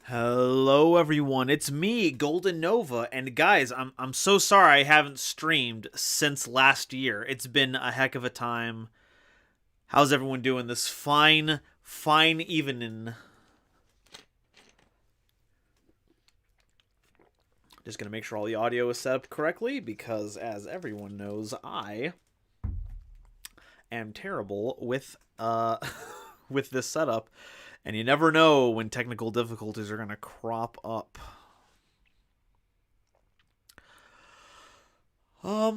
Hello everyone, it's me, GoldenNova, and guys, I'm so sorry I haven't streamed since last year. It's been a heck of a time. How's everyone doing this fine evening? Just gonna make sure all the audio is set up correctly because, as everyone knows, I am terrible with with this setup, and you never know when technical difficulties are gonna crop up. What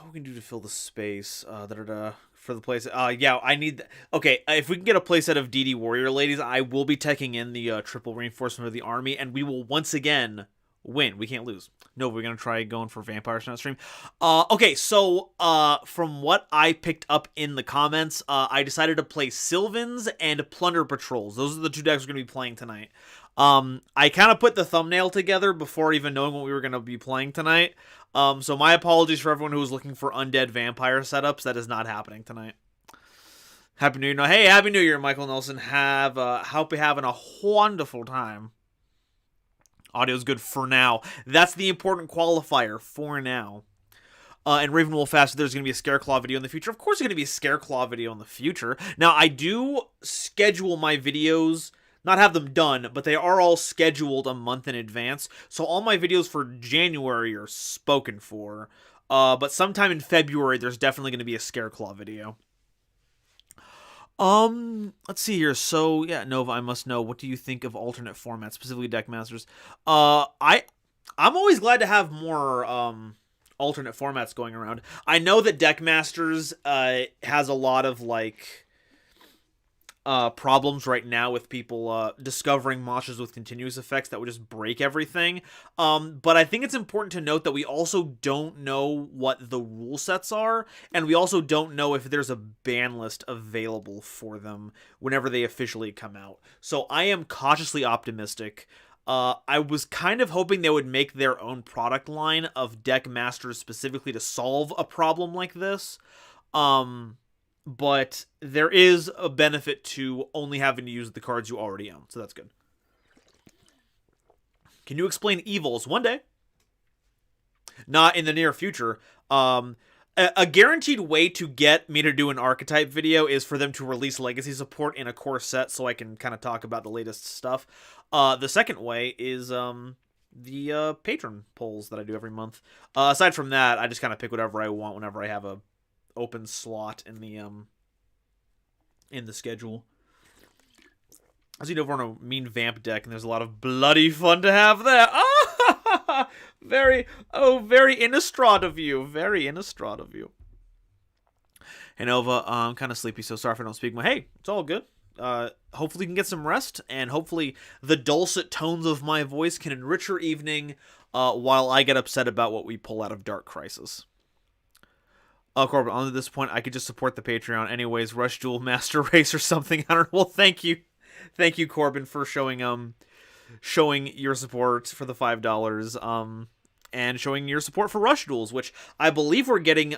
we can do to fill the space, for the place. Yeah, I need. Okay, if we can get a playset of DD Warrior Ladies, I will be teching in the triple reinforcement of the army, and we will once again win. We can't lose. No, we're gonna try going for vampires on stream. Okay, so from what I picked up in the comments, I decided to play Sylvans and Plunder Patrols. Those are the two decks we're gonna be playing tonight. I kind of put the thumbnail together before even knowing what we were gonna be playing tonight. So my apologies for everyone who was looking for undead vampire setups. That is not happening tonight. Happy New Year. No, hey, Happy New Year, Michael Nelson. Hope you're having a wonderful time. Audio's good for now. That's the important qualifier, for now. And Raven Wolf asked if there's going to be a Scareclaw video in the future. Of course there's going to be a Scareclaw video in the future. Now, I do schedule my videos, not have them done, but they are all scheduled a month in advance. So all my videos for January are spoken for. But sometime in February, there's definitely going to be a Scareclaw video. Let's see here. So, yeah, Nova, I must know, what do you think of alternate formats, specifically Deckmasters? I'm always glad to have more, alternate formats going around. I know that Deckmasters, has a lot of, like, problems right now with people discovering moshes with continuous effects that would just break everything. But I think it's important to note that we also don't know what the rule sets are, and we also don't know if there's a ban list available for them whenever they officially come out. So I am cautiously optimistic. I was kind of hoping they would make their own product line of deck masters specifically to solve a problem like this. But there is a benefit to only having to use the cards you already own, so that's good. Can you explain evils? One day. Not in the near future. A guaranteed way to get me to do an archetype video is for them to release legacy support in a core set so I can kind of talk about the latest stuff. The second way is the patron polls that I do every month. Aside from that, I just kind of pick whatever I want whenever I have a open slot in the schedule. I see over on a mean vamp deck, and there's a lot of bloody fun to have there. Ah, very Innistrad of you. Very Innistrad of you. Hey Nova, I'm kind of sleepy, so sorry if I don't speak. Hey, it's all good. Hopefully you can get some rest, and hopefully the dulcet tones of my voice can enrich your evening while I get upset about what we pull out of Dark Crisis. Corbin, on to this point, I could just support the Patreon. Anyways, Rush Duel Master Race or something. I don't know. Well, thank you. Thank you, Corbin, for showing your support for the $5. And showing your support for Rush Duels, which I believe we're getting,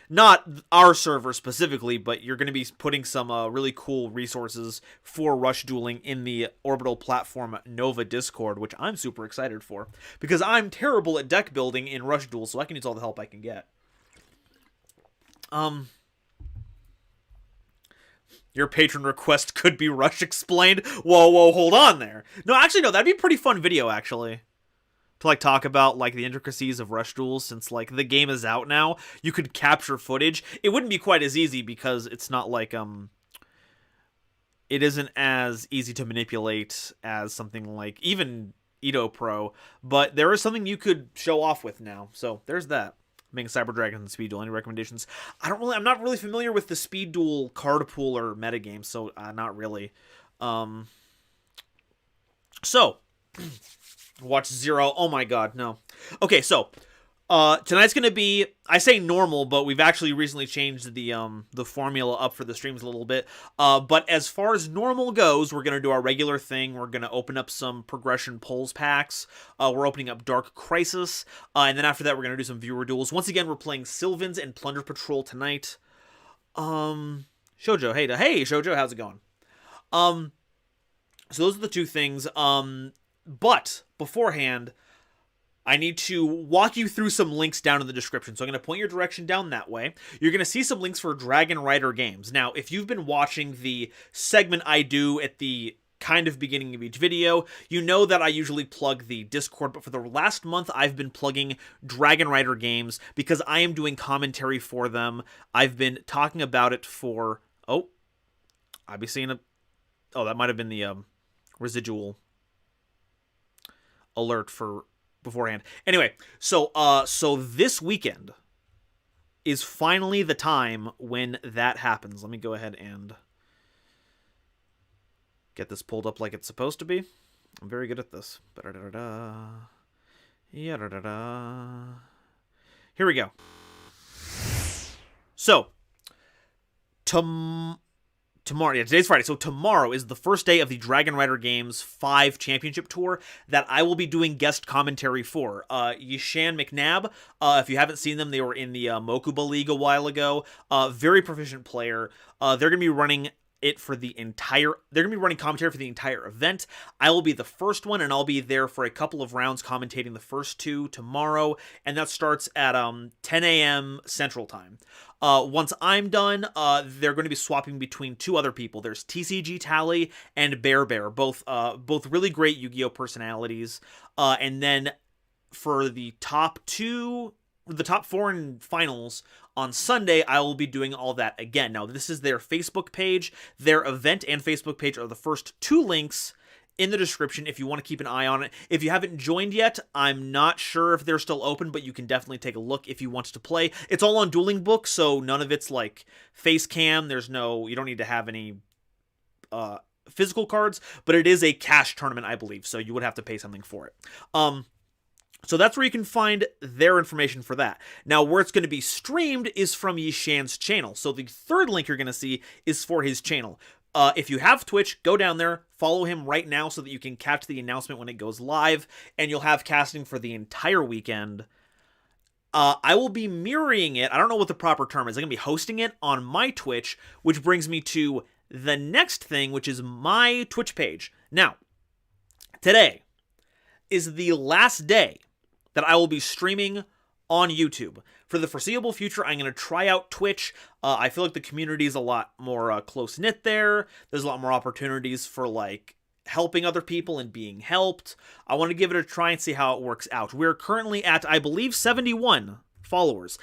not our server specifically, but you're going to be putting some really cool resources for Rush Dueling in the Orbital Platform Nova Discord, which I'm super excited for, because I'm terrible at deck building in Rush Duels, so I can use all the help I can get. Your patron request could be Rush explained. Whoa, hold on there. No, actually, no, that'd be a pretty fun video, actually. To, like, talk about, like, the intricacies of Rush Duels, since, like, the game is out now. You could capture footage. It wouldn't be quite as easy, because it's not, like, it isn't as easy to manipulate as something like, even Edo Pro, but there is something you could show off with now, so there's that. Making Cyber Dragons and Speed Duel. Any recommendations? I'm not really familiar with the Speed Duel card pool or metagame, so not really. So, watch Zero. Oh my god, no. Okay, so tonight's gonna be, I say normal, but we've actually recently changed the formula up for the streams a little bit. But as far as normal goes, we're gonna do our regular thing. We're gonna open up some progression polls packs. We're opening up Dark Crisis, and then after that, we're gonna do some viewer duels. Once again, we're playing Sylvans and Plunder Patrol tonight. Shoujo, hey Shoujo, how's it going? So those are the two things. But beforehand, I need to walk you through some links down in the description. So I'm going to point your direction down that way. You're going to see some links for Dragon Rider games. Now, if you've been watching the segment I do at the kind of beginning of each video, you know that I usually plug the Discord, but for the last month, I've been plugging Dragon Rider games because I am doing commentary for them. I've been talking about it for... Oh, I'd be seeing a... Oh, that might have been the residual alert for... beforehand. Anyway, so this weekend is finally the time when that happens. Let me go ahead and get this pulled up like it's supposed to be. I'm very good at this. Here we go. So, tomorrow, yeah, today's Friday, so tomorrow is the first day of the Dragon Rider Games 5 Championship Tour that I will be doing guest commentary for. Yishan McNabb, if you haven't seen them, they were in the Mokuba League a while ago. Very proficient player. They're going to be running it for the entire... They're going to be running commentary for the entire event. I will be the first one, and I'll be there for a couple of rounds commentating the first two tomorrow, and that starts at 10 a.m. Central Time. Once I'm done, they're going to be swapping between two other people. There's TCG Tally and Bear, both really great Yu-Gi-Oh! Personalities. And then for the top four in finals on Sunday, I will be doing all that again. Now, this is their Facebook page. Their event and Facebook page are the first two links in the description if you want to keep an eye on it. If you haven't joined yet, I'm not sure if they're still open, but you can definitely take a look if you want to play. It's all on Dueling Book, so none of it's like face cam. You don't need to have any physical cards, but it is a cash tournament, I believe, so you would have to pay something for it. So that's where you can find their information for that. Now, where it's going to be streamed is from Yishan's channel. So the third link you're going to see is for his channel. If you have Twitch, go down there, follow him right now so that you can catch the announcement when it goes live, and you'll have casting for the entire weekend. I will be mirroring it. I don't know what the proper term is. I'm going to be hosting it on my Twitch, which brings me to the next thing, which is my Twitch page. Now, today is the last day that I will be streaming on YouTube. For the foreseeable future, I'm going to try out Twitch. I feel like the community is a lot more close-knit there. There's a lot more opportunities for, like, helping other people and being helped. I want to give it a try and see how it works out. We're currently at, I believe, 71 followers.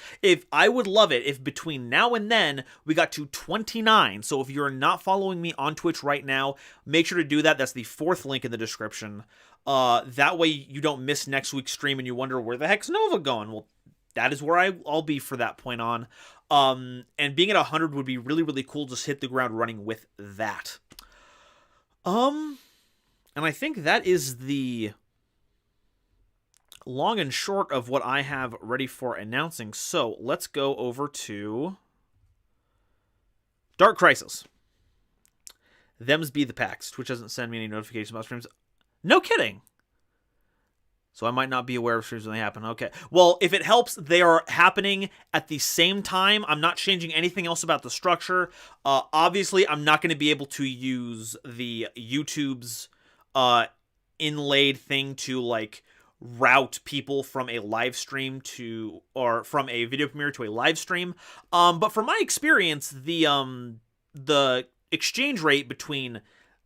I would love it if between now and then we got to 29. So if you're not following me on Twitch right now, make sure to do that. That's the fourth link in the description. That way you don't miss next week's stream and you wonder where the heck's Nova going. Well, that is where I'll be for that point on. And being at 100 would be really, really cool. Just hit the ground running with that. And I think that is the long and short of what I have ready for announcing. So let's go over to Dark Crisis. Thems be the packs. Twitch doesn't send me any notifications about streams. No kidding. So I might not be aware of streams when they happen. Okay. Well, if it helps, they are happening at the same time. I'm not changing anything else about the structure. Obviously, I'm not going to be able to use the YouTube's inlaid thing to, like, route people from a live stream to, or from a video premiere to a live stream. But from my experience, the exchange rate between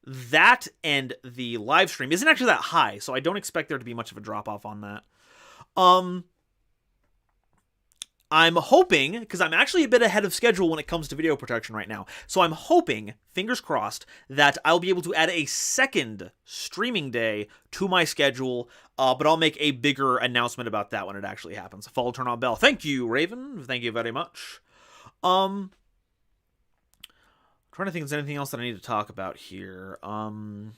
that and the live stream isn't actually that high, so I don't expect there to be much of a drop-off on that. I'm hoping, because I'm actually a bit ahead of schedule when it comes to video protection right now, so I'm hoping, fingers crossed, that I'll be able to add a second streaming day to my schedule, but I'll make a bigger announcement about that when it actually happens. Follow, turn on bell. Thank you, Raven. Thank you very much. Trying to think if there's anything else that I need to talk about here. Work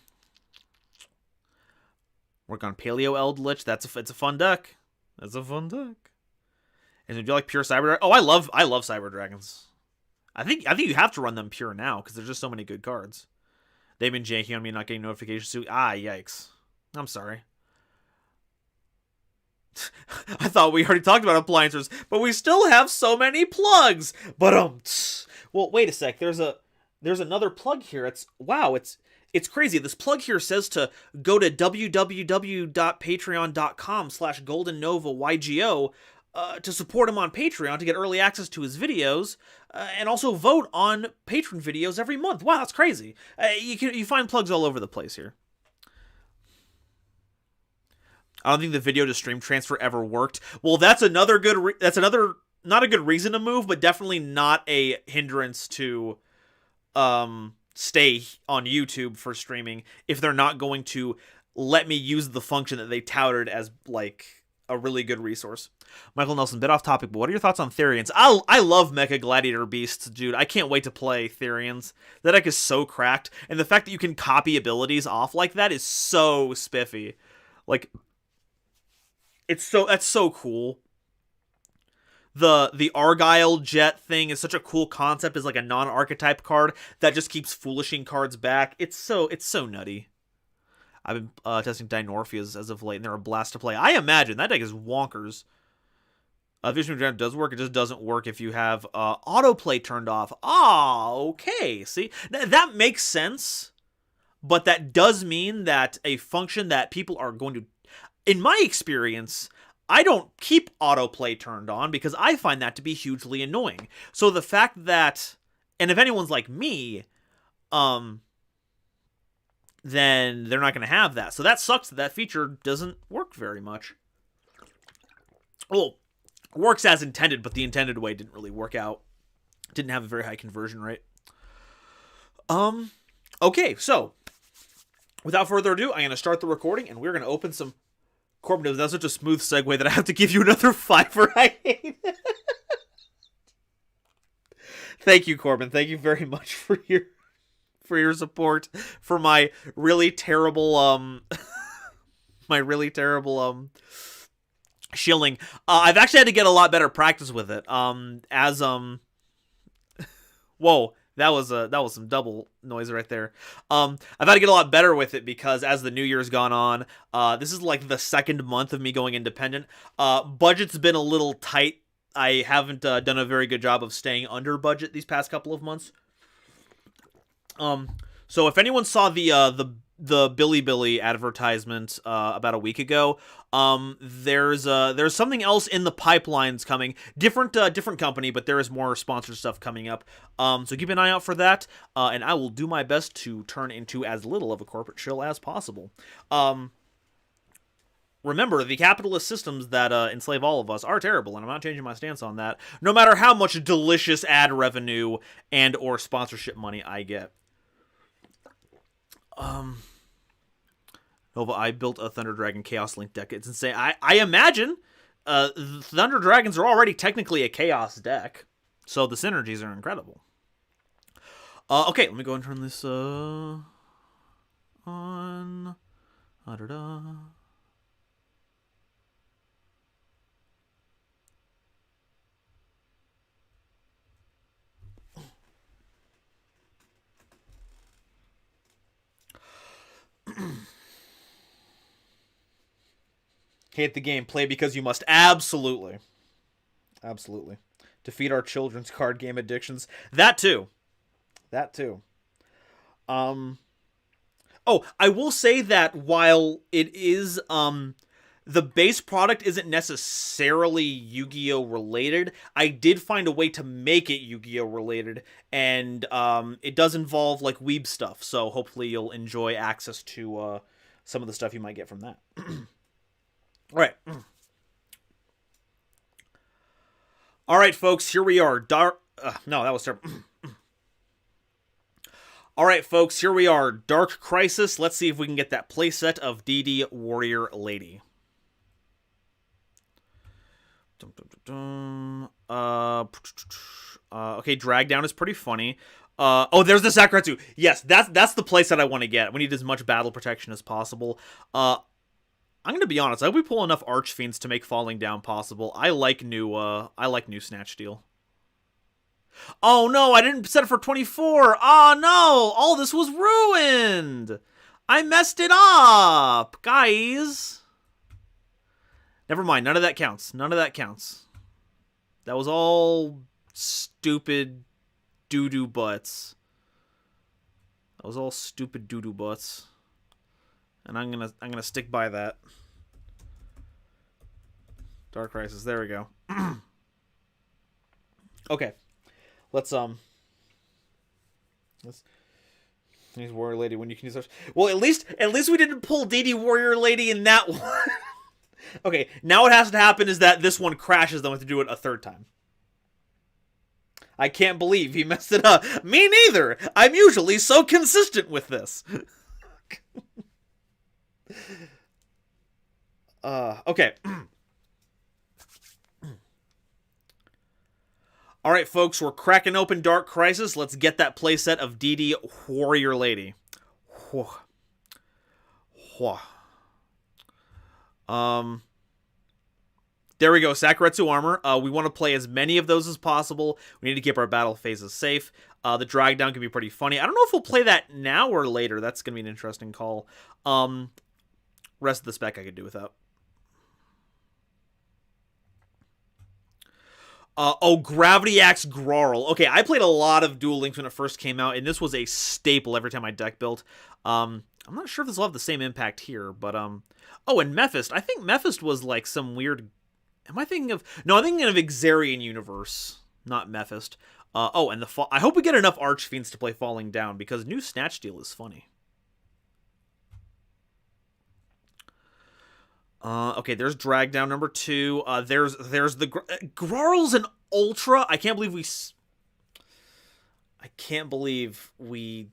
on Paleo Eldritch. It's a fun deck. That's a fun deck. And do you like pure Cyber Dragon? Oh, I love Cyber Dragons. I think you have to run them pure now because there's just so many good cards. They've been janking on me not getting notifications too. Yikes. I'm sorry. I thought we already talked about appliances, but we still have so many plugs. But well, wait a sec. There's another plug here. It's it's crazy. This plug here says to go to www.patreon.com/GoldenNovaYGO to support him on Patreon to get early access to his videos, and also vote on patron videos every month. Wow, that's crazy. You find plugs all over the place here. I don't think the video to stream transfer ever worked. Well, that's another good. That's another not a good reason to move, but definitely not a hindrance to stay on YouTube for streaming if they're not going to let me use the function that they touted as like a really good resource. Michael Nelson, bit off topic, but what are your thoughts on Therians? I love Mecha Gladiator Beasts, dude. I can't wait to play Therians. That deck is so cracked, and the fact that you can copy abilities off like that is so spiffy. Like, that's so cool. The Argyle Jet thing is such a cool concept as like a non-archetype card that just keeps foolishing cards back. It's so nutty. I've been testing Dinorphias as of late, and they're a blast to play. I imagine that deck is wonkers. Vision Draft does work. It just doesn't work if you have autoplay turned off. Ah, okay. See, that makes sense, but that does mean that a function that people are going to, in my experience, I don't keep autoplay turned on because I find that to be hugely annoying. So the fact that, and if anyone's like me, then they're not going to have that. So that sucks that feature doesn't work very much. Well, works as intended, but the intended way didn't really work out. Didn't have a very high conversion rate. Okay, so without further ado, I'm going to start the recording, and we're going to open some Corbin. That's such a smooth segue that I have to give you another $5. I hate it. Thank you, Corbin. Thank you very much for your support for my really terrible shilling. I've actually had to get a lot better practice with it. Whoa, that was some double noise right there. I've had to get a lot better with it because as the new year's gone on, this is like the second month of me going independent. Budget's been a little tight. I haven't done a very good job of staying under budget these past couple of months. So if anyone saw the Billy advertisement about a week ago, there's something else in the pipelines coming. Different company, but there is more sponsored stuff coming up. So keep an eye out for that, and I will do my best to turn into as little of a corporate shill as possible. Remember, the capitalist systems that enslave all of us are terrible, and I'm not changing my stance on that, no matter how much delicious ad revenue and or sponsorship money I get. Nova, I built a Thunder Dragon Chaos Link deck. It's insane. I imagine Thunder Dragons are already technically a Chaos deck, so the synergies are incredible. Okay, let me go and turn this on. Da-da-da. Hate the game. Play because you must. Absolutely. Absolutely. Defeat our children's card game addictions. That too. Oh, I will say that while it is, the base product isn't necessarily Yu-Gi-Oh! Related, I did find a way to make it Yu-Gi-Oh! Related, and it does involve, like, weeb stuff, so hopefully you'll enjoy access to some of the stuff you might get from that. Alright. Alright, folks, here we are. No, that was terrible. Alright, folks, here we are. Dark Crisis. Let's see if we can get that playset of DD Warrior Lady. Okay, Drag Down is pretty funny. Oh, there's the Sakuratsu. Yes, that's the playset I want to get. We need as much battle protection as possible. I'm gonna be honest. I hope we pull enough Archfiends to make Falling Down possible. I like new Snatch Steel. Oh no, I didn't set it for 24. Oh no, all this was ruined. I messed it up, guys. Never mind. None of that counts. None of that counts. That was all stupid doo-doo butts. That was all stupid doo-doo butts. And I'm gonna stick by that. Dark Crisis, there we go. Okay. Let's use Warrior Lady when you can use those. Well, at least we didn't pull DD Warrior Lady in that one. Okay, now what has to happen is that this one crashes, then we have to do it a third time. I can't believe he messed it up. Me neither. I'm usually so consistent with this. Okay. All right, folks, we're cracking open Dark Crisis. Let's get that playset of DD Warrior Lady. There we go, Sakuretsu Armor. We want to play as many of those as possible. We need to keep our battle phases safe. The drag down can be pretty funny. I don't know if we'll play that now or later. That's going to be an interesting call. Rest of the spec I could do without. Gravity Axe Grarl. Okay, I played a lot of Duel Links when it first came out, and this was a staple every time I deck built. I'm not sure if this will have the same impact here, but, oh, and Mephist. I think Mephist was, like, some weird... Am I thinking of... No, I'm thinking of Xarian Universe, not Mephist. And I hope we get enough Archfiends to play Falling Down, because new Snatch Steal is funny. Okay, there's Drag Down number 2. There's the... Grarl's an Ultra? I can't believe we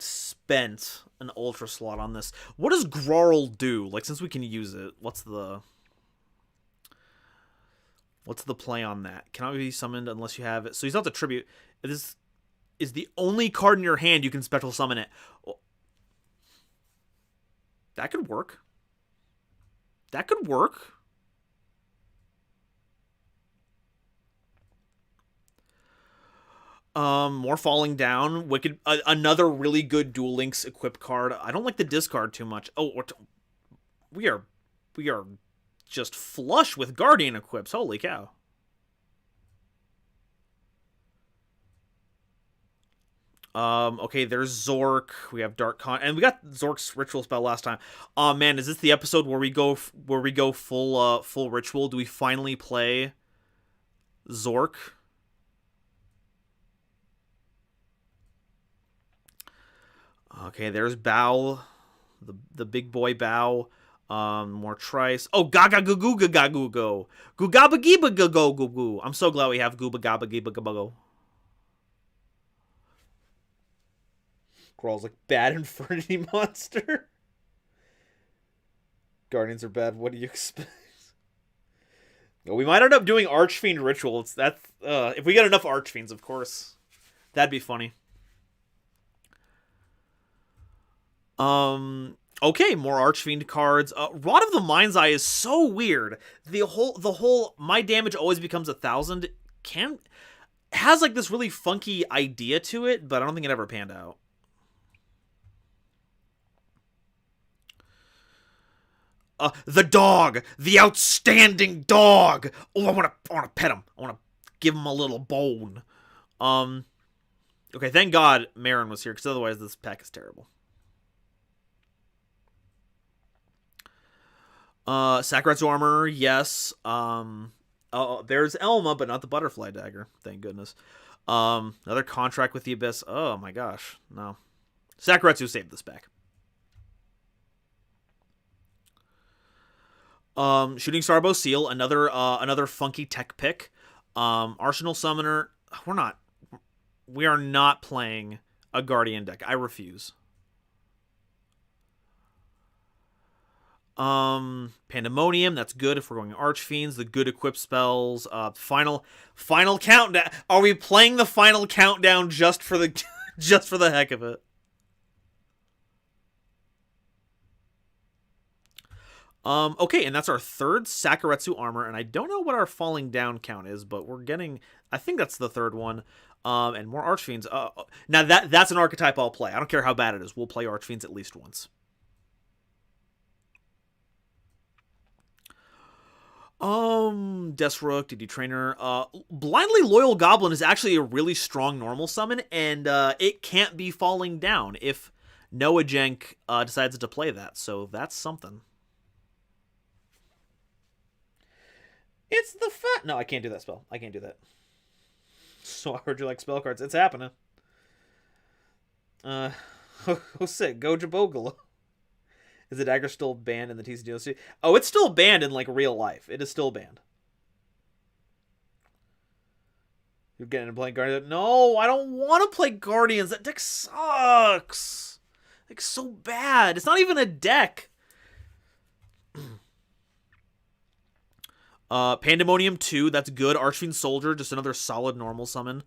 spent an Ultra slot on this. What does Grarl do? Like, since we can use it, what's the play on that? Cannot be summoned unless you have it. So he's not the tribute. This is the only card in your hand you can special summon it. Well, that could work. That could work. More Falling Down. Wicked. Another really good Duel Links equip card. I don't like the discard too much. Oh, we are just flush with Guardian equips. Holy cow. Okay, there's Zork. We have Dark Con, and we got Zork's ritual spell last time. Oh man, is this the episode where we go full ritual? Do we finally play Zork? Okay, there's Bao, the big boy Bao. More Trice. Oh, Gaga Goo Goo Gaga Goo Go. Googaba Giba Go Go Goo Goo. I'm so glad we have Gooba Gaba Giba Gaba Go. Grarl's like bad Infernity monster. Guardians are bad. What do you expect? We might end up doing Archfiend Ritual. If we get enough Archfiends, of course. That'd be funny. Okay, more Archfiend cards. Rod of the Mind's Eye is so weird. The whole my damage always becomes 1,000 has like this really funky idea to it, but I don't think it ever panned out. The dog, the outstanding dog. Oh, I want to pet him. I want to give him a little bone. Okay, thank God Marin was here, because otherwise this pack is terrible. Sakuretsu Armor, yes. There's Elma, but not the Butterfly Dagger. Thank goodness. Another Contract with the Abyss. Oh my gosh, no. Sakuretsu saved this pack. Shooting Starbow Seal, another funky tech pick. Arsenal Summoner. We are not playing a Guardian deck. I refuse. Pandemonium, that's good if we're going Archfiends. The good equip spells. Final countdown. Are we playing the final countdown just for the just for the heck of it? Okay, and that's our third Sakuretsu Armor, and I don't know what our Falling Down count is, but we're getting... I think that's the third one. And more Archfiends. Now, that's an archetype I'll play. I don't care how bad it is. We'll play Archfiends at least once. Deathstroke, DD Trainer. Blindly Loyal Goblin is actually a really strong normal summon, and it can't be falling down if Noah Jenk decides to play that, so that's something. It's the fat. No, I can't do that spell. I can't do that. So I heard you like spell cards. It's happening. Oh, sick. Go Jabogala. Is the dagger still banned in the TCDLC? Oh, it's still banned in, like, real life. It is still banned. You're getting to play Guardians. No, I don't want to play Guardians. That deck sucks. Like, so bad. It's not even a deck. Pandemonium 2, that's good. Archfiend Soldier, just another solid normal summon.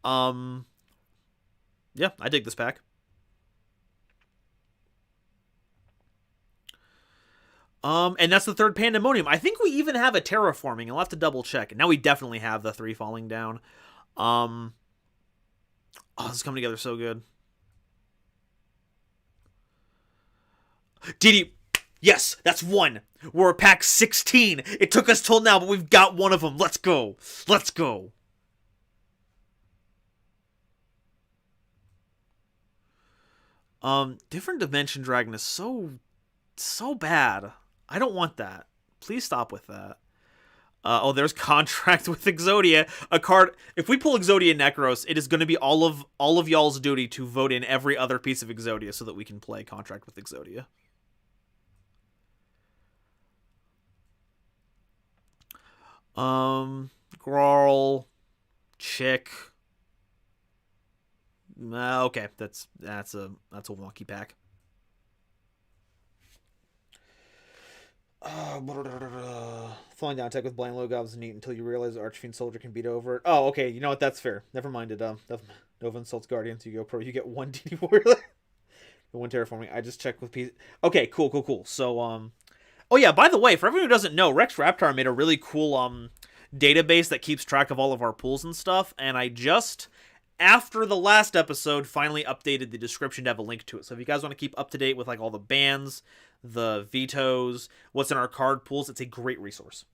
Yeah, I dig this pack. And that's the third Pandemonium. I think we even have a Terraforming. I'll have to double check. Now we definitely have the 3 falling down. Oh, this is coming together so good. Did Yes, that's one. We're at pack 16. It took us till now, but we've got one of them. Let's go. Let's go. Different Dimension Dragon is so bad. I don't want that. Please stop with that. Oh, there's Contract with Exodia. A card. If we pull Exodia Necros, it is going to be all of y'all's duty to vote in every other piece of Exodia so that we can play Contract with Exodia. Grarl, Chick. Okay, that's a wonky pack. Falling down tech with blind low gobs is neat until you realize Archfiend Soldier can beat over it. Oh, okay, you know what? That's fair. Never mind it. Nova insults Guardians. You go pro. You get one DD Warrior. One Terraforming. I just checked with P. Okay, cool. So, oh yeah, by the way, for everyone who doesn't know, Rex Raptor made a really cool database that keeps track of all of our pools and stuff, and I just, after the last episode, finally updated the description to have a link to it. So if you guys want to keep up to date with like all the bans, the vetoes, what's in our card pools, it's a great resource.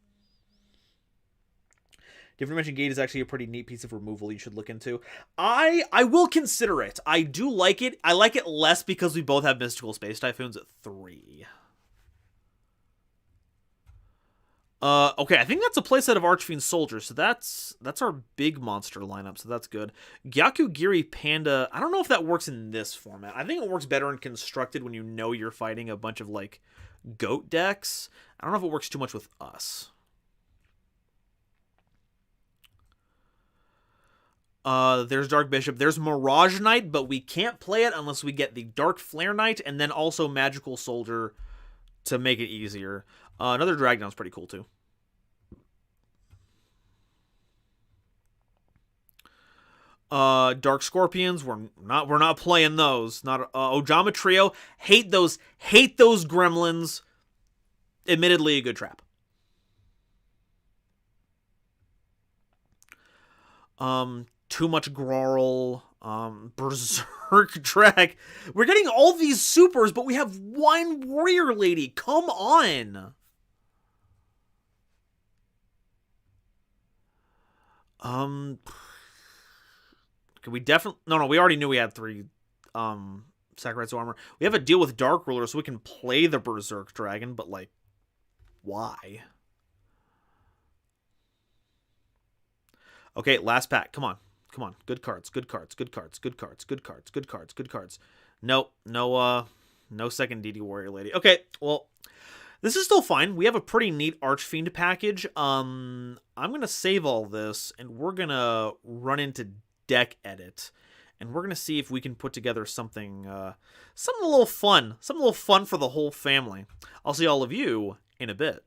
Different Dimension Gate is actually a pretty neat piece of removal you should look into. I will consider it. I do like it. I like it less because we both have Mystical Space Typhoons at 3. Okay, I think that's a playset of Archfiend Soldier, so that's our big monster lineup, so that's good. Gyaku Giri Panda, I don't know if that works in this format. I think it works better in Constructed when you know you're fighting a bunch of, like, goat decks. I don't know if it works too much with us. There's Dark Bishop. There's Mirage Knight, but we can't play it unless we get the Dark Flare Knight and then also Magical Soldier to make it easier. Another Dragon's pretty cool too. Dark Scorpions, we're not playing those. Not Ojama Trio. Hate those gremlins. Admittedly a good trap. Too much Grarl. Berserk Drag. We're getting all these supers, but we have one Warrior Lady. Come on. We definitely... No, we already knew we had 3 Sacrifice Armor. We have a deal with Dark Ruler so we can play the Berserk Dragon, but, like, why? Okay, last pack. Come on. Good cards. Nope. No second DD Warrior Lady. Okay, well... This is still fine. We have a pretty neat Archfiend package. I'm going to save all this, and we're going to run into deck edit. And we're going to see if we can put together something a little fun. Something a little fun for the whole family. I'll see all of you in a bit.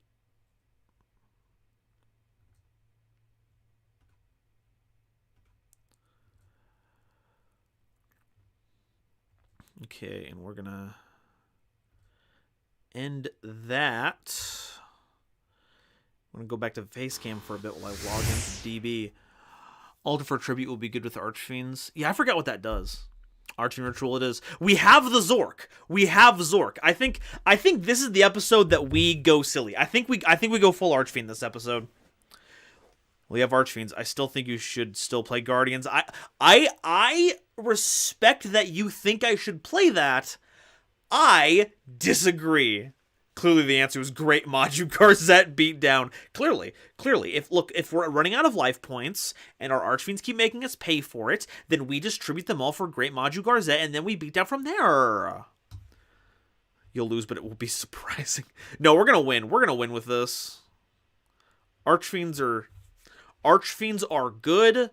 Okay, and we're going to end that. I'm going to go back to Facecam for a bit while I log into DB. Altar for Tribute will be good with Archfiends. Yeah, I forgot what that does. Archfiend Ritual it is. We have the Zork. We have Zork. I think this is the episode that we go silly. I think we go full Archfiend this episode. We have Archfiends. I still think you should still play Guardians. I respect that you think I should play that. I disagree. Clearly the answer was Great Maju Garzette beatdown. Clearly. If we're running out of life points and our Archfiends keep making us pay for it, then we distribute them all for Great Maju Garzette and then we beat down from there. You'll lose, but it will be surprising. No, we're gonna win. We're gonna win with this. Archfiends are good.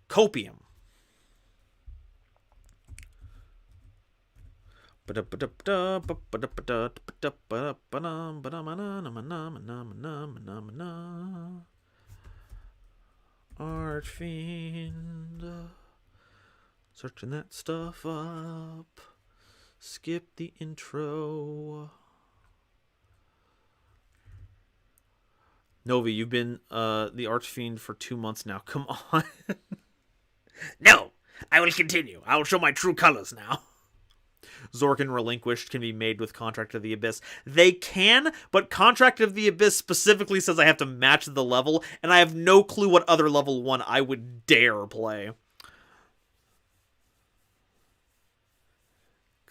Copium. Archfiend. Searching that stuff up. Skip the intro. Novi, you've been the Archfiend for 2 months now. Come on. No, I will continue. I will show my true colors now. Zork and Relinquished can be made with Contract of the Abyss. They can, but Contract of the Abyss specifically says I have to match the level, and I have no clue what other level 1 I would dare play.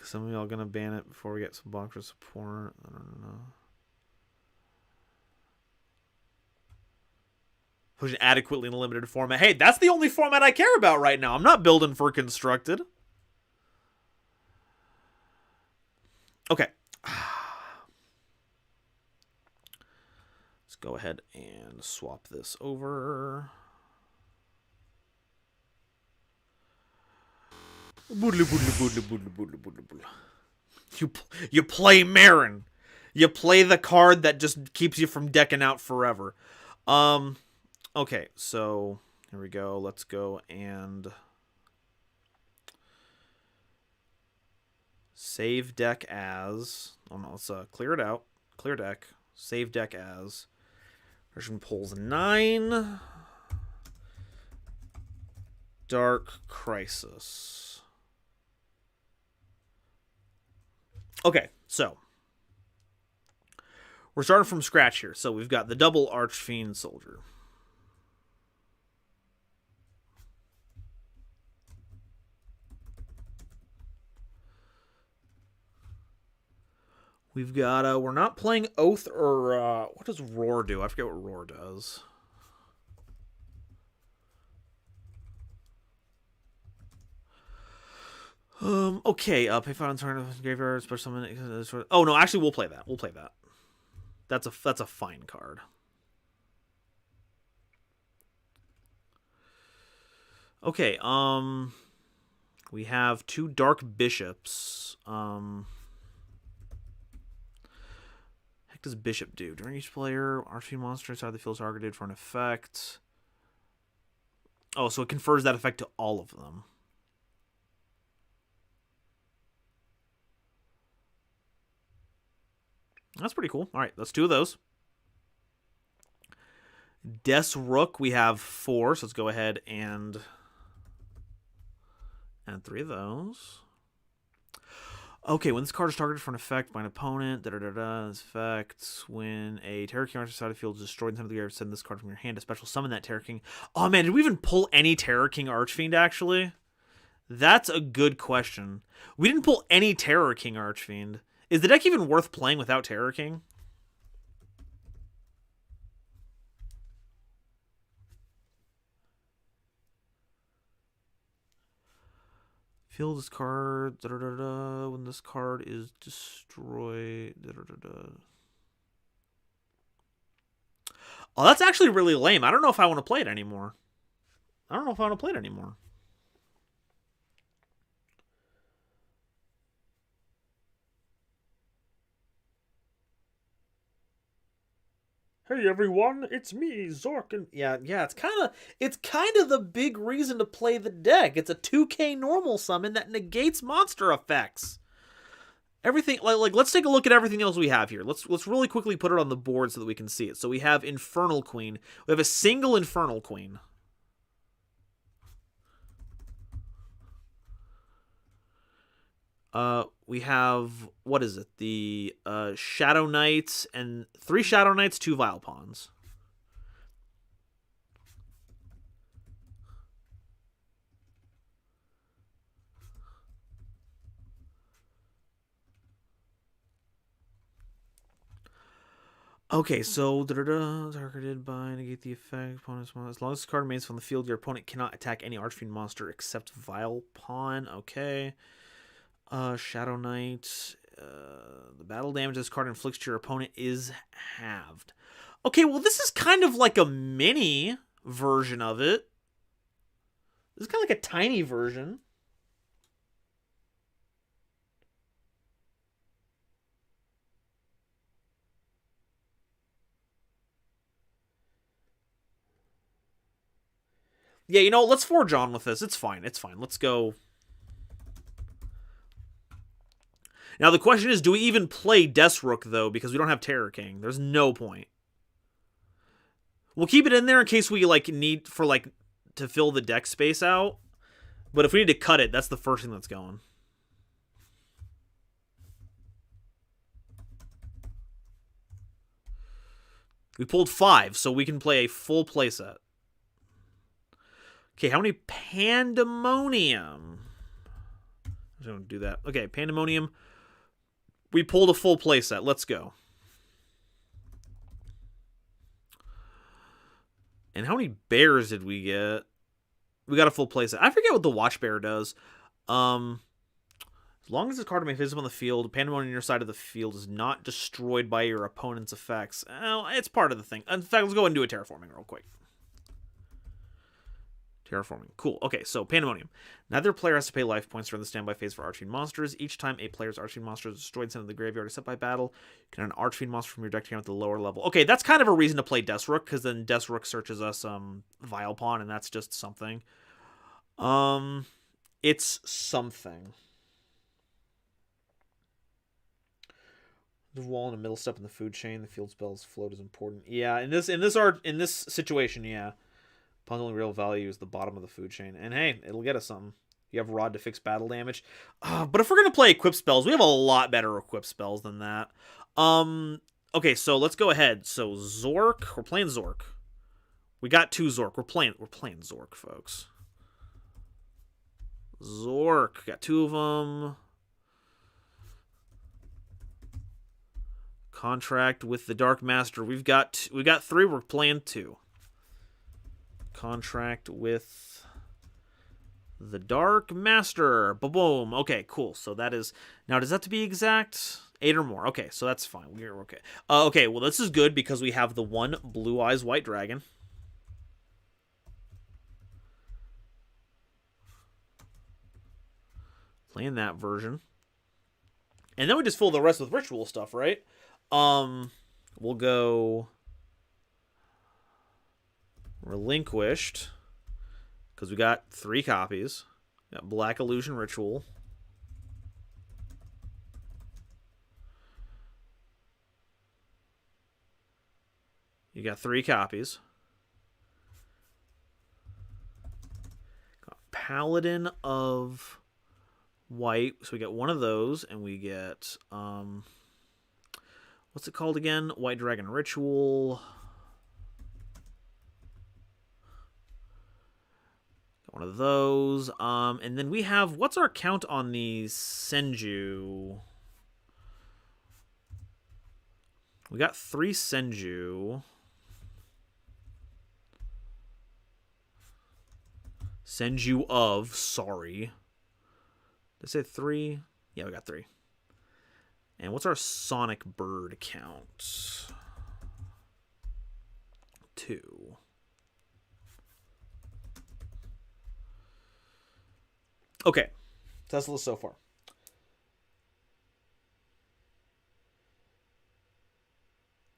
Some of y'all gonna ban it before we get some blocker support. I don't know. Push an adequately limited format. Hey, that's the only format I care about right now. I'm not building for Constructed. Okay. Let's go ahead and swap this over. You play Marin. You play the card that just keeps you from decking out forever. Okay, so here we go. Let's go and save deck as. Oh no, let's clear it out. Clear deck. Save deck as. Version pulls 9. Dark Crisis. Okay, so we're starting from scratch here. So we've got the double Archfiend Soldier. We've got, we're not playing Oath or, what does Roar do? I forget what Roar does. Okay, pay 5 on turn of graveyard, special summon. Oh no, actually we'll play that. We'll play that. That's a fine card. Okay, we have 2 Dark Bishops. Heck does Bishop do? During each player, Archfiend monster inside the field is targeted for an effect. Oh, so it confers that effect to all of them. That's pretty cool. All right, let's 2 of those. Des Rook, we have 4, so let's go ahead and add 3 of those. Okay, when this card is targeted for an effect by an opponent, this effect, when a Terror King outside the field is destroyed in the center of the area, send this card from your hand to special summon that Terror King. Oh man, did we even pull any Terror King Archfiend actually? That's a good question. We didn't pull any Terror King Archfiend. Is the deck even worth playing without Terror King? Field this card. When this card is destroyed. Oh, that's actually really lame. I don't know if I want to play it anymore. Hey everyone, it's me, Zork, and yeah, it's kind of the big reason to play the deck. It's a 2K normal summon that negates monster effects. Everything like let's take a look at everything else we have here. Let's really quickly put it on the board so that we can see it. So we have Infernal Queen. We have a single Infernal Queen. We have, what is it? The Shadow Knights, and 3 Shadow Knights, 2 Vile Pawns. Okay, so targeted by negate the effect. Opponent's as long as the card remains from the field, your opponent cannot attack any Archfiend monster except Vile Pawn. Okay. Shadow Knight. The battle damage this card inflicts to your opponent is halved. Okay, well, this is kind of like a mini version of it. This is kind of like a tiny version. Yeah, you know, let's forge on with this. It's fine. It's fine. Let's go. Now, the question is, do we even play Deathrook, though? Because we don't have Terror King. There's no point. We'll keep it in there in case we, like, need for, like, to fill the deck space out. But if we need to cut it, that's the first thing that's going. We pulled 5, so we can play a full playset. Okay, how many Pandemonium? I don't do that. Okay, Pandemonium. We pulled a full playset. Let's go. And how many bears did we get? We got a full playset. I forget what the Watch Bear does. As long as this card remains visible on the field, Pandemonium on your side of the field is not destroyed by your opponent's effects. Well, it's part of the thing. In fact, let's go and do a terraforming real quick. Terraforming. Cool. Okay, so Pandemonium. Neither player has to pay life points during the standby phase for Archfiend monsters. Each time a player's Archfiend monster is destroyed, sent to the graveyard, except by battle, you can add an Archfiend monster from your deck to at the lower level. Okay, that's kind of a reason to play Deathrook, because then Deathrook searches us Vile Pawn, and that's just something. It's something. The wall in the middle step in the food chain. The field spells float is important. Yeah, in this situation, yeah. Pawn's only real value is the bottom of the food chain. And hey, it'll get us something. You have Rod to fix battle damage. But if we're going to play equip spells, we have a lot better equip spells than that. Okay, so let's go ahead. So Zork, we're playing Zork. We got 2 Zork. We're playing Zork, folks. Zork, got 2 of them. Contract with the Dark Master. We got 3. We're playing 2. Contract with the Dark Master. Boom. Okay, cool. So that is... Now, does that have to be exact? 8 or more. Okay, so that's fine. We're okay. Okay, well, this is good because we have the 1 Blue Eyes White Dragon. Playing that version. And then we just fill the rest with ritual stuff, right? We'll go... Relinquished, because we got 3 copies. We got Black Illusion Ritual. You got 3 copies. Got Paladin of White. So we get 1 of those, and we get what's it called again? White Dragon Ritual. One of those. And then we have... What's our count on the Senju? We got 3 Senju. Senju of... Sorry. Did I say 3? Yeah, we got 3. And what's our Sonic Bird count? 2. Okay, Tesla so far.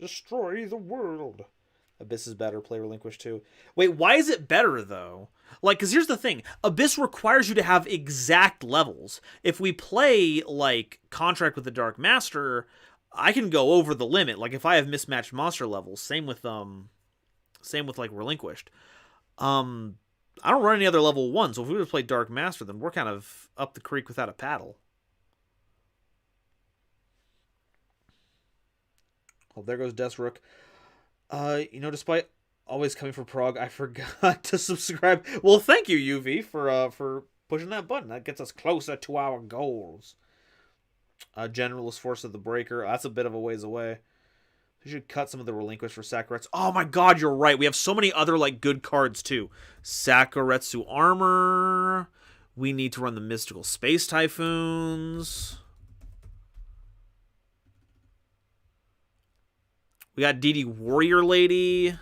Destroy the world. Abyss is better. Play Relinquish too. Wait, why is it better though? Like, because here's the thing: Abyss requires you to have exact levels. If we play like Contract with the Dark Master, I can go over the limit. Like if I have mismatched monster levels, same with like Relinquished. I don't run any other level 1, so if we were to play Dark Master, then we're kind of up the creek without a paddle. Oh, there goes Desrook. Despite always coming for Prague, I forgot to subscribe. Well, thank you, UV, for pushing that button. That gets us closer to our goals. Generalist Force of the Breaker. That's a bit of a ways away. We should cut some of the Relinquish for Sakaretsu. Oh my god, you're right. We have so many other, like, good cards, too. Sakaretsu Armor. We need to run the Mystical Space Typhoons. We got DD Warrior Lady.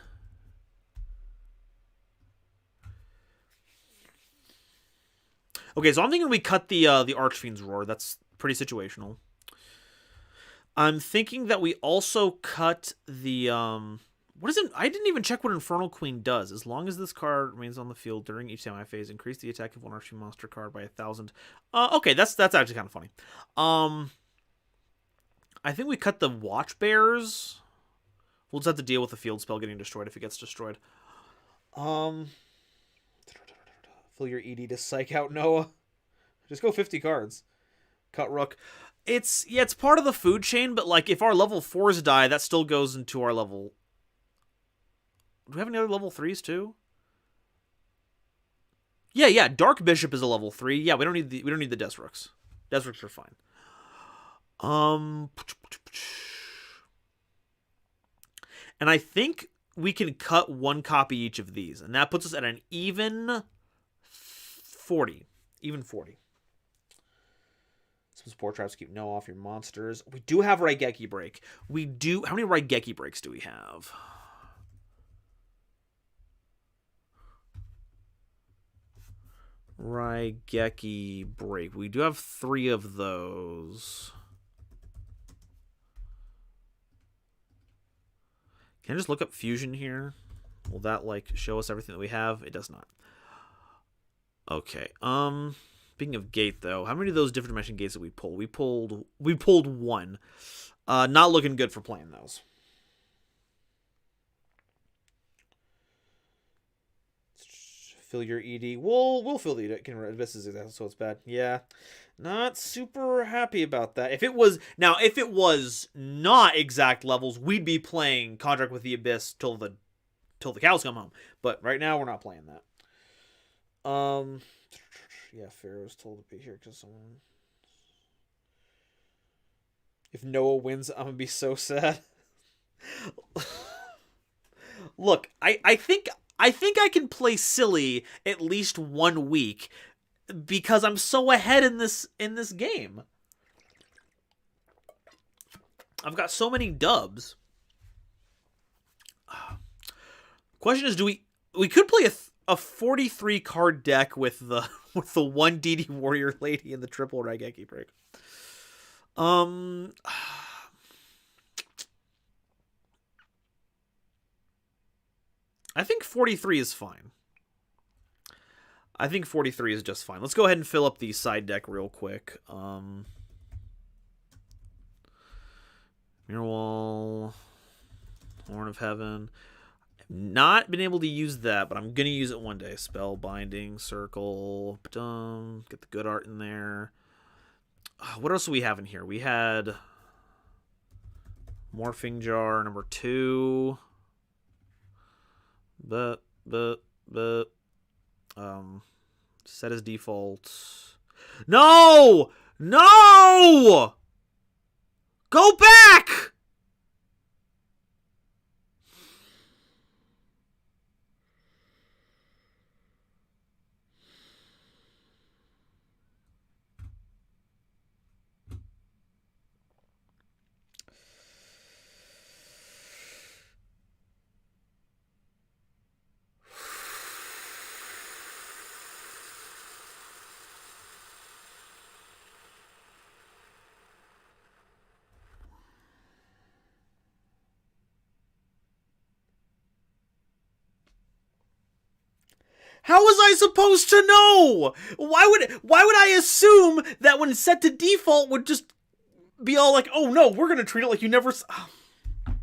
Okay, so I'm thinking we cut the Archfiend's Roar. That's pretty situational. I'm thinking that we also cut the what is it? I didn't even check what Infernal Queen does. As long as this card remains on the field during each semi-phase, increase the attack of one Archfiend monster card by 1,000. Okay, that's actually kind of funny. I think we cut the Watch Bears. We'll just have to deal with the field spell getting destroyed if it gets destroyed. Fill your ED to psych out Noah. Just go 50 cards. Cut Rook. It's part of the food chain, but like if our level 4s die, that still goes into our level. Do we have any other level 3s too? Yeah. Dark Bishop is a level 3. Yeah, we don't need the Desrooks. Desrooks are fine. And I think we can cut one copy each of these, and that puts us at an even 40. Even 40. Some support traps keep no off your monsters. We do have Raigeki Break. How many Raigeki Breaks do we have? Raigeki Break. We do have 3 of those. Can I just look up Fusion here? Will that, like, show us everything that we have? It does not. Okay. Speaking of gate, though, how many of those different dimension gates did we pull? We pulled 1. Not looking good for playing those. Fill your ED. We'll fill the ED. This is exactly so it's bad. Yeah. Not super happy about that. If it was not exact levels, we'd be playing Contract with the Abyss till the cows come home. But right now we're not playing that. Yeah, Pharaoh's told to be here because someone. If Noah wins, I'm gonna be so sad. Look, I think I can play silly at least 1 week because I'm so ahead in this game. I've got so many dubs. Question is, do we could play a 43 card deck with the 1 DD Warrior Lady and the triple Raigeki Break. I think 43 is fine. I think 43 is just fine. Let's go ahead and fill up the side deck real quick. Mirror Wall, Horn of Heaven. I've not been able to use that, but I'm going to use it one day. Spellbinding, Circle, get the good art in there. What else do we have in here? We had Morphing Jar number 2. But set as default. No! Go back! How was I supposed to know? Why would I assume that when set to default would just be all like, oh no, we're gonna treat it like you never. I'm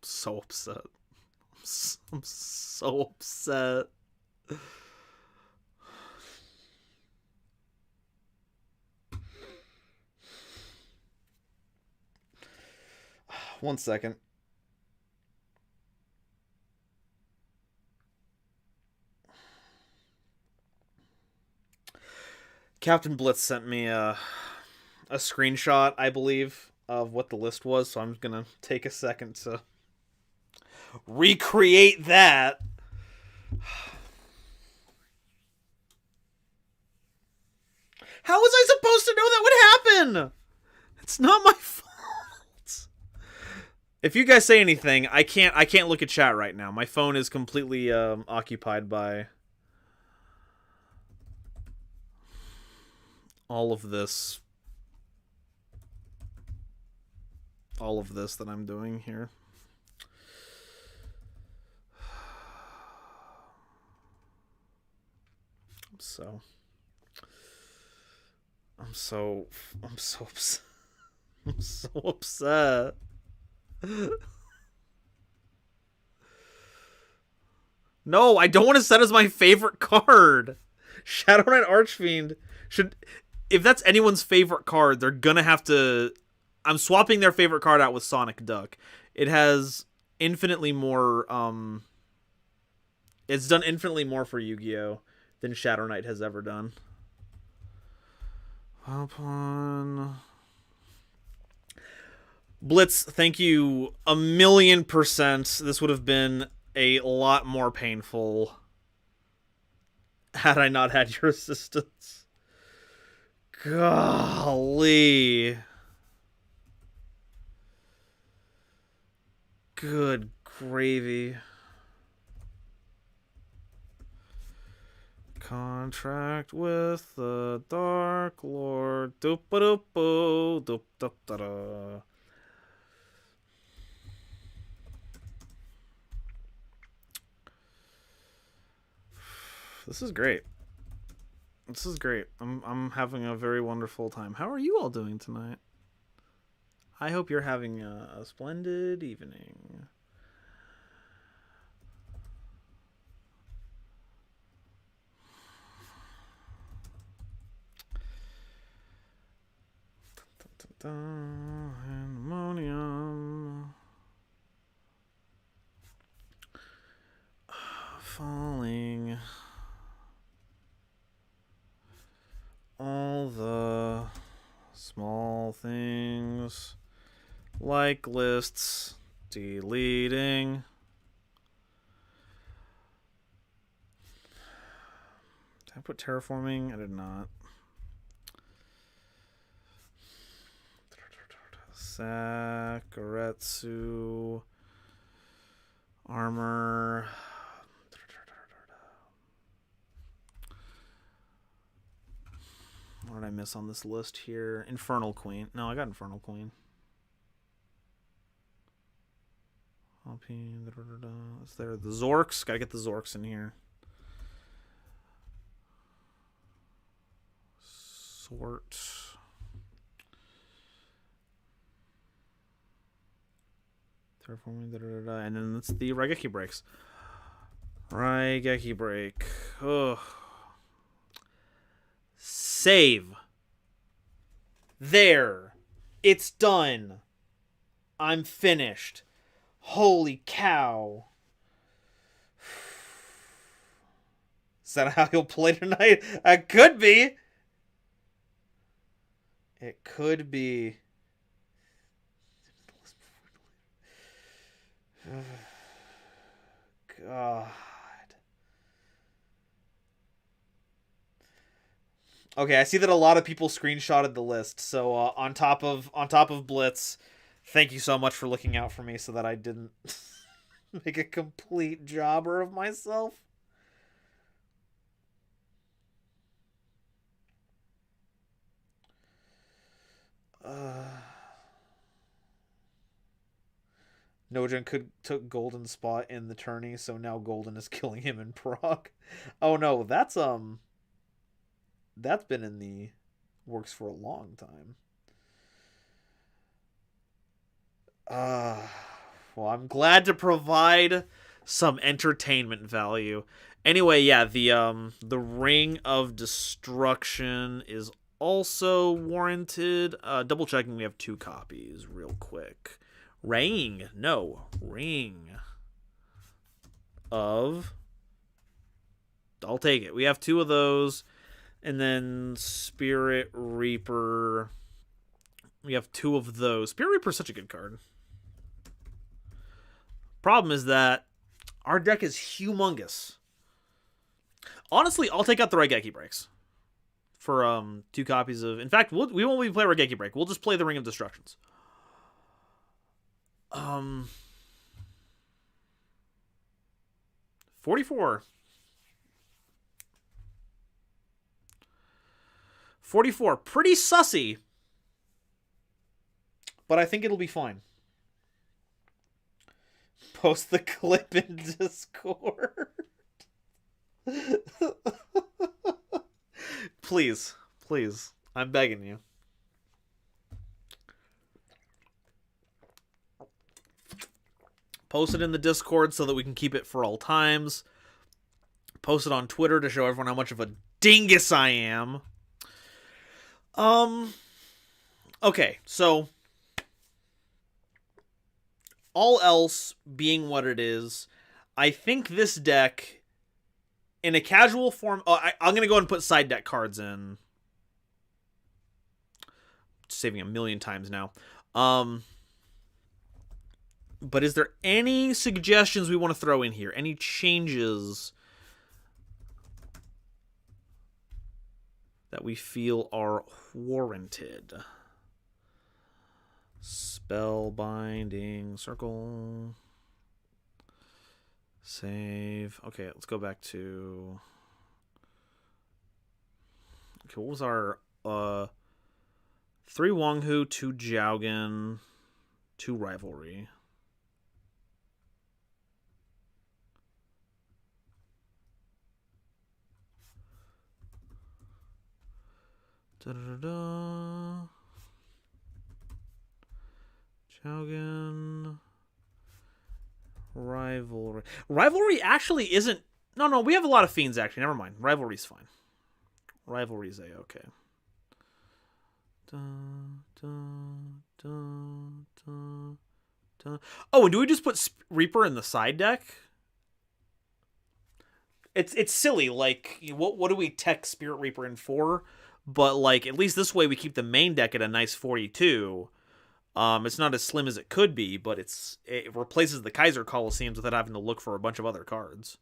so upset. I'm so upset. 1 second. Captain Blitz sent me a screenshot, I believe, of what the list was, so I'm gonna take a second to recreate that. How was I supposed to know that would happen? It's not my fault. If you guys say anything, I can't look at chat right now. My phone is completely occupied by all of this that I'm doing here. I'm so upset. I'm so upset. No, I don't want to set as my favorite card. Shadow Knight Archfiend should, if that's anyone's favorite card, they're gonna have to. I'm swapping their favorite card out with Sonic Duck. It has infinitely more. It's done infinitely more for Yu-Gi-Oh than Shadow Knight has ever done. Upon Blitz, thank you 1,000,000%. This would have been a lot more painful had I not had your assistance. Golly. Good gravy. Contract with the Dark Lord. Doop-a-doop-o, doop-da-da-da. This is great. This is great. I'm having a very wonderful time. How are you all doing tonight? I hope you're having a splendid evening. Ammonium. Falling. All the small things like lists deleting. Did I put terraforming? I did not. Sakuretsu armor. What did I miss on this list here? Infernal Queen. No, I got Infernal Queen. Is there the Zorks? Gotta get the Zorks in here. Sort. Terraforming, and then it's the Raigeki breaks. Raigeki break. Ugh. Save. There. It's done. I'm finished. Holy cow. Is that how you'll play tonight? It could be. It could be. God. Okay, I see that a lot of people screenshotted the list. So on top of Blitz, thank you so much for looking out for me so that I didn't make a complete jobber of myself. Nojin took Golden's spot in the tourney, so now Golden is killing him in Prague. Oh no, that's been in the works for a long time. Well, I'm glad to provide some entertainment value. Anyway, yeah, the Ring of Destruction is also warranted. Double checking, we have 2 copies real quick. Ring of... I'll take it. We have 2 of those. And then Spirit Reaper. We have 2 of those. Spirit Reaper is such a good card. Problem is that our deck is humongous. Honestly, I'll take out the Raigeki Breaks. For 2 copies of... In fact, we won't even play Raigeki Break. We'll just play the Ring of Destructions. 44. 44. Pretty sussy. But I think it'll be fine. Post the clip in Discord. Please. Please. I'm begging you. Post it in the Discord so that we can keep it for all times. Post it on Twitter to show everyone how much of a dingus I am. Okay, so all else being what it is, I think this deck, in a casual form... I'm going to go ahead and put side deck cards in. Saving a million times now. But is there any suggestions we want to throw in here? Any changes that we feel are warranted? Spellbinding circle. Save. Okay, let's go back to... Okay, what was our... 3 Wonghu, 2 Jougin, 2 Rivalry. Da-da-da-da. Jougin. Rivalry. Rivalry actually isn't... No, we have a lot of Fiends, actually. Never mind. Rivalry's fine. Rivalry's A-okay. Oh, and do we just put Reaper in the side deck? It's silly. Like, what do we tech Spirit Reaper in for? But, like, at least this way we keep the main deck at a nice 42. It's not as slim as it could be, but it replaces the Kaiser Colosseums without having to look for a bunch of other cards.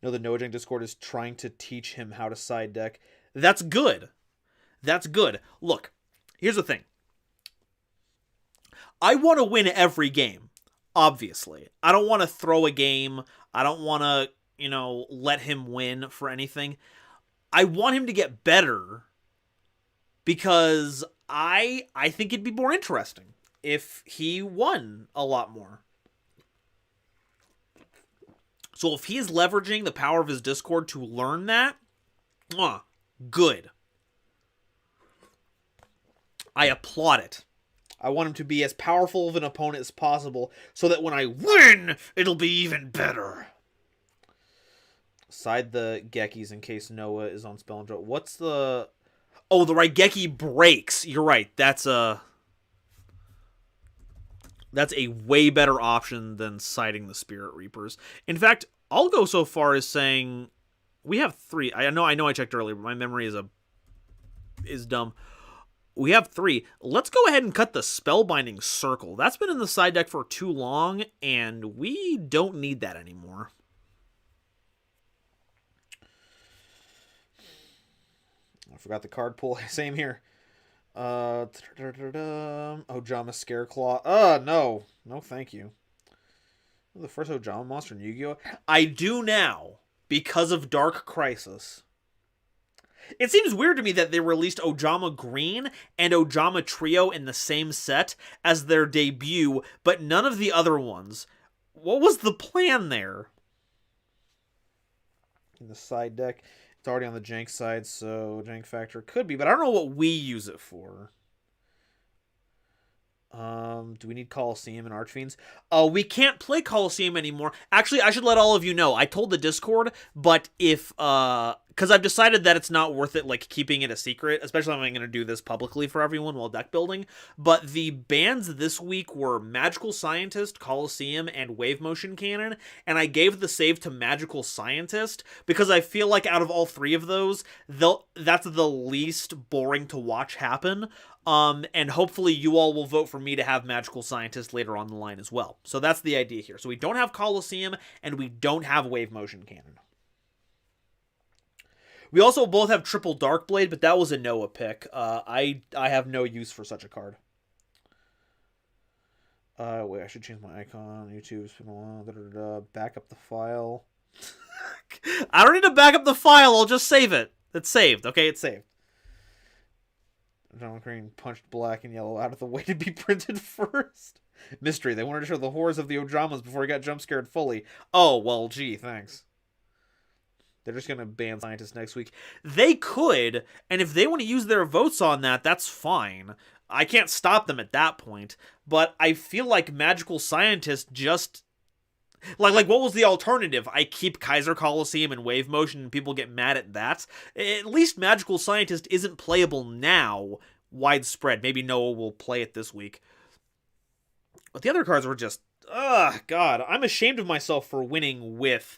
The Nojang Discord is trying to teach him how to side deck. That's good. That's good. Look, here's the thing. I want to win every game, obviously. I don't want to throw a game. I don't want to, let him win for anything. I want him to get better because I think it'd be more interesting if he won a lot more. So if he's leveraging the power of his Discord to learn that, good. I applaud it. I want him to be as powerful of an opponent as possible so that when I win, it'll be even better. Side the Gekis in case Noah is on spell and draw. What's the... Oh, the Raigeki breaks. You're right. That's a way better option than siding the Spirit Reapers. In fact, I'll go so far as saying we have 3. I know I checked earlier, but my memory is dumb. We have 3. Let's go ahead and cut the Spellbinding Circle. That's been in the side deck for too long, and we don't need that anymore. I forgot the card pool. Same here. Ojama Scareclaw. No. No, thank you. The first Ojama monster in Yu-Gi-Oh! I do now, because of Dark Crisis. It seems weird to me that they released Ojama Green and Ojama Trio in the same set as their debut, but none of the other ones. What was the plan there? In the side deck, it's already on the Jank side, so Jank Factor could be, but I don't know what we use it for. Do we need Colosseum and Archfiends? We can't play Colosseum anymore. Actually, I should let all of you know. I told the Discord, but if because I've decided that it's not worth it, like, keeping it a secret, especially if I'm going to do this publicly for everyone while deck building. But the bans this week were Magical Scientist, Coliseum, and Wave Motion Cannon, and I gave the save to Magical Scientist because I feel like out of all three of those, that's the least boring to watch happen. And hopefully you all will vote for me to have Magical Scientist later on the line as well. So that's the idea here. So we don't have Coliseum, and we don't have Wave Motion Cannon. We also both have Triple Darkblade, but that was a Noah pick. I have no use for such a card. Wait, I should change my icon. YouTube's been a while. Back up the file. I don't need to back up the file. I'll just save it. It's saved. Okay, it's saved. John Green punched black and yellow out of the way to be printed first. Mystery. They wanted to show the horrors of the Ojamas before he got jump scared fully. Oh, well, gee, thanks. They're just going to ban Scientists next week. They could, and if they want to use their votes on that, that's fine. I can't stop them at that point. But I feel like Magical Scientist just... Like, what was the alternative? I keep Kaiser Coliseum and Wave Motion and people get mad at that? At least Magical Scientist isn't playable now, widespread. Maybe Noah will play it this week. But the other cards were just... Ugh, God. I'm ashamed of myself for winning with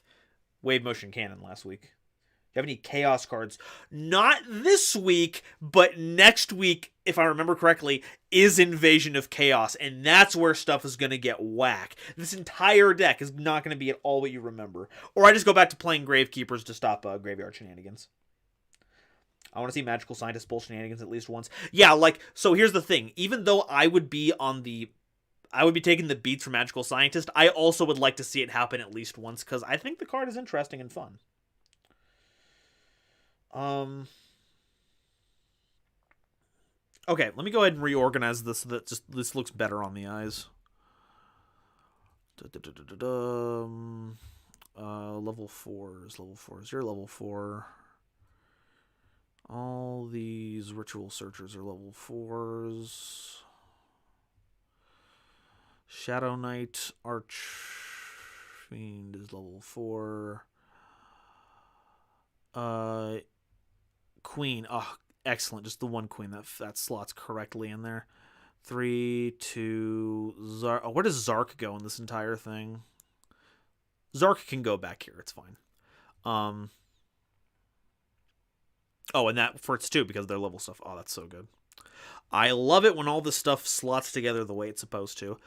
Wave Motion Cannon last week. Do you have any Chaos cards? Not this week, but next week, if I remember correctly, is Invasion of Chaos, and that's where stuff is going to get whack. This entire deck is not going to be at all what you remember. Or I just go back to playing Gravekeepers to stop graveyard shenanigans. I want to see Magical Scientist pull shenanigans at least once. Yeah, like, so here's the thing. Even though I would be taking the beats for Magical Scientist, I also would like to see it happen at least once, because I think the card is interesting and fun. Okay, let me go ahead and reorganize this so that this looks better on the eyes. Level 4s. You're level 4. All these Ritual Searchers are level 4s. Shadow Knight Archfiend is level 4. Queen. Oh, excellent. Just the one queen that slots correctly in there. 3, 2, Zark. Oh, where does Zark go in this entire thing? Zark can go back here. It's fine. Oh, and that for it's 2 because they're level stuff. Oh, that's so good. I love it when all this stuff slots together the way it's supposed to.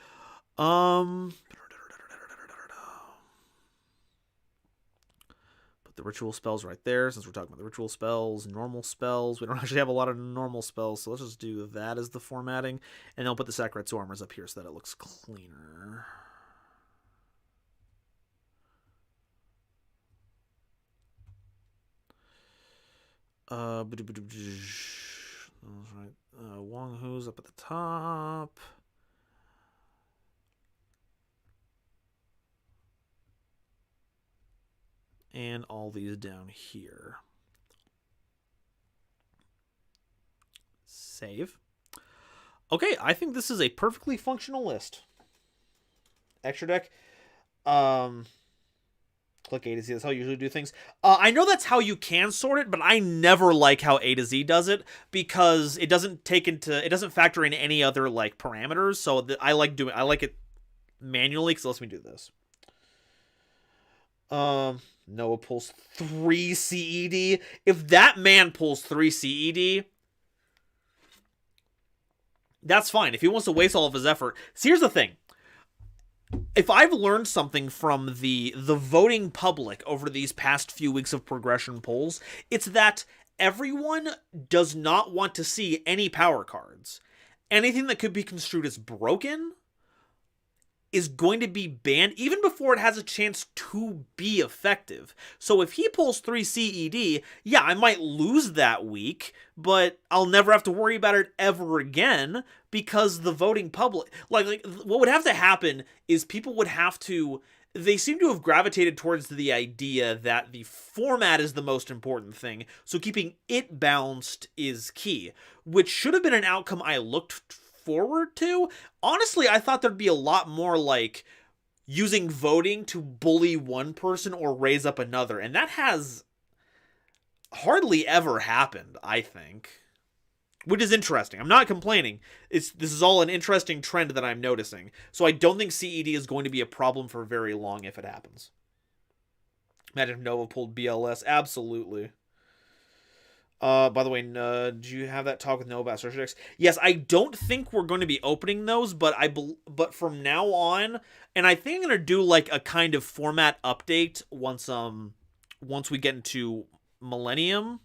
The ritual spells right there, since we're talking about the ritual spells, normal spells. We don't actually have a lot of normal spells, so let's just do that as the formatting. And then I'll put the Sakuretsu armors up here so that it looks cleaner. Right. Wong Hu's up at the top. And all these down here. Save. Okay, I think this is a perfectly functional list. Extra deck. Click A to Z. That's how you usually do things. I know that's how you can sort it, but I never like how A to Z does it because it doesn't factor in any other like parameters. So I like it manually. So let me do this. Noah pulls 3 CED. If that man pulls 3 CED, that's fine. If he wants to waste all of his effort. See, here's the thing. If I've learned something from the voting public over these past few weeks of progression polls, it's that everyone does not want to see any power cards. Anything that could be construed as broken is going to be banned even before it has a chance to be effective. So if he pulls 3 CED, yeah, I might lose that week, but I'll never have to worry about it ever again because the voting public... Like what would have to happen is people would have to... They seem to have gravitated towards the idea that the format is the most important thing, so keeping it balanced is key, which should have been an outcome I looked forward to. Honestly, I thought there'd be a lot more like using voting to bully one person or raise up another, and that has hardly ever happened, I think. Which is interesting. I'm not complaining. This is all an interesting trend that I'm noticing. So I don't think CED is going to be a problem for very long if it happens. Imagine if Nova pulled BLS. Absolutely. By the way, do you have that talk with Nova about Search Decks? Yes, I don't think we're going to be opening those, but but from now on, and I think I'm gonna do like a kind of format update once we get into Millennium,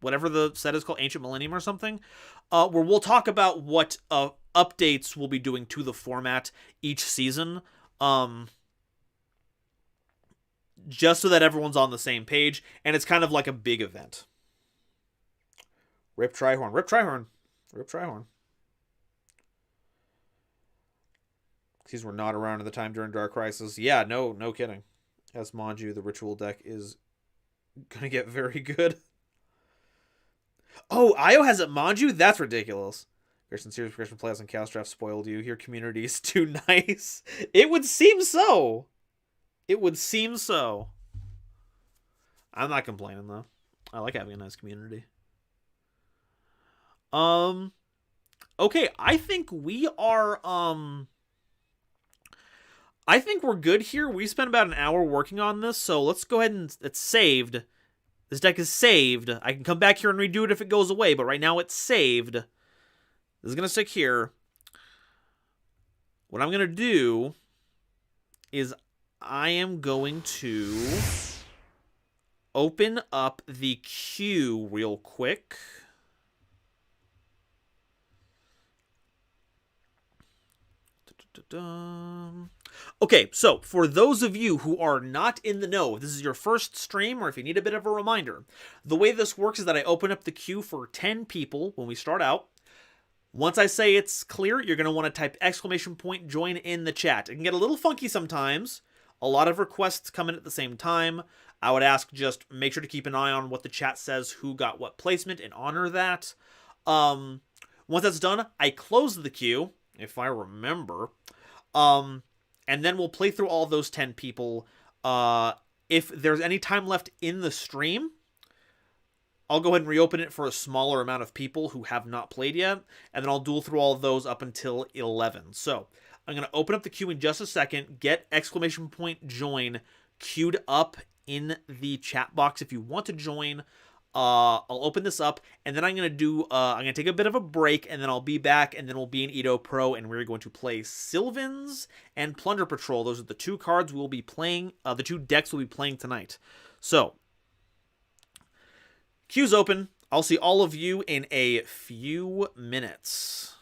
whatever the set is called, Ancient Millennium or something, where we'll talk about what updates we'll be doing to the format each season. Just so that everyone's on the same page, and it's kind of like a big event. Rip Trihorn. Rip Trihorn. Rip Trihorn. These were not around at the time during Dark Crisis. Yeah, no kidding. As Manju, the ritual deck is gonna get very good. Oh, Io has it Manju? That's ridiculous. Christian Series Christian Players and Chaos Draft spoiled you. Your community is too nice. It would seem so. It would seem so. I'm not complaining though. I like having a nice community. Okay, I think we are I think we're good here. We spent about an hour working on this, so let's go ahead and it's saved. This deck is saved. I can come back here and redo it if it goes away, but right now it's saved. This is going to stick here. What I'm going to do is I am going to open up the queue real quick. Okay, so for those of you who are not in the know, if this is your first stream or if you need a bit of a reminder, the way this works is that I open up the queue for 10 people when we start out. Once I say it's clear, you're going to want to type ! join in the chat. It can get a little funky sometimes. A lot of requests come in at the same time. I would ask just make sure to keep an eye on what the chat says, who got what placement, and honor that. Once that's done, I close the queue, if I remember. And then we'll play through all those 10 people. If there's any time left in the stream, I'll go ahead and reopen it for a smaller amount of people who have not played yet, and then I'll duel through all of those up until 11. So I'm going to open up the queue in just a second, get ! join queued up in the chat box if you want to join. I'll open this up, and then I'm going to take a bit of a break, and then I'll be back, and then we'll be in Edo Pro, and we're going to play Sylvans and Plunder Patrol. Those are the two cards we'll be playing, the two decks we'll be playing tonight. So, queue's open. I'll see all of you in a few minutes.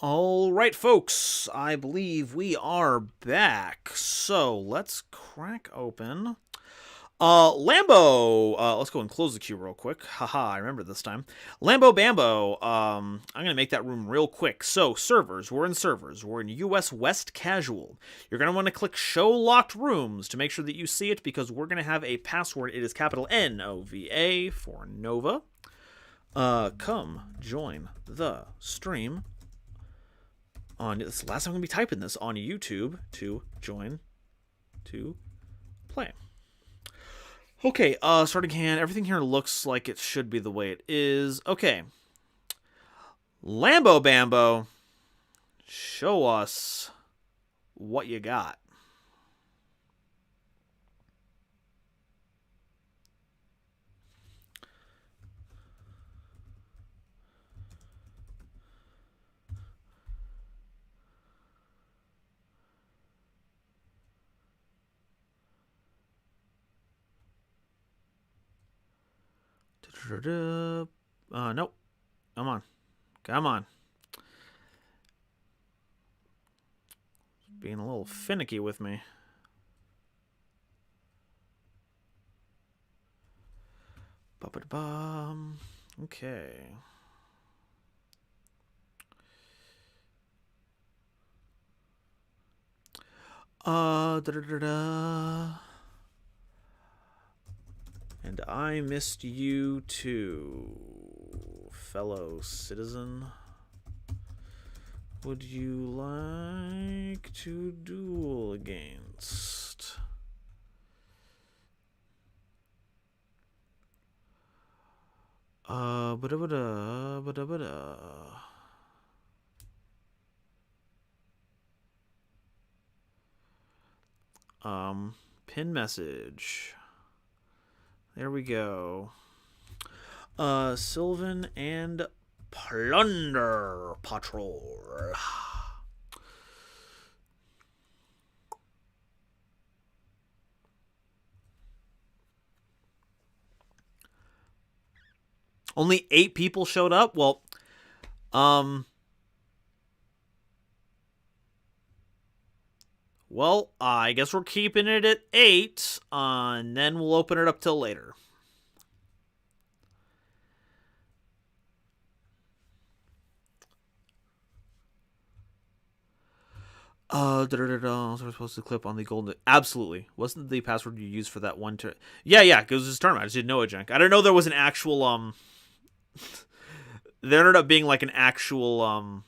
All right, folks. I believe we are back. So let's crack open Lambo. Let's go and close the queue real quick. Haha, I remember this time. Lambo Bambo. I'm gonna make that room real quick. So servers, we're in servers. We're in US West Casual. You're gonna want to click Show Locked Rooms to make sure that you see it because we're gonna have a password. It is capital NOVA for Nova. Come join the stream. This is the last time I'm gonna be typing this on YouTube to join to play. Okay, starting hand. Everything here looks like it should be the way it is. Okay. Lambo Bambo, show us what you got. Nope. Come on. Come on. Being a little finicky with me. Ba-ba-da-bum. Okay. Da-da-da-da. And I missed you too, fellow citizen. Would you like to duel against? Ba-da-ba-da, ba-da-ba-da. Pin message. There we go. Sylvan and Plunder Patrol. Only 8 people showed up? Well, I guess we're keeping it at 8, and then we'll open it up till later. So we're supposed to clip on the golden. Absolutely, wasn't the password you used for that one? Yeah, it was this tournament. I just didn't know it, Jenk. I didn't know there was an actual There ended up being like an actual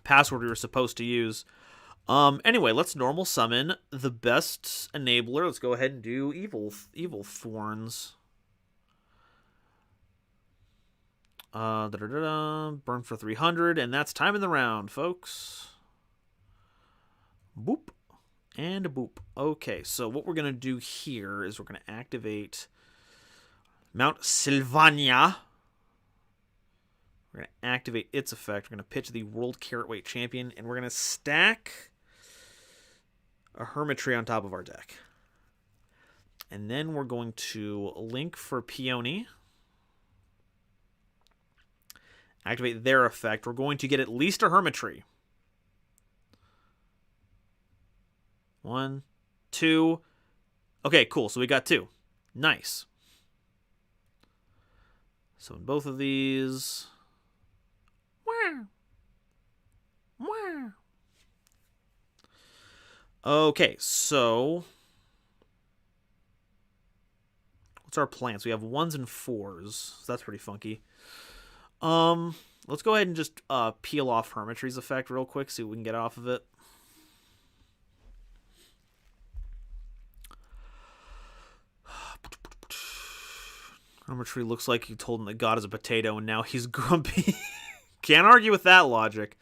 password we were supposed to use. Anyway, let's normal summon the best enabler. Let's go ahead and do evil thorns. Burn for 300, and that's time in the round, folks. Boop and boop. Okay, so what we're gonna do here is we're gonna activate Mount Sylvania. We're gonna activate its effect. We're gonna pitch the World Carrot Weight Champion, and we're gonna stack a Hermitry on top of our deck. And then we're going to link for Peony. Activate their effect. We're going to get at least a Hermitry. 1, 2. Okay, cool. So we got 2. Nice. So in both of these. Okay, so what's our plan? So we have 1s and 4s. So that's pretty funky. Let's go ahead and just peel off Hermitry's effect real quick, see what we can get off of it. Hermitry looks like you told him that God is a potato and now he's grumpy. Can't argue with that logic.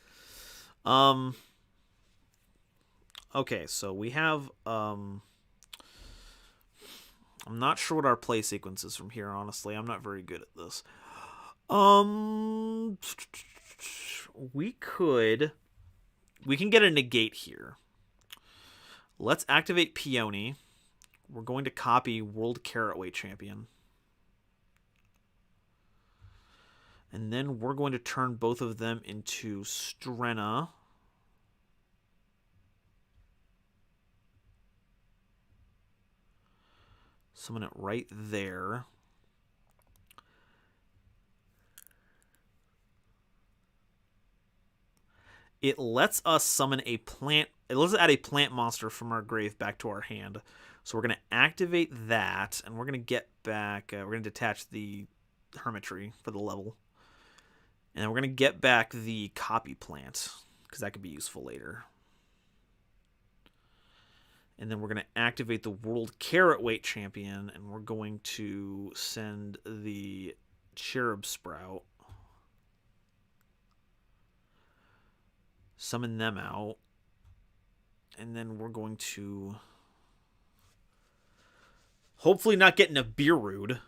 Okay, so we have I'm not sure what our play sequence is from here, honestly. I'm not very good at this. We can get a negate here. Let's activate Peony. We're going to copy World Carrot Weight Champion. And then we're going to turn both of them into Strenna. Summon it right there. It lets us summon a plant. It lets us add a plant monster from our grave back to our hand. So we're going to activate that, and we're going to get back. We're going to detach the Hermitry for the level. And then we're going to get back the copy plant, because that could be useful later. And then we're going to activate the World Carrot Weight Champion, and we're going to send the Cherub Sprout. Summon them out. And then we're going to hopefully not get Nibiru'd.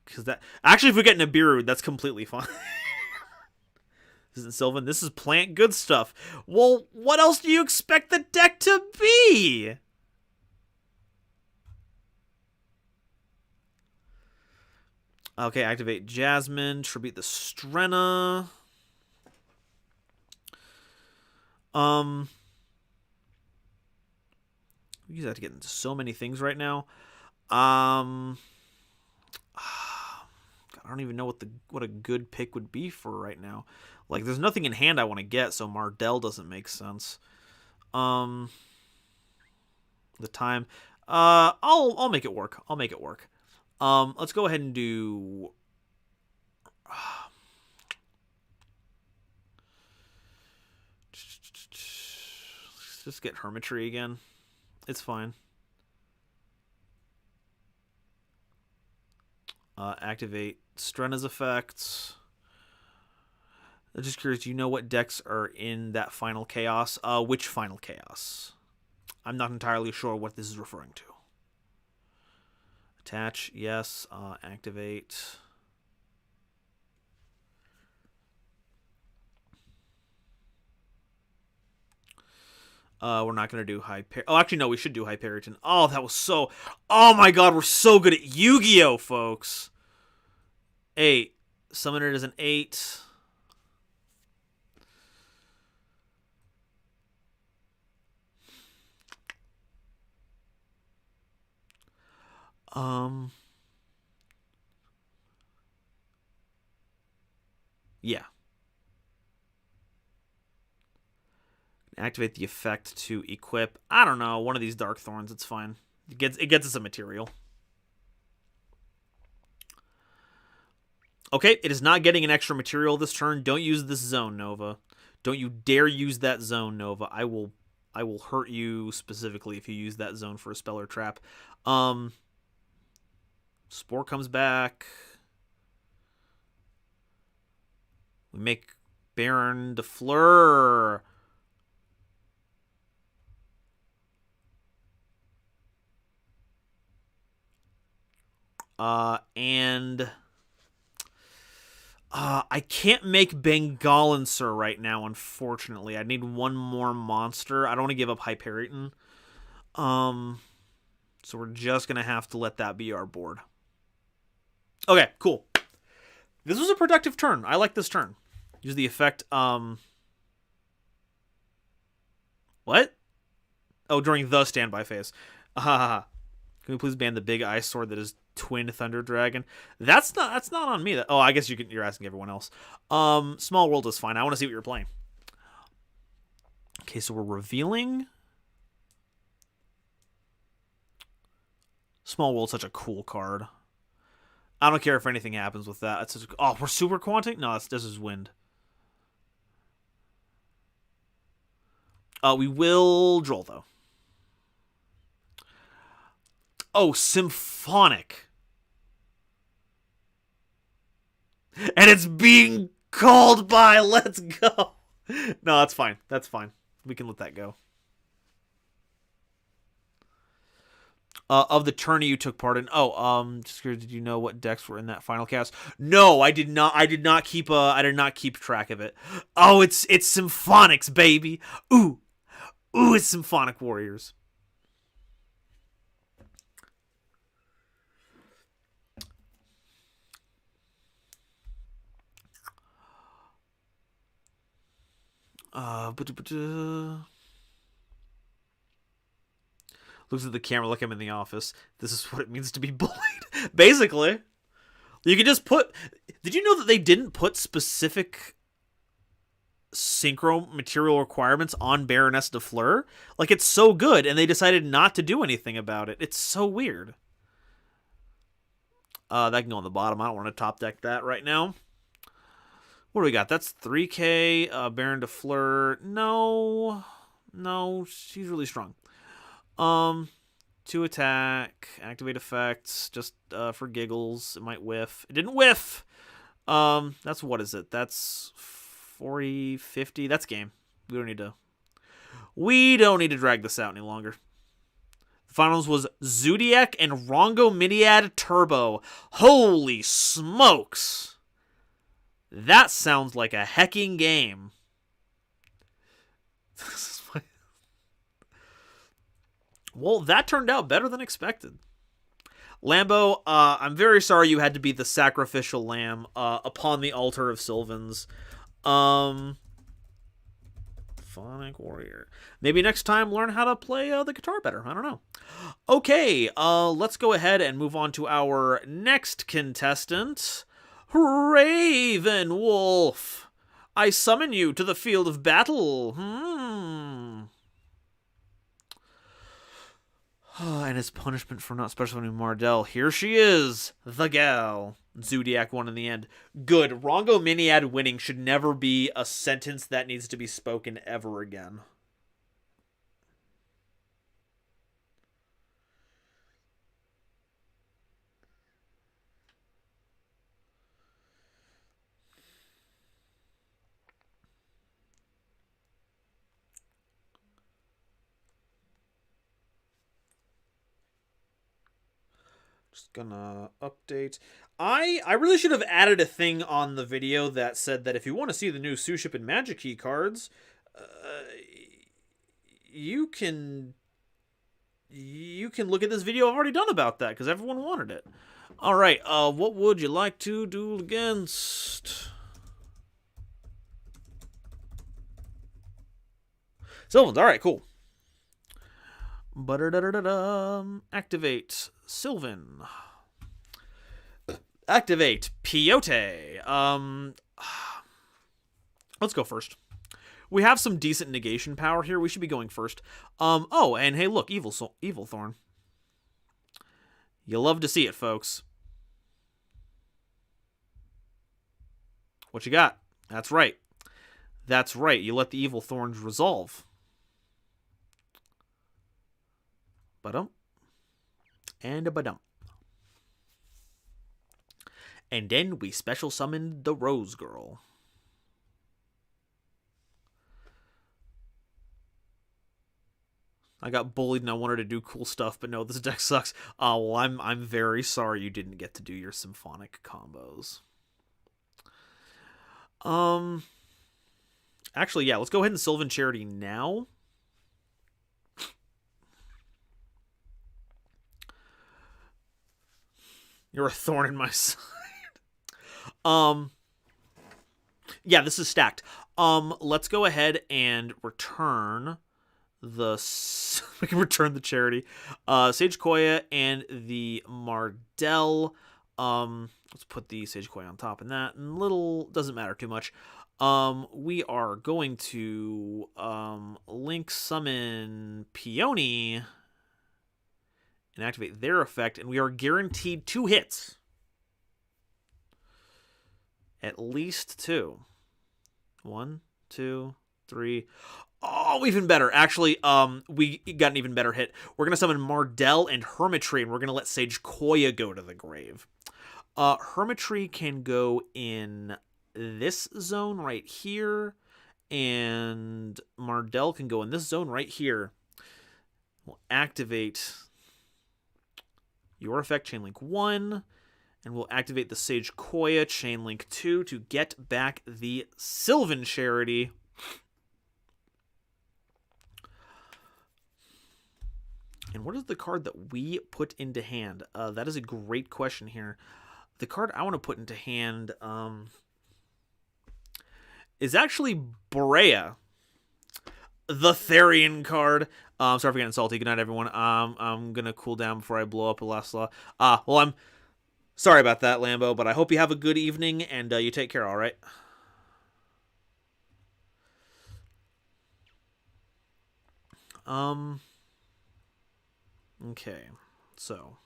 Because that... Actually, if we get Nibiru'd, that's completely fine. This isn't Sylvan. This is plant good stuff. Well, what else do you expect the deck to be? Okay, activate Jasmine. Tribute the Strenna. We use that to get into so many things right now. God, I don't even know what a good pick would be for right now. Like, there's nothing in hand I want to get, so Mardell doesn't make sense. The time. I'll make it work. I'll make it work. Let's go ahead and do. Let's just get Hermitry again. It's fine. Activate Strenna's effects. I'm just curious, do you know what decks are in that Final Chaos? Which Final Chaos? I'm not entirely sure what this is referring to. Attach, yes. Activate. We're not going to do Hyperion. Oh, actually, no, we should do Hyperion. Oh, that was so... Oh my god, we're so good at Yu-Gi-Oh, folks. 8. Summon it as an 8. Yeah. Activate the effect to equip. I don't know, one of these Dark Thorns. It's fine. It gets us a material. Okay, it is not getting an extra material this turn. Don't use this Zone Nova. Don't you dare use that Zone Nova. I will hurt you specifically if you use that zone for a spell or trap. Spore comes back. We make Baron de Fleur. And I can't make Bengalancer right now, unfortunately. I need one more monster. I don't want to give up Hyperion. So we're just going to have to let that be our board. Okay, cool. This was a productive turn. I like this turn. Use the effect, What? Oh, during the standby phase. Can we please ban the big ice sword that is Twin Thunder Dragon? That's not on me. Oh, I guess you're asking everyone else. Small World is fine. I want to see what you're playing. Okay, so we're revealing. Small World's such a cool card. I don't care if anything happens with that. It's just, oh, we're super quanting? No, this is wind. We will droll, though. Oh, Symphonic. And it's being called by. Let's go. No, that's fine. That's fine. We can let that go. Of the tourney you took part in. Oh, just curious, did you know what decks were in that final cast? No, I did not. I did not keep track of it. Oh, it's Symphonics, baby. Ooh, it's Symphonic Warriors. Looks at the camera like I'm in the office. This is what it means to be bullied. Basically, you can just put. Did you know that they didn't put specific synchro material requirements on Baroness de Fleur? Like, it's so good, and they decided not to do anything about it. It's so weird. That can go on the bottom. I don't want to top deck that right now. What do we got? That's 3K. Baron de Fleur. No, she's really strong. 2 attack, activate effects, just for giggles. It might whiff. It didn't whiff. That's what is it? That's 40, 50. That's game. We don't need to drag this out any longer. The finals was Zodiac and Rongo Miniad Turbo. Holy smokes. That sounds like a hecking game. Well, that turned out better than expected. Lambo, I'm very sorry you had to be the sacrificial lamb upon the altar of Sylvans. Phonic Warrior. Maybe next time learn how to play the guitar better. I don't know. Okay, let's go ahead and move on to our next contestant. Raven Wolf. I summon you to the field of battle. And his punishment for not specifying Mardell. Here she is, the gal. Zodiac won in the end. Good. Rongo Miniad winning should never be a sentence that needs to be spoken ever again. Just gonna update. I really should have added a thing on the video that said that if you want to see the new Suship and Magic Key cards, you can look at this video I've already done about that because everyone wanted it. All right, what would you like to duel against? Sylvans. All right, cool. Activate Sylvan. Activate Peyote. Let's go first. We have some decent negation power here. We should be going first. Oh, and hey, look, Evil Thorn. You love to see it, folks. What you got? That's right. That's right. You let the Evil Thorns resolve. Ba-dum. And a ba-dum. And then we special summoned the Rose Girl. I got bullied and I wanted to do cool stuff, but no, this deck sucks. Oh, well, I'm very sorry you didn't get to do your symphonic combos. Actually, yeah, let's go ahead and Sylvan Charity now. You're a thorn in my side. Yeah, this is stacked. Let's go ahead and return the we can return the charity. Sage Koya and the Mardell. Let's put the Sage Koya on top, and that doesn't matter too much. We are going to link summon Peony and activate their effect, and we are guaranteed 2 hits. At least 2. 1, 2, 3. Oh, even better. Actually, we got an even better hit. We're going to summon Mardell and Hermitry, and we're going to let Sage Koya go to the grave. Hermitry can go in this zone right here, and Mardell can go in this zone right here. We'll activate your effect, Chainlink 1, and we'll activate the Sage Koya, Chainlink 2, to get back the Sylvan Charity. And what is the card that we put into hand? That is a great question here. The card I want to put into hand is actually Borea. The Therian card. Sorry for getting salty. Good night, everyone. I'm gonna cool down before I blow up a last law. Well, I'm sorry about that, Lambo, but I hope you have a good evening and you take care. All right. Um. Okay. So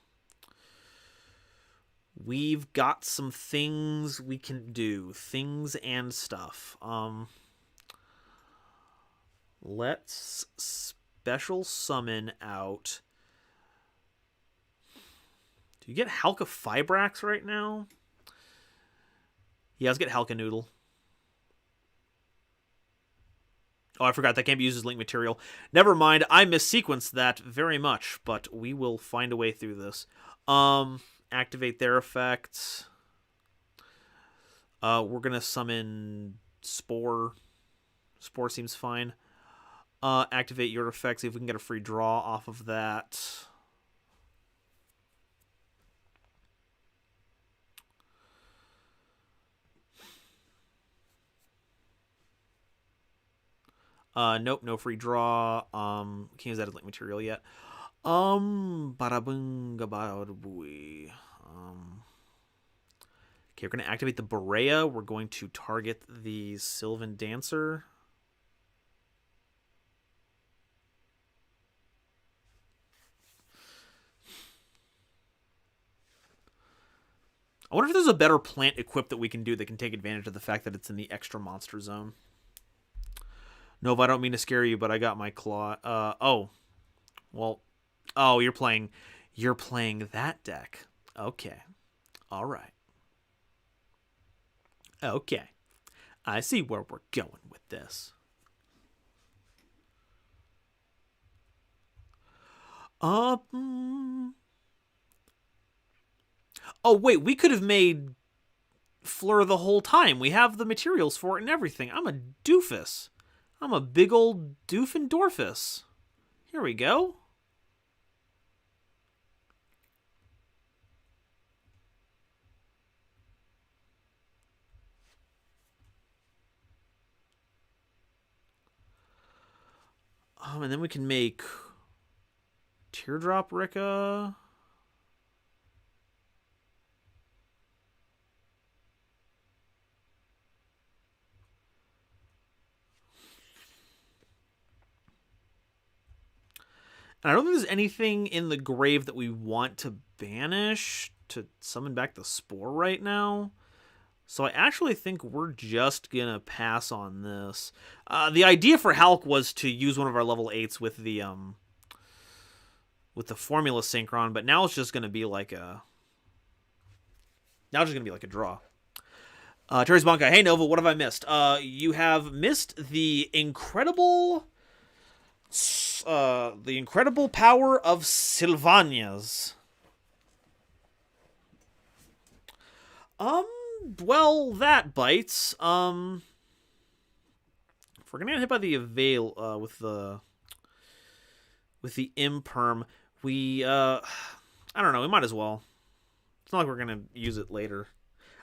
we've got some things we can do. Things and stuff. Let's special summon out. Do you get Halka Fibrax right now? Yeah, let's get Halka Noodle. Oh, I forgot that can't be used as link material. Never mind, I missequenced that very much, but we will find a way through this. Activate their effects. We're gonna summon Spore. Spore seems fine. Activate your effect, see if we can get a free draw off of that. Nope, no free draw. Can't use that as link material yet. Bada-boonga bada-booey. Okay, we're gonna activate the Berea. We're going to target the Sylvan Dancer. I wonder if there's a better plant equip that we can do that can take advantage of the fact that it's in the extra monster zone. Nova, I don't mean to scare you, but I got my claw. Oh. Well, oh, you're playing that deck. Okay. All right. Okay. I see where we're going with this. Oh, wait, we could have made Fleur the whole time. We have the materials for it and everything. I'm a doofus. I'm a big old doofendorfus. Here we go. And then we can make Teardrop Rika. And I don't think there's anything in the grave that we want to banish to summon back the Spore right now. So I actually think we're just going to pass on this. The idea for Hulk was to use one of our level 8s with the Formula Synchron, but now it's just going to be like a... Now it's just going to be like a draw. Terry's Bonkai, hey Nova, what have I missed? You have missed the incredible power of Sylvanias. Well, that bites. If we're gonna get hit by the Avail, with the Imperm, we, I don't know, we might as well. It's not like we're gonna use it later.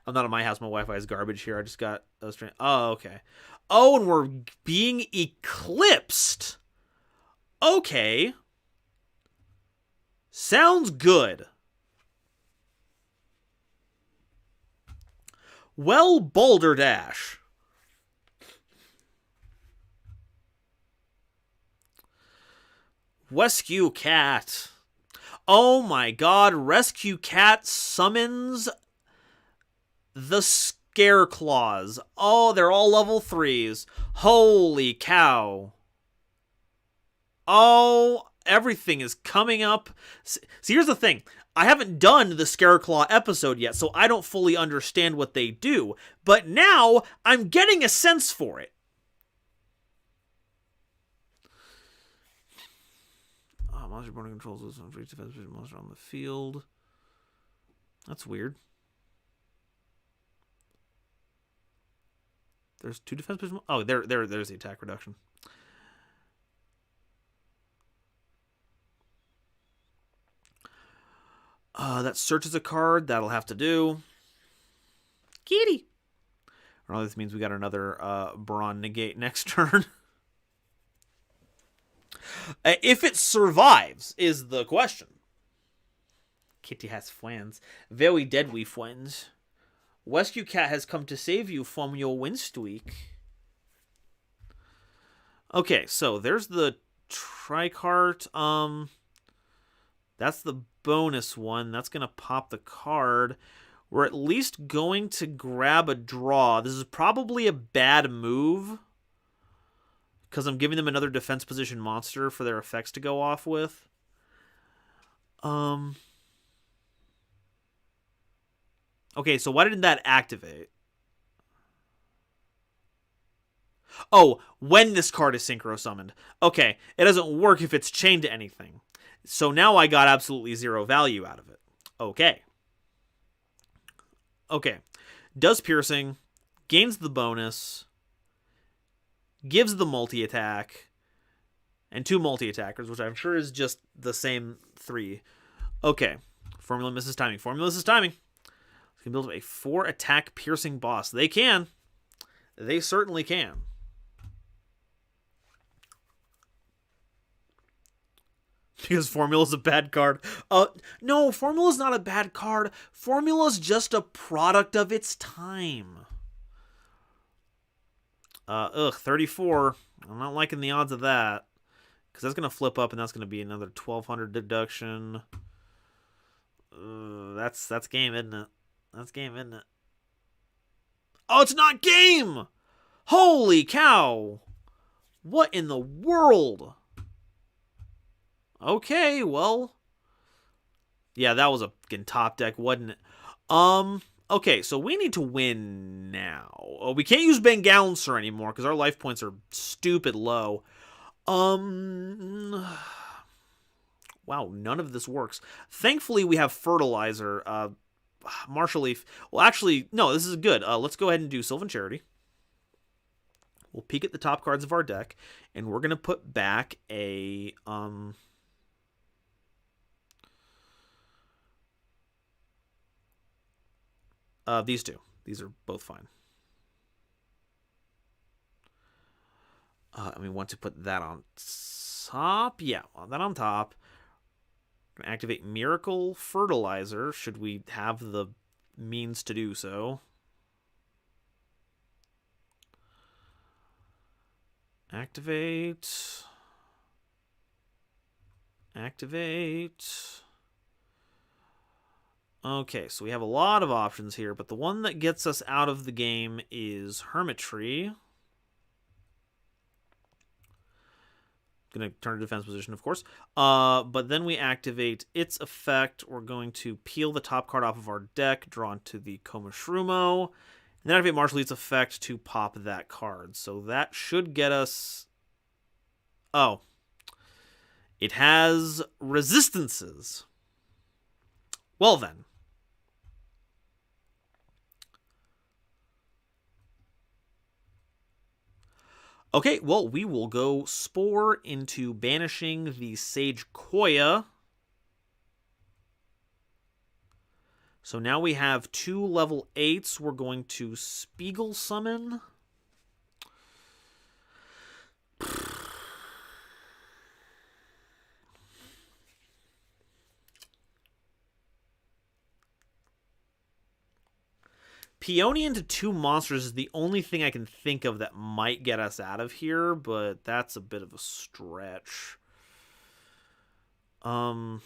I'm not at my house, my Wi-Fi is garbage here. I just got, oh, okay. Oh, and we're being eclipsed. Okay. Sounds good. Well, Boulder Dash. Rescue Cat. Oh my god, Rescue Cat summons the Scare Claws. Oh, they're all level 3s. Holy cow. Oh, everything is coming up. See, here's the thing. I haven't done the Scareclaw episode yet, so I don't fully understand what they do. But now, I'm getting a sense for it. Monster Burning controls this one for each defense monster on the field. That's weird. There's 2 defense positions. Oh, there's the attack reduction. That searches a card. That'll have to do. Kitty. Or this means we got another Brawn negate next turn. If it survives is the question. Kitty has friends. Very deadly friends. Rescue Cat has come to save you from your win streak. Okay, so there's the Tricart. That's the bonus one. That's going to pop the card. We're at least going to grab a draw. This is probably a bad move because I'm giving them another defense position monster for their effects to go off with. Okay, so why didn't that activate? Oh, when this card is synchro summoned. Okay, it doesn't work if it's chained to anything. So now I got absolutely zero value out of it. Okay. Okay. Does piercing, gains the bonus, gives the multi-attack, and 2 multi-attackers, which I'm sure is just the same 3. Okay. Formula misses timing. Formula misses timing. Can build up a 4-attack piercing boss. They can. They certainly can. Because Formula's a bad card. No, Formula's not a bad card. Formula's just a product of its time. 34. I'm not liking the odds of that. Because that's going to flip up and that's going to be another 1,200 deduction. That's game, isn't it? That's game, isn't it? Oh, it's not game! Holy cow! What in the world? Okay, well. Yeah, that was a fucking top deck, wasn't it? Okay, so we need to win now. We can't use Bengalancer anymore because our life points are stupid low. Wow, none of this works. Thankfully, we have Fertilizer. Marshall Leaf. Well, actually, no, this is good. Let's go ahead and do Sylvan Charity. We'll peek at the top cards of our deck, and we're going to put back a... these two. These are both fine. We want to put that on top. Yeah, that on top. Activate Miracle Fertilizer, should we have the means to do so. Activate. Okay, so we have a lot of options here, but the one that gets us out of the game is Hermitry. Going to turn to defense position, of course. But then we activate its effect. We're going to peel the top card off of our deck, draw into the Komashrumo, and then activate Marshall Leaf's effect to pop that card. So that should get us... Oh. It has resistances. Well then. Okay, well, we will go Spore into banishing the Sage Koya. So now we have 2 level 8s. We're going to Spiegel Summon. Peony into 2 monsters is the only thing I can think of that might get us out of here, but that's a bit of a stretch. Because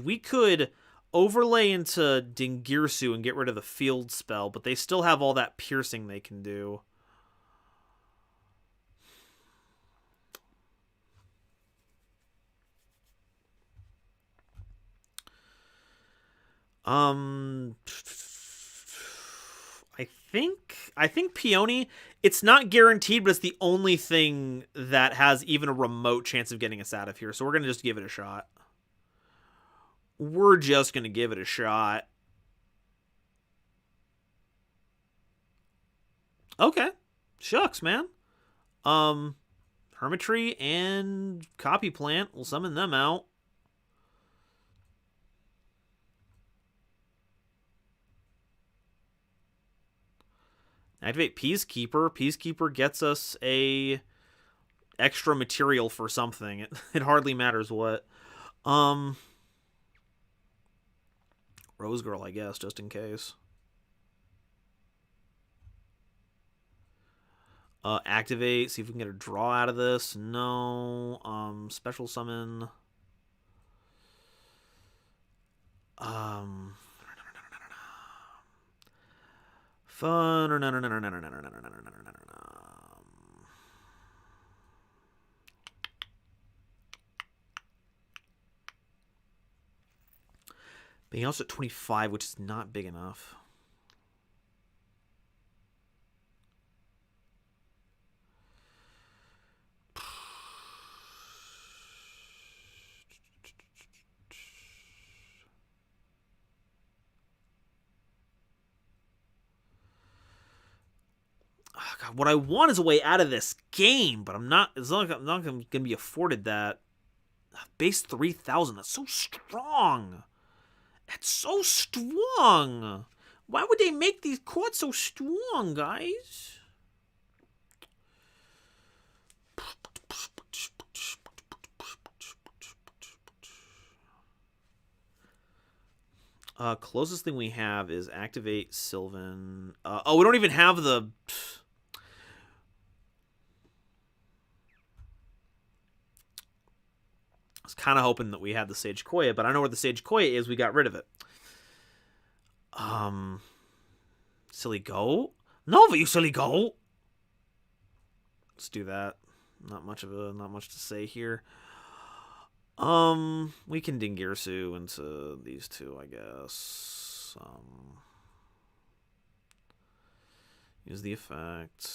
we could overlay into Dingirsu and get rid of the field spell, but they still have all that piercing they can do. I think Peony, it's not guaranteed, but it's the only thing that has even a remote chance of getting us out of here. So we're going to just give it a shot. We're just going to give it a shot. Okay. Shucks, man. Hermitry and Copy Plant. We'll summon them out. Activate Peacekeeper. Peacekeeper gets us a extra material for something. It hardly matters what. Rose Girl, I guess, just in case. Activate, see if we can get a draw out of this. No. Special summon. Fun or no. Being also at 25, which is not big enough. Oh, God, what I want is a way out of this game, but I'm not. It's not going to be afforded that. Base 3,000. That's so strong. That's so strong. Why would they make these chords so strong, guys? Closest thing we have is activate Sylvan. Oh, we don't even have the... I was kind of hoping that we had the Sage Koya, but I know where the Sage Koya is. We got rid of it. Silly goat? Nova, you silly goat! Let's do that. Not much to say here. We can Dingirsu into these two, I guess. Use the effect.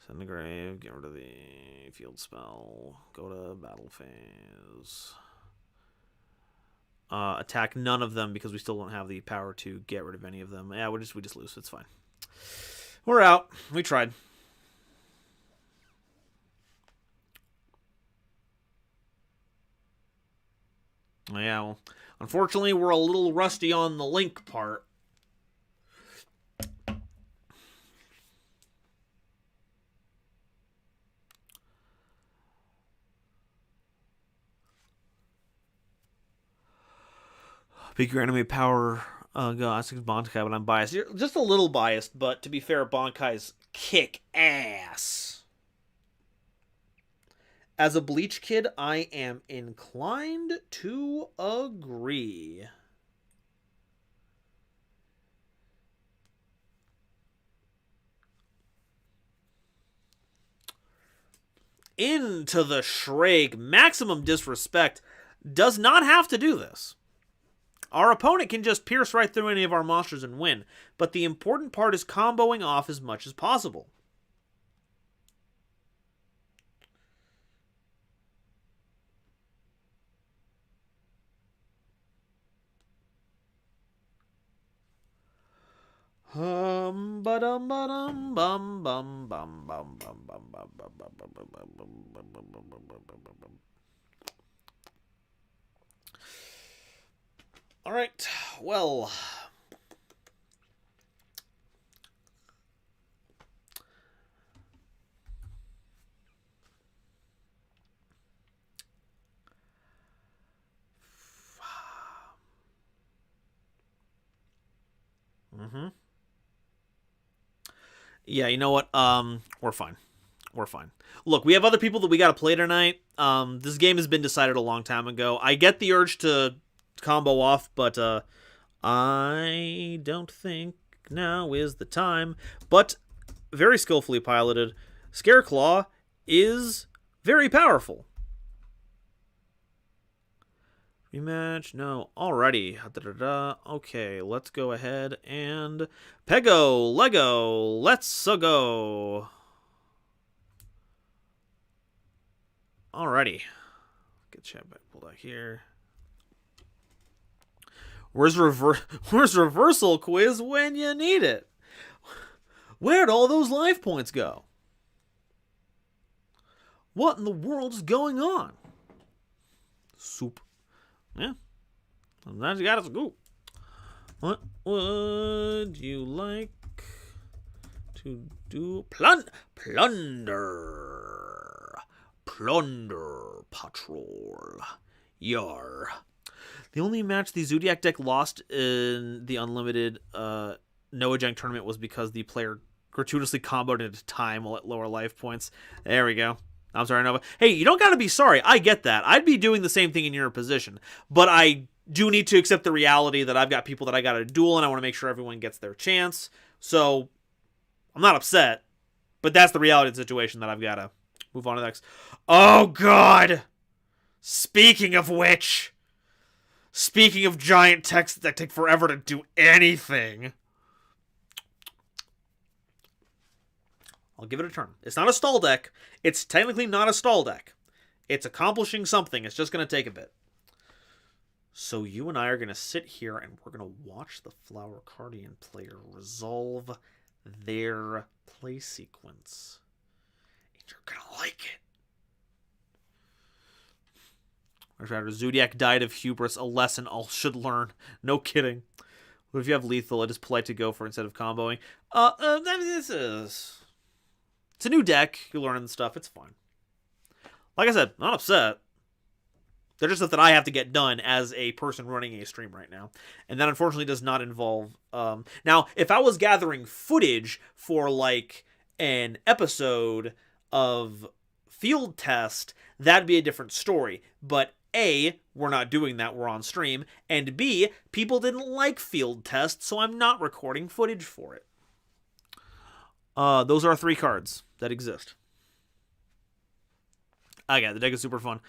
Send the grave, get rid of the field spell, go to battle phase. Attack none of them because we still don't have the power to get rid of any of them. Yeah, we just lose. It's fine. We're out. We tried. Yeah, well, unfortunately, we're a little rusty on the link part. Peak your enemy power. God, Bankai, but I'm biased. You're just a little biased, but to be fair, Bankai's kick ass. As a Bleach kid, I am inclined to agree. Into the Shrike. Maximum Disrespect does not have to do this. Our opponent can just pierce right through any of our monsters and win, but the important part is comboing off as much as possible. All right, well, yeah, you know what? We're fine. We're fine. Look, we have other people that we got to play tonight. This game has been decided a long time ago. I get the urge to combo off, but I don't think now is the time. But very skillfully piloted, Scareclaw is very powerful. Rematch? No. Alrighty. Okay, let's go ahead and... Pego, Lego, let's go. Alrighty. Get chat back pulled out here. Where's reversal quiz when you need it? Where'd all those life points go? What in the world is going on? Soup. Yeah. Sometimes you gotta scoop. What would you like to do plunder patrol. Yar. The only match the Zodiac deck lost in the Unlimited Noah Jang tournament was because the player gratuitously comboed at a time while at lower life points. There we go. I'm sorry, Nova. Hey, you don't gotta be sorry. I get that. I'd be doing the same thing in your position. But I do need to accept the reality that I've got people that I gotta duel, and I want to make sure everyone gets their chance. So, I'm not upset. But that's the reality of the situation that I've gotta move on to the next. Oh, God! Speaking of which... Speaking of giant texts that take forever to do anything... I'll give it a turn. It's not a stall deck. It's technically not a stall deck. It's accomplishing something. It's just going to take a bit. So you and I are going to sit here and we're going to watch the Flower Cardian player resolve their play sequence. And you're going to like it. Zodiac died of hubris, a lesson all should learn. No kidding. But if you have lethal, it is polite to go for instead of comboing. It's a new deck. You're learning stuff. It's fine. Like I said, not upset. They're just stuff that I have to get done as a person running a stream right now. And that unfortunately does not involve... Now, if I was gathering footage for like an episode of Field Test, that'd be a different story. But A, we're not doing that. We're on stream. And B, people didn't like Field Test, so I'm not recording footage for it. Those are 3 cards that exist. Okay, the deck is super fun.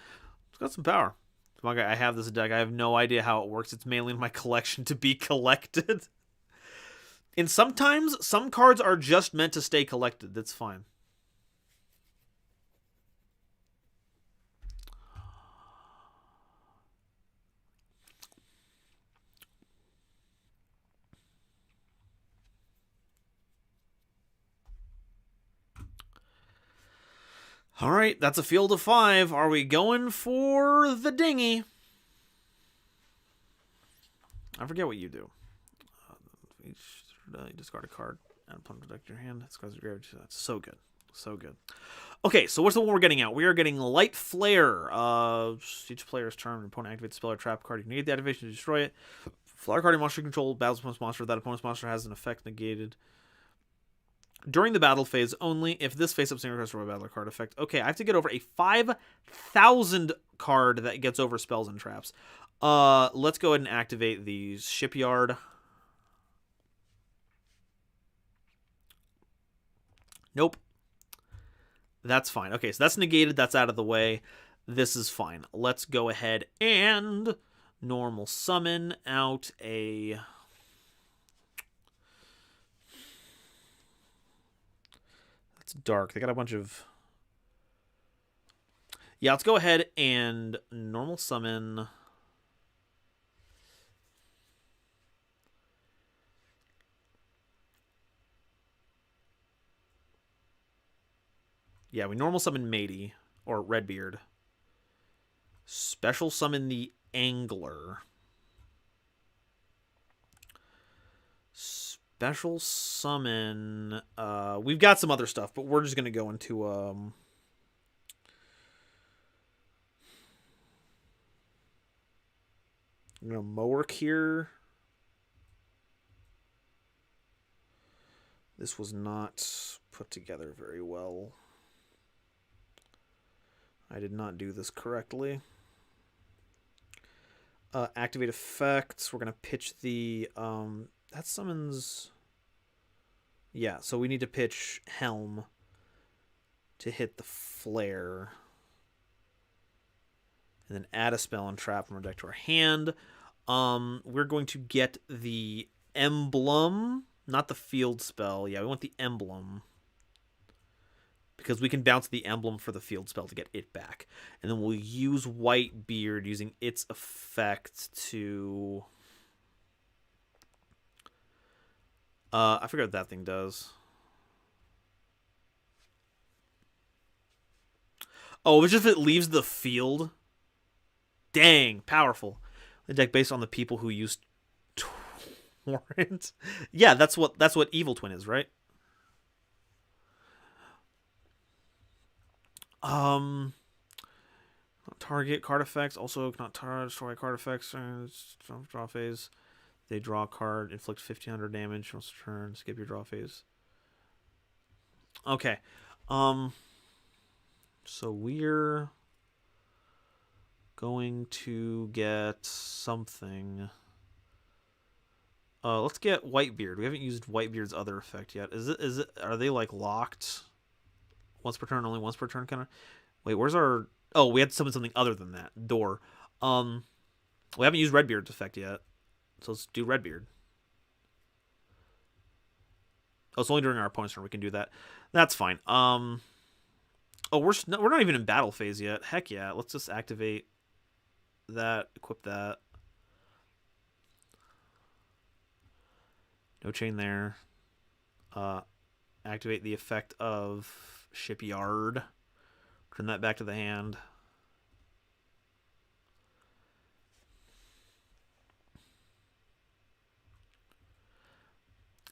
It's got some power. I have this deck. I have no idea how it works. It's mainly in my collection to be collected. And sometimes, some cards are just meant to stay collected. That's fine. All right, that's a field of 5. Are we going for the dinghy? I forget what you do. You discard a card and protect your hand. That's so good. So good. Okay, so what's the one we're getting out? We are getting Light Flare. Each player's turn, an opponent activates a spell or trap card. You can negate the activation to destroy it. Flower card monster control battles opponent's monster. That opponent's monster has an effect negated during the battle phase only if this face-up single request for a battler card effect. Okay, I have to get over a 5,000 card that gets over spells and traps. Let's go ahead and activate the Shipyard. Nope. That's fine. Okay, so that's negated. That's out of the way. This is fine. Let's go ahead and normal summon out a... dark. They got a bunch of... Yeah, let's go ahead and normal summon... Yeah, we normal summon Matey, or Redbeard. Special summon the Angler. Special summon... we've got some other stuff, but we're just going to go into... Mowerk here. This was not put together very well. I did not do this correctly. Activate effects. We're going to pitch the... that summons... Yeah, so we need to pitch Helm to hit the Flare. And then add a spell and trap from our deck to our hand. We're going to get the Emblem, not the field spell. Yeah, we want the Emblem. Because we can bounce the Emblem for the field spell to get it back. And then we'll use Whitebeard using its effect to... I forget what that thing does. Oh, it's just if it leaves the field. Dang, powerful. The deck based on the people who use Torrent. Yeah, that's what Evil Twin is, right? Target card effects. Also not destroy card effects. Draw phase. They draw a card. Inflict 1500 damage. Once a turn. Skip your draw phase. Okay. So we're going to get something. Let's get Whitebeard. We haven't used Whitebeard's other effect yet. Is it? Are they like locked? Once per turn, only once per turn, kind of. Wait, where's our? Oh, we had to summon something other than that. Door. We haven't used Redbeard's effect yet, so let's do Redbeard. Oh, it's only during our opponent's turn we can do that. That's fine. Oh, we're not even in battle phase yet. Heck yeah, let's just activate that. Equip that. No chain there. Activate the effect of Shipyard. Turn that back to the hand.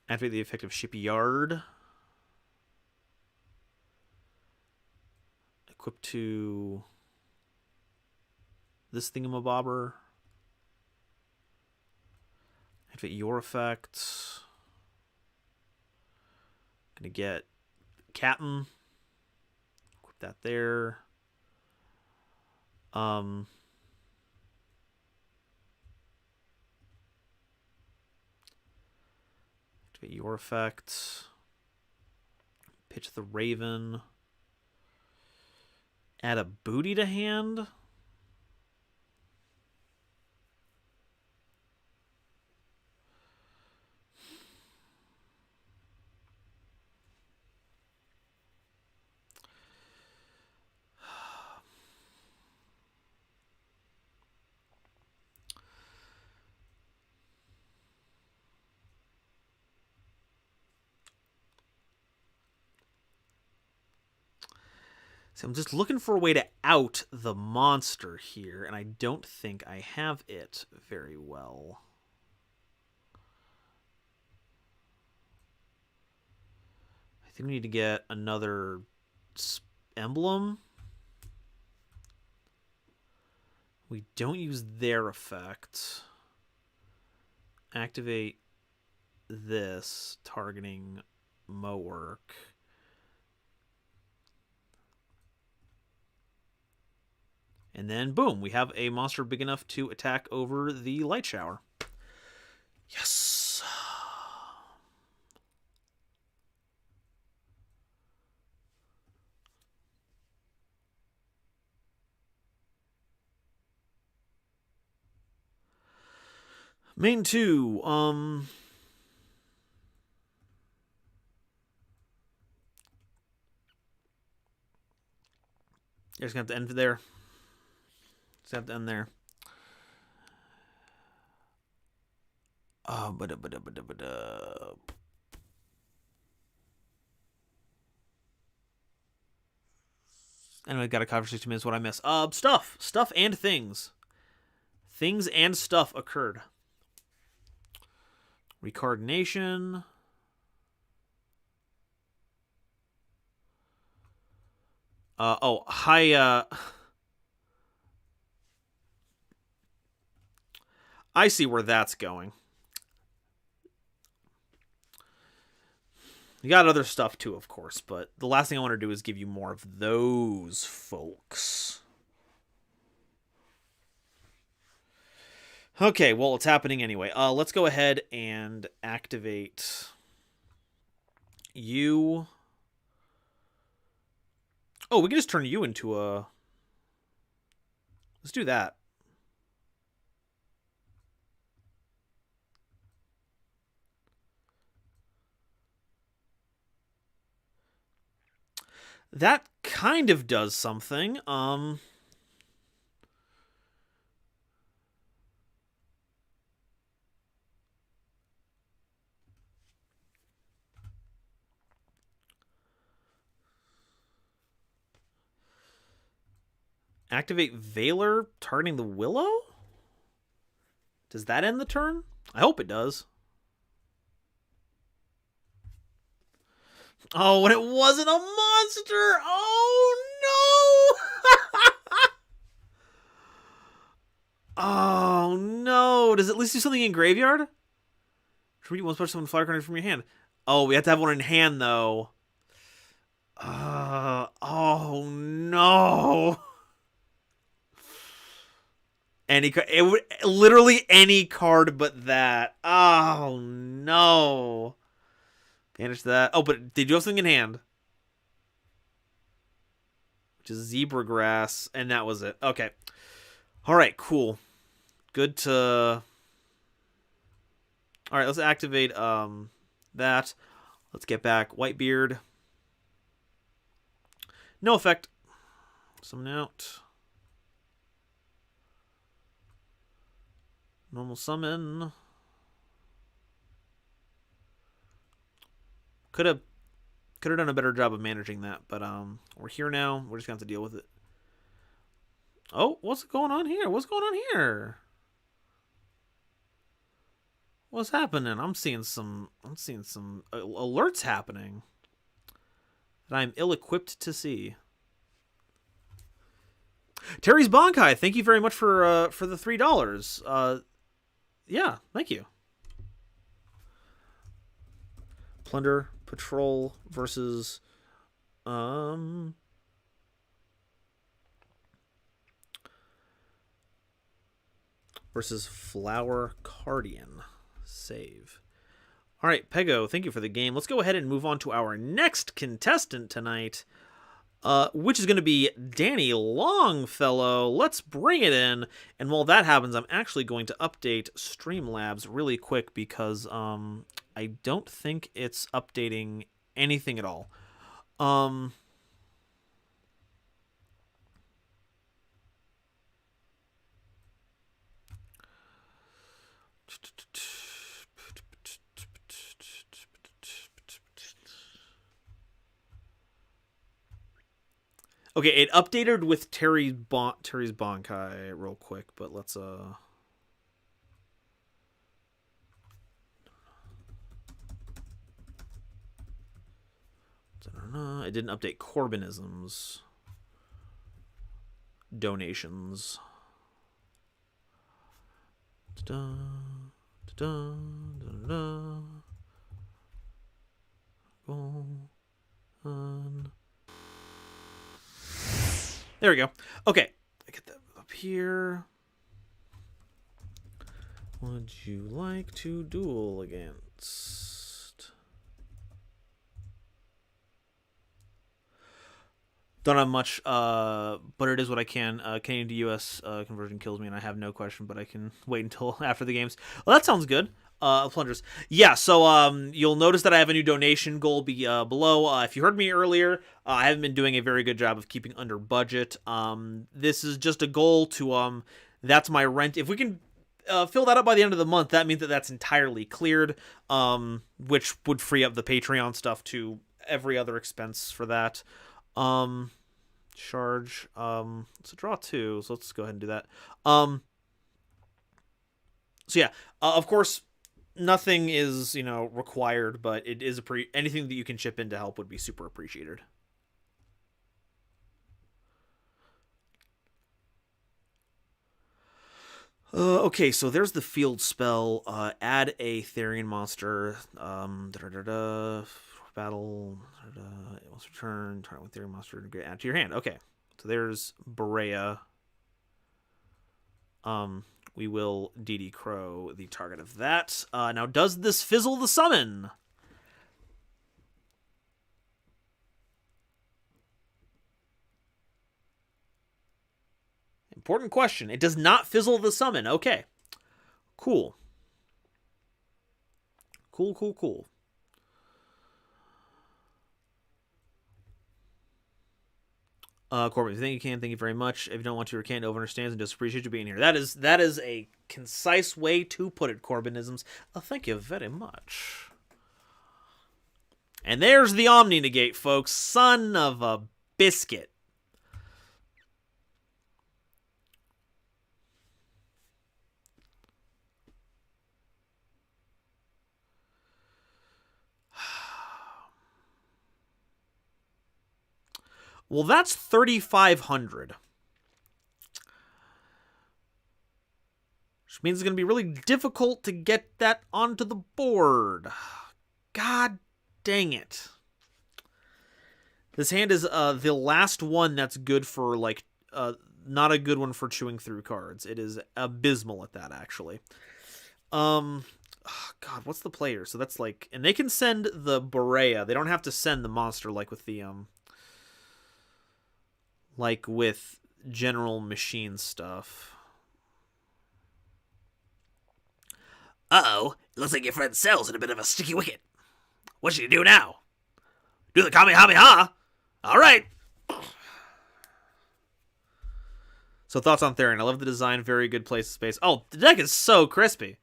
Activate the effect of Shipyard. Equip to this thingamabobber. Activate your effect. Gonna get Captain. Equip that there. Activate your effect. Pitch the Raven. Add a booty to hand. So I'm just looking for a way to out the monster here, and I don't think I have it very well. I think we need to get another emblem. We don't use their effect. Activate this, targeting Mowork. And then, boom, we have a monster big enough to attack over the light shower. Yes. Main 2, You're just gonna have to end there. Just have to end there. Anyway, got a cover 60 minutes. What I miss? Stuff and things. Things and stuff occurred. Recardination. Hi. I see where that's going. You got other stuff too, of course, but the last thing I want to do is give you more of those folks. Okay, well, it's happening anyway. Let's go ahead and activate you. Oh, we can just turn you into a... Let's do that. That kind of does something. Activate Veiler, targeting the Willow? Does that end the turn? I hope it does. Oh, and it wasn't a monster! Oh, does it at least do something in graveyard? Treat one special summon flyer card from your hand. Oh, we have to have one in hand though. Oh no. Literally any card but that. Oh no. Banish that. Oh, but they do have something in hand. Which is zebra grass, and that was it. Okay. Alright, cool. Good to... Alright, let's activate that. Let's get back Whitebeard. No effect. Summon out. Normal summon. Could have done a better job of managing that, but we're here now. We're just gonna have to deal with it. Oh, what's going on here? What's going on here? What's happening? I'm seeing some alerts happening that I'm ill-equipped to see. Terry's Bonkai, thank you very much for the $3. Yeah, thank you. Plunder Patrol versus Flower Cardian. Save. All right, Pego, thank you for the game. Let's go ahead and move on to our next contestant tonight, which is going to be Danny Longfellow. Let's bring it in. And while that happens, I'm actually going to update Streamlabs really quick because I don't think it's updating anything at all. Okay, it updated with Terry's Bonkai real quick, but let's it didn't update Corbinism's donations. There we go. Okay, I get that up here. Would you like to duel against? Don't have much, but it is what I can. Canadian to US conversion kills me, and I have no question, but I can wait until after the games. Well, that sounds good. Plungers. Yeah, so you'll notice that I have a new donation goal below. If you heard me earlier, I haven't been doing a very good job of keeping under budget. This is just a goal to, that's my rent. If we can fill that up by the end of the month, that means that that's entirely cleared, which would free up the Patreon stuff to every other expense for that. Charge, it's a draw 2, so let's go ahead and do that. So yeah, of course, nothing is, required, but it is anything that you can chip in to help would be super appreciated. Okay, so there's the field spell. Add a Therian monster. Battle. It must return. Target with Therian monster. Add to your hand. Okay, so there's Berea. We will DD Crow the target of that. Now, does this fizzle the summon? Important question. It does not fizzle the summon. Okay. Cool. Cool. Corbin, if you think you can, thank you very much. If you don't want to or can't, Nova understands and just appreciate you being here. That is a concise way to put it, Corbinisms. Thank you very much. And there's the Omni Negate, folks. Son of a biscuit. Well, that's 3,500. Which means it's going to be really difficult to get that onto the board. God dang it. This hand is the last one that's good for, like, not a good one for chewing through cards. It is abysmal at that, actually. Oh, God, what's the player? So that's like... And they can send the Borea. They don't have to send the monster like with the... like with general machine stuff. Uh-oh, it looks like your friend Cell's in a bit of a sticky wicket. What should you do now? Do the Kamehameha? All right. So thoughts on Therian. I love the design. Very good place of space. Oh, the deck is so crispy.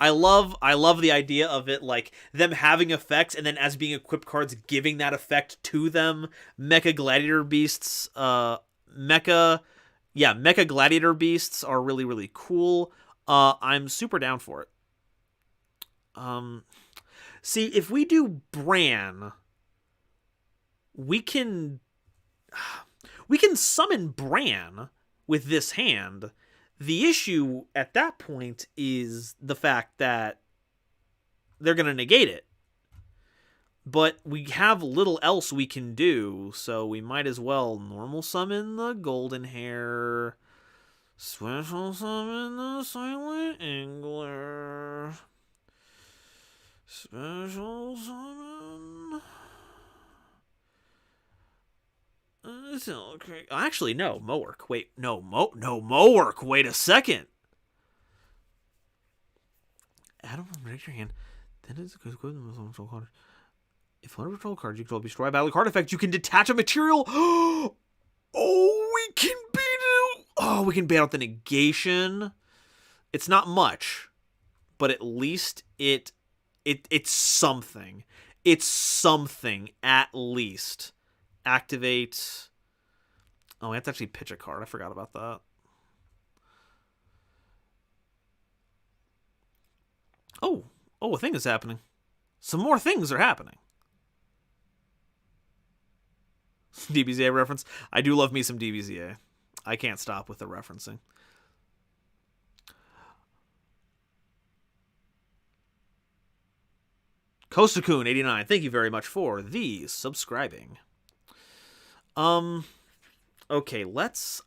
I love the idea of it, like, them having effects, and then as being equipped cards, giving that effect to them. Mecha Gladiator Beasts, Mecha Gladiator Beasts are really, really cool. I'm super down for it. See, if we do Bran, we can summon Bran with this hand. The issue at that point is the fact that they're going to negate it. But we have little else we can do, so we might as well normal summon the Golden Hair, special summon the Silent Angler, special summon... Actually, no, Mowork. Wait, no, Mowork. Wait a second. Add them from your hand. Then it's good. If one control cards you control destroy battle card effect, you can detach a material. Oh, we can beat it. Oh, we can bait out the negation. It's not much, but at least it's something. It's something at least. Activate. Oh, we have to actually pitch a card. I forgot about that. Oh, a thing is happening. Some more things are happening. DBZA reference. I do love me some DBZA. I can't stop with the referencing. Kostakun 89. Thank you very much for the subscribing. Okay, let's...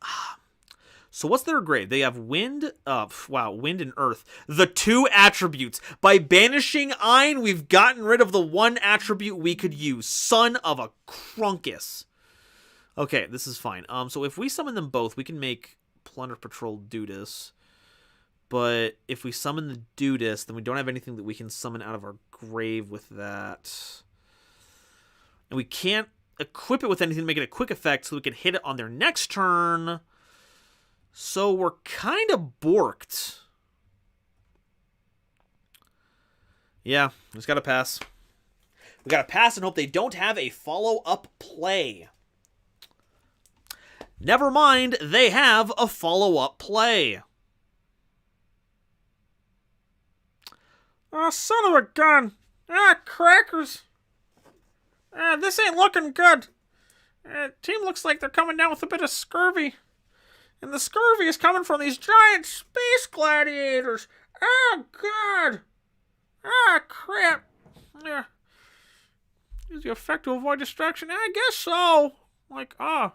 So what's their grade? They have wind, wind and earth. The two attributes. By banishing Ein, we've gotten rid of the one attribute we could use. Son of a Crunkus. Okay, this is fine. So if we summon them both, we can make Plunder Patrol do this. But if we summon the Dudist, then we don't have anything that we can summon out of our grave with that. And we can't equip it with anything to make it a quick effect so we can hit it on their next turn. So we're kind of borked. Yeah, just gotta pass. We gotta pass and hope they don't have a follow-up play. Never mind, they have a follow-up play. Oh, son of a gun. Ah, crackers. This ain't looking good. Team looks like they're coming down with a bit of scurvy. And the scurvy is coming from these giant space gladiators. Oh, God. Ah, crap. Yeah. Use the effect to avoid distraction. I guess so. Like, oh.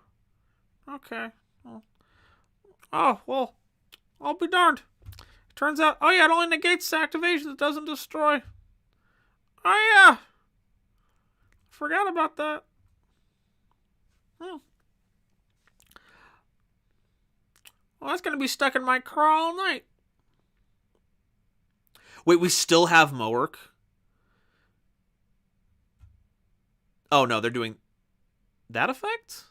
Okay. Well, I'll be darned. Turns out, oh yeah, it only negates activation. It doesn't destroy. Oh yeah. Forgot about that. Well, that's going to be stuck in my craw all night. Wait, we still have Mowork? Oh no, they're doing that effect?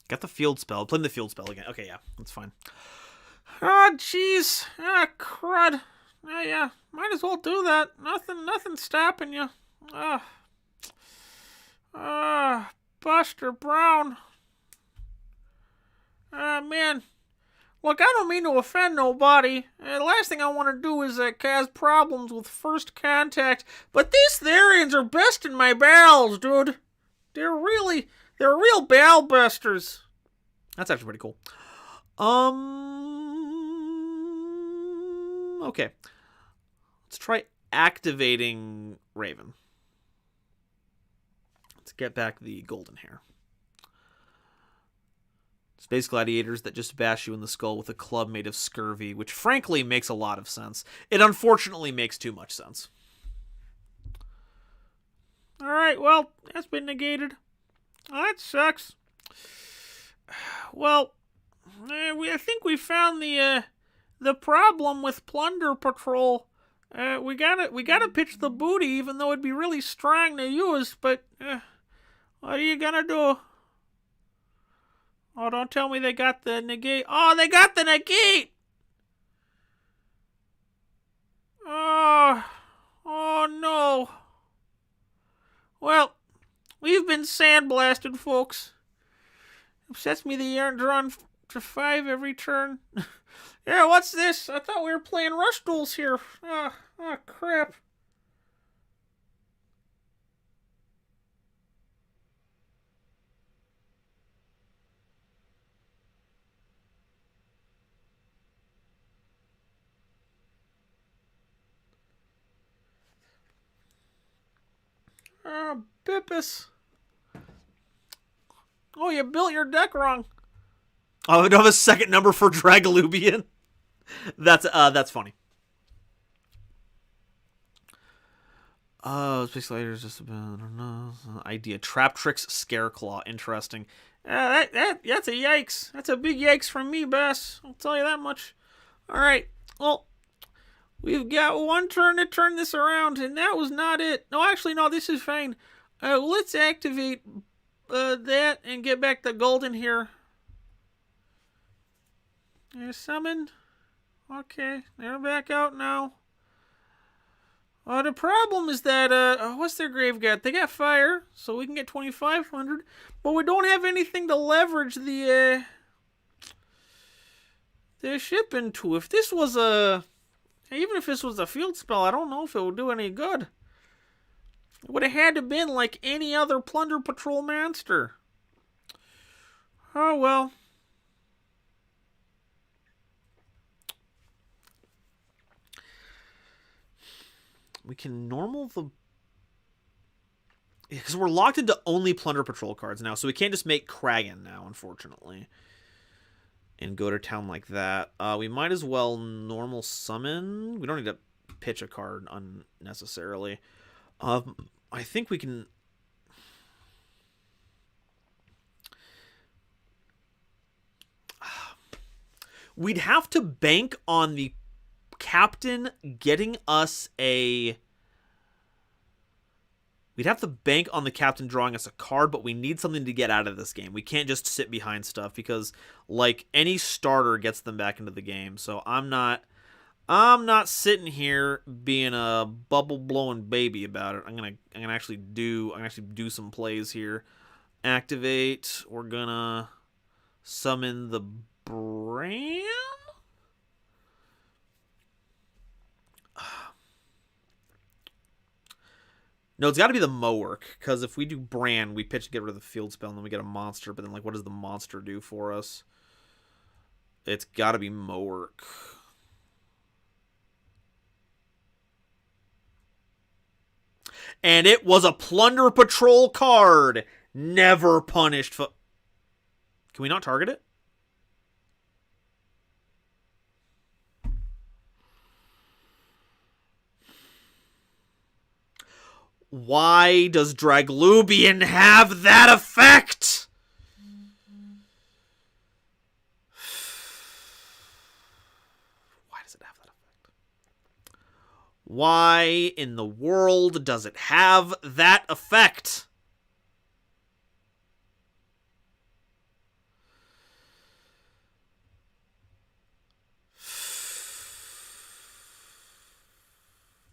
Got the field spell. Playing the field spell again. Okay, yeah, that's fine. Oh, jeez. Ah, crud. Yeah, might as well do that. Nothing stopping you. Buster Brown. Man. Look, I don't mean to offend nobody. The last thing I want to do is cause problems with first contact. But these Therians are besting my bowels, dude. They're real bowel busters. That's actually pretty cool. Okay. Let's try activating Raven. Let's get back the golden hair. Space gladiators that just bash you in the skull with a club made of scurvy, which frankly makes a lot of sense. It unfortunately makes too much sense. Alright, well, that's been negated. Oh, that sucks. Well, I think we found the problem with Plunder Patrol. We gotta pitch the booty, even though it'd be really strong to use. But what are you gonna do? Oh, don't tell me they got the negate. Oh, they got the negate. Oh no. Well, we've been sandblasted, folks. Upsets me that you aren't drawn to 5 every turn. Yeah, what's this? I thought we were playing Rush Duels here. Oh, crap. Bippus. Oh, you built your deck wrong. Oh, I don't have a second number for Dragalubian. That's funny. Space Gladiators just about, I don't know. Idea. Trap Tricks Scareclaw. Interesting. That's a yikes. That's a big yikes from me, boss. I'll tell you that much. Alright, well, we've got one turn to turn this around, and that was not it. No, actually, no, this is fine. Let's activate that and get back the golden here. Summon. Okay, they're back out now. The problem is that, what's their grave got? They got fire, so we can get 2,500, but we don't have anything to leverage the ship into. If this was even if this was a field spell, I don't know if it would do any good. It would have had to been like any other Plunder Patrol monster. Oh, well. We can normal the... Because we're locked into only Plunder Patrol cards now, so we can't just make Kragan now, unfortunately. And go to town like that. We might as well normal summon. We don't need to pitch a card unnecessarily. I think we can... We'd have to bank on the captain getting us a... We'd have to bank on the captain drawing us a card, but we need something to get out of this game. We can't just sit behind stuff because, like, any starter gets them back into the game. So I'm not sitting here being a bubble blowing baby about it. I'm gonna actually do some plays here. Activate. We're gonna summon the Bran. No, it's got to be the Mowork, because if we do Bran, we pitch to get rid of the field spell, and then we get a monster, but then, like, what does the monster do for us? It's got to be Mowork. And it was a Plunder Patrol card! Never punished for... Can we not target it? Why does Draglubian have that effect? Why does it have that effect? Why in the world does it have that effect?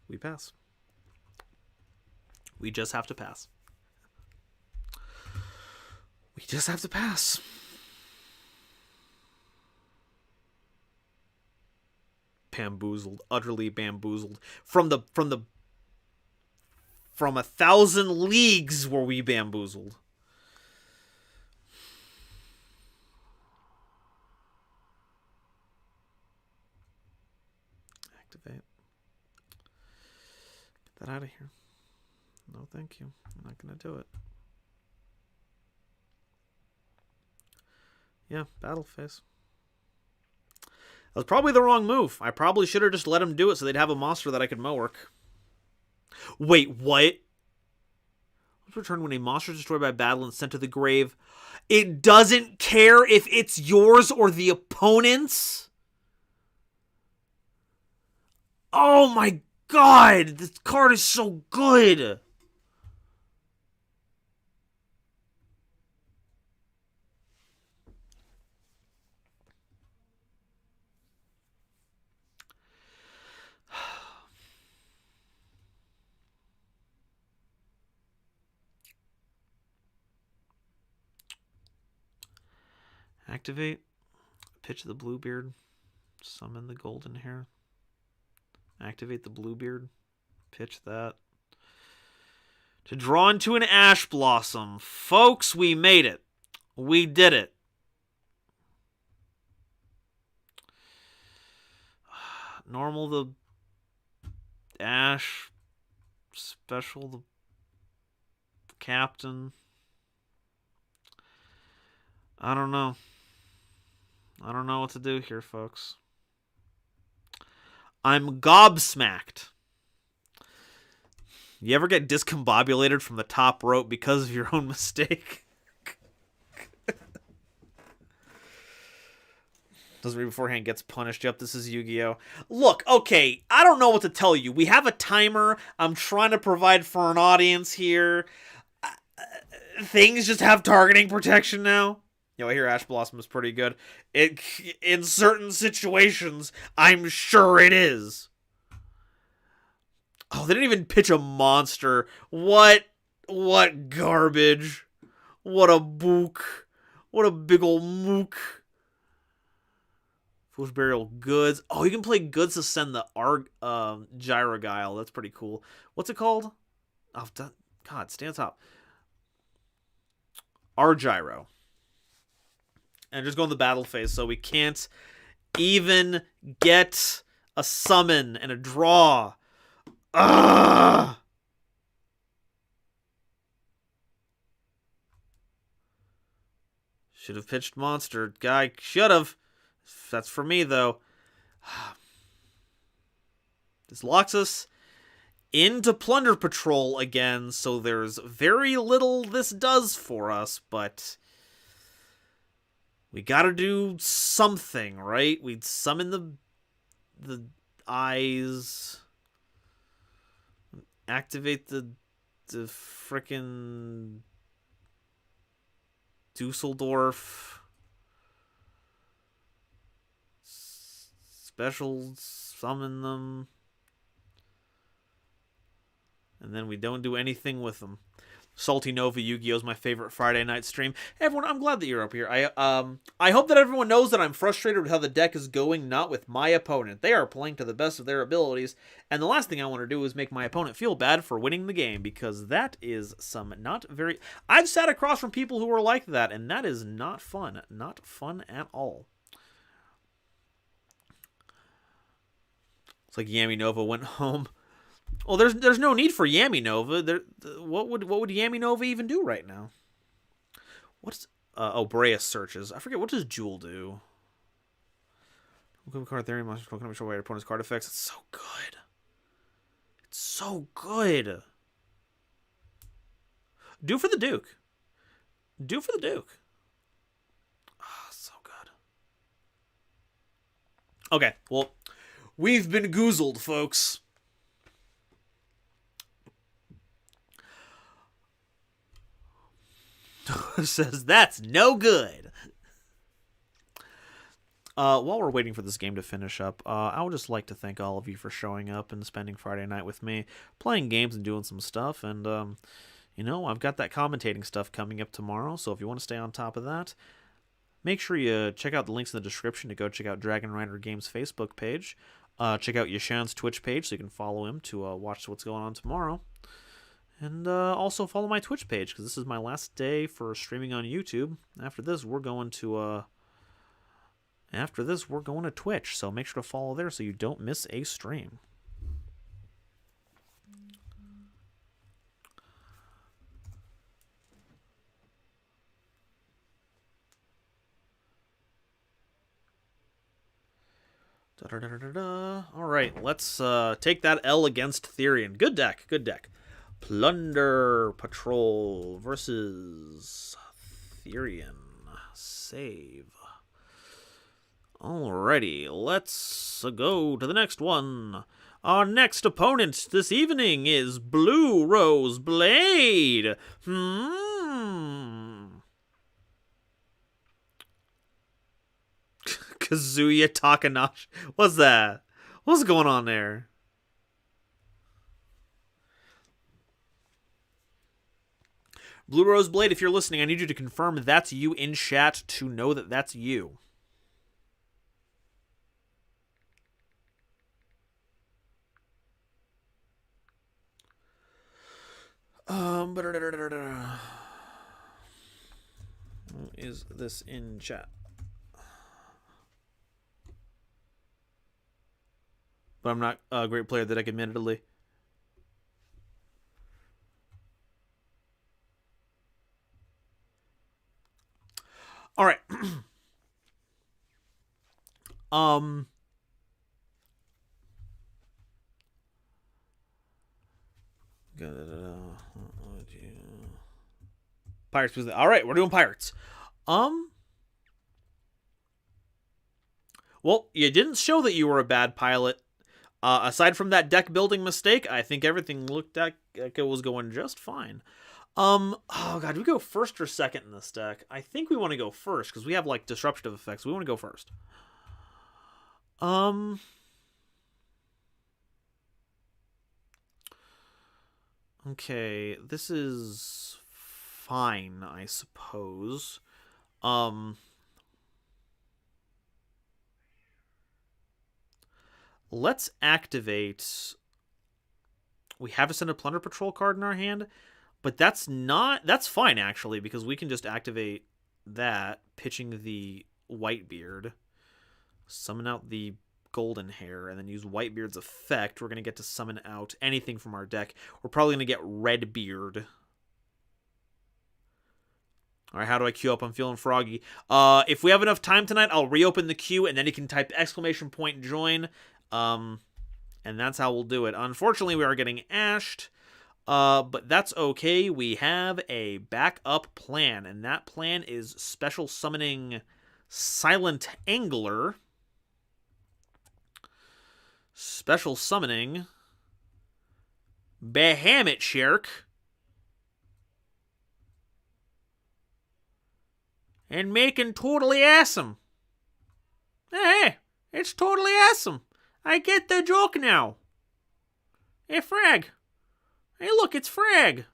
We pass. We just have to pass. We just have to pass. bamboozled, utterly bamboozled. From 1,000 leagues were we bamboozled. Activate. Get that out of here. No, thank you. I'm not gonna do it. Yeah, battle phase. That was probably the wrong move. I probably should have just let him do it so they'd have a monster that I could mowork. Wait, what? Return when a monster is destroyed by battle and sent to the grave. It doesn't care if it's yours or the opponent's? Oh my god! This card is so good! Activate. Pitch the Bluebeard. Summon the golden hair. Activate the Bluebeard. Pitch that. To draw into an Ash Blossom. Folks, we made it. We did it. Normal the Ash. Special the Captain. I don't know. I don't know what to do here, folks. I'm gobsmacked. You ever get discombobulated from the top rope because of your own mistake? Doesn't read beforehand, gets punished. Yep, this is Yu-Gi-Oh! Look, okay, I don't know what to tell you. We have a timer. I'm trying to provide for an audience here. Things just have targeting protection now. You know, I hear Ash Blossom is pretty good. In certain situations, I'm sure it is. Oh, they didn't even pitch a monster. What garbage. What a book. What a big ol' mook. Foolish Burial Goods. Oh, you can play Goods to send the Gyrogyle. That's pretty cool. What's it called? Oh, God, stay on top. Argyro. And just go in the battle phase, so we can't even get a summon and a draw. Ugh! Should have pitched monster. Guy should have. That's for me, though. This locks us into Plunder Patrol again, so there's very little this does for us, but we gotta do something, right? We'd summon the eyes, activate the frickin' Dusseldorf, special summon them, and then we don't do anything with them. Salty Nova Yu-Gi-Oh! Is my favorite Friday night stream. Hey everyone, I'm glad that you're up here. I hope that everyone knows that I'm frustrated with how the deck is going, not with my opponent. They are playing to the best of their abilities, and the last thing I want to do is make my opponent feel bad for winning the game, because that is some not very... I've sat across from people who are like that, and that is not fun. Not fun at all. It's like Yami Nova went home. Well, there's no need for Yami Nova. What would Yami Nova even do right now? What's Boreas searches? I forget, what does Jewel do? Card theory, monster Pokemon show away opponent's card effects. It's so good. It's so good. Do for the Duke. Do for the Duke. Oh, so good. Okay, well, we've been goozled, folks. Says that's no good. While we're waiting for this game to finish up, I would just like to thank all of you for showing up and spending Friday night with me, playing games and doing some stuff. And you know, I've got that commentating stuff coming up tomorrow, so if you want to stay on top of that, make sure you check out the links in the description to go check out Dragon Rider Games Facebook page. check out Yashan's Twitch page so you can follow him to watch what's going on tomorrow. And also follow my Twitch page because this is my last day for streaming on YouTube. After this, we're going to Twitch. So make sure to follow there so you don't miss a stream. All right, let's take that L against Therian. Good deck, good deck. Plunder Patrol versus Therian. Save. Alrighty, let's go to the next one. Our next opponent this evening is Blue Rose Blade. Kazuya Takanashi. What's that? What's going on there? Blue Rose Blade, if you're listening, I need you to confirm that's you in chat to know that that's you. Is this in chat? But I'm not a great player that I can admittedly. All right. Pirates. All right, we're doing pirates. Well, you didn't show that you were a bad pilot. Aside from that deck building mistake, I think everything looked like it was going just fine. Oh god, do we go first or second in this deck? I think we want to go first because we have like disruptive effects. We want to go first. Okay, this is fine, I suppose. Let's activate. We have to send a Plunder Patrol card in our hand, but that's fine actually because we can just activate that, pitching the Whitebeard, summon out the Golden Hair, and then use Whitebeard's effect. We're going to get to summon out anything from our deck. We're probably going to get Redbeard. All right, how do I queue up? I'm feeling froggy. If we have enough time tonight, I'll reopen the queue, and then you can type !join. And that's how we'll do it. Unfortunately, we are getting ashed, but that's okay. We have a backup plan, and that plan is special summoning Silent Angler, special summoning Bahamut Shark, and making totally awesome. Hey, it's totally awesome. I get the joke now. Hey, Frag. Hey, look, it's Frag.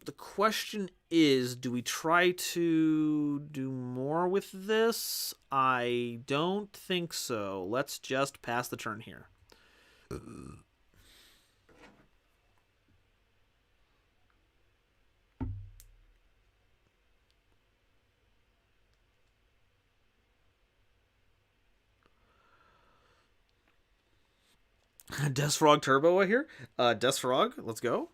The question is, do we try to do more with this? I don't think so. Let's just pass the turn here. Desfrog Turbo here. Desfrog, let's go.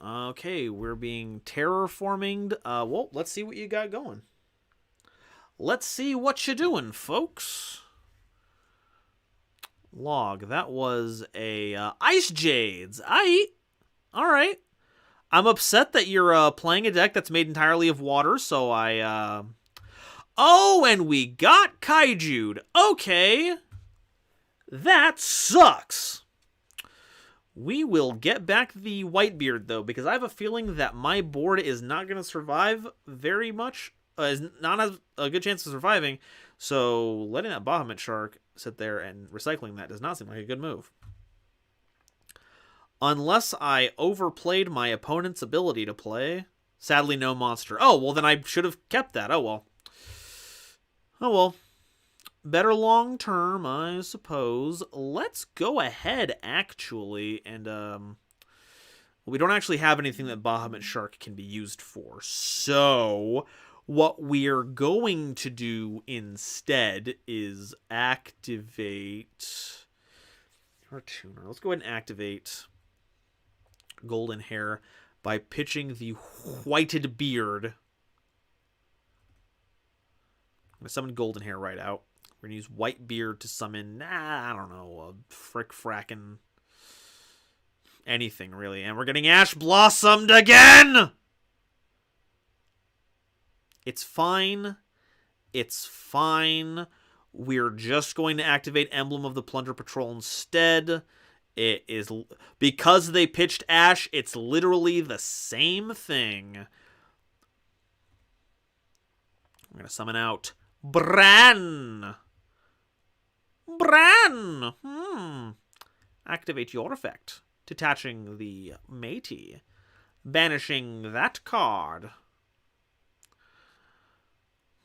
Okay, we're being terraforming. Well, let's see what you got going. Let's see what you're doing, folks. Log, that was a Ice Jades. All right. I'm upset that you're playing a deck that's made entirely of water, so I... Oh, and we got Kaiju'd. Okay. That sucks. We will get back the Whitebeard, though, because I have a feeling that my board is not going to survive very much. Is not has a good chance of surviving. So letting that Bahamut Shark sit there and recycling that does not seem like a good move. Unless I overplayed my opponent's ability to play. Sadly, no monster. Oh, well, then I should have kept that. Oh, well. Oh, well. Better long term, I suppose. Let's go ahead, actually, and, we don't actually have anything that Bahamut Shark can be used for. So, what we're going to do instead is activate our tuner. Let's go ahead and activate Golden Hair by pitching the Whited Beard. I'm going to summon Golden Hair right out. We're going to use White Beard to summon, I don't know, a frackin' anything, really. And we're getting Ash Blossomed again! It's fine. It's fine. We're just going to activate Emblem of the Plunder Patrol instead. It is, because they pitched Ash, it's literally the same thing. I'm going to summon out Bran. Bran! Activate your effect. Detaching the matey. Banishing that card.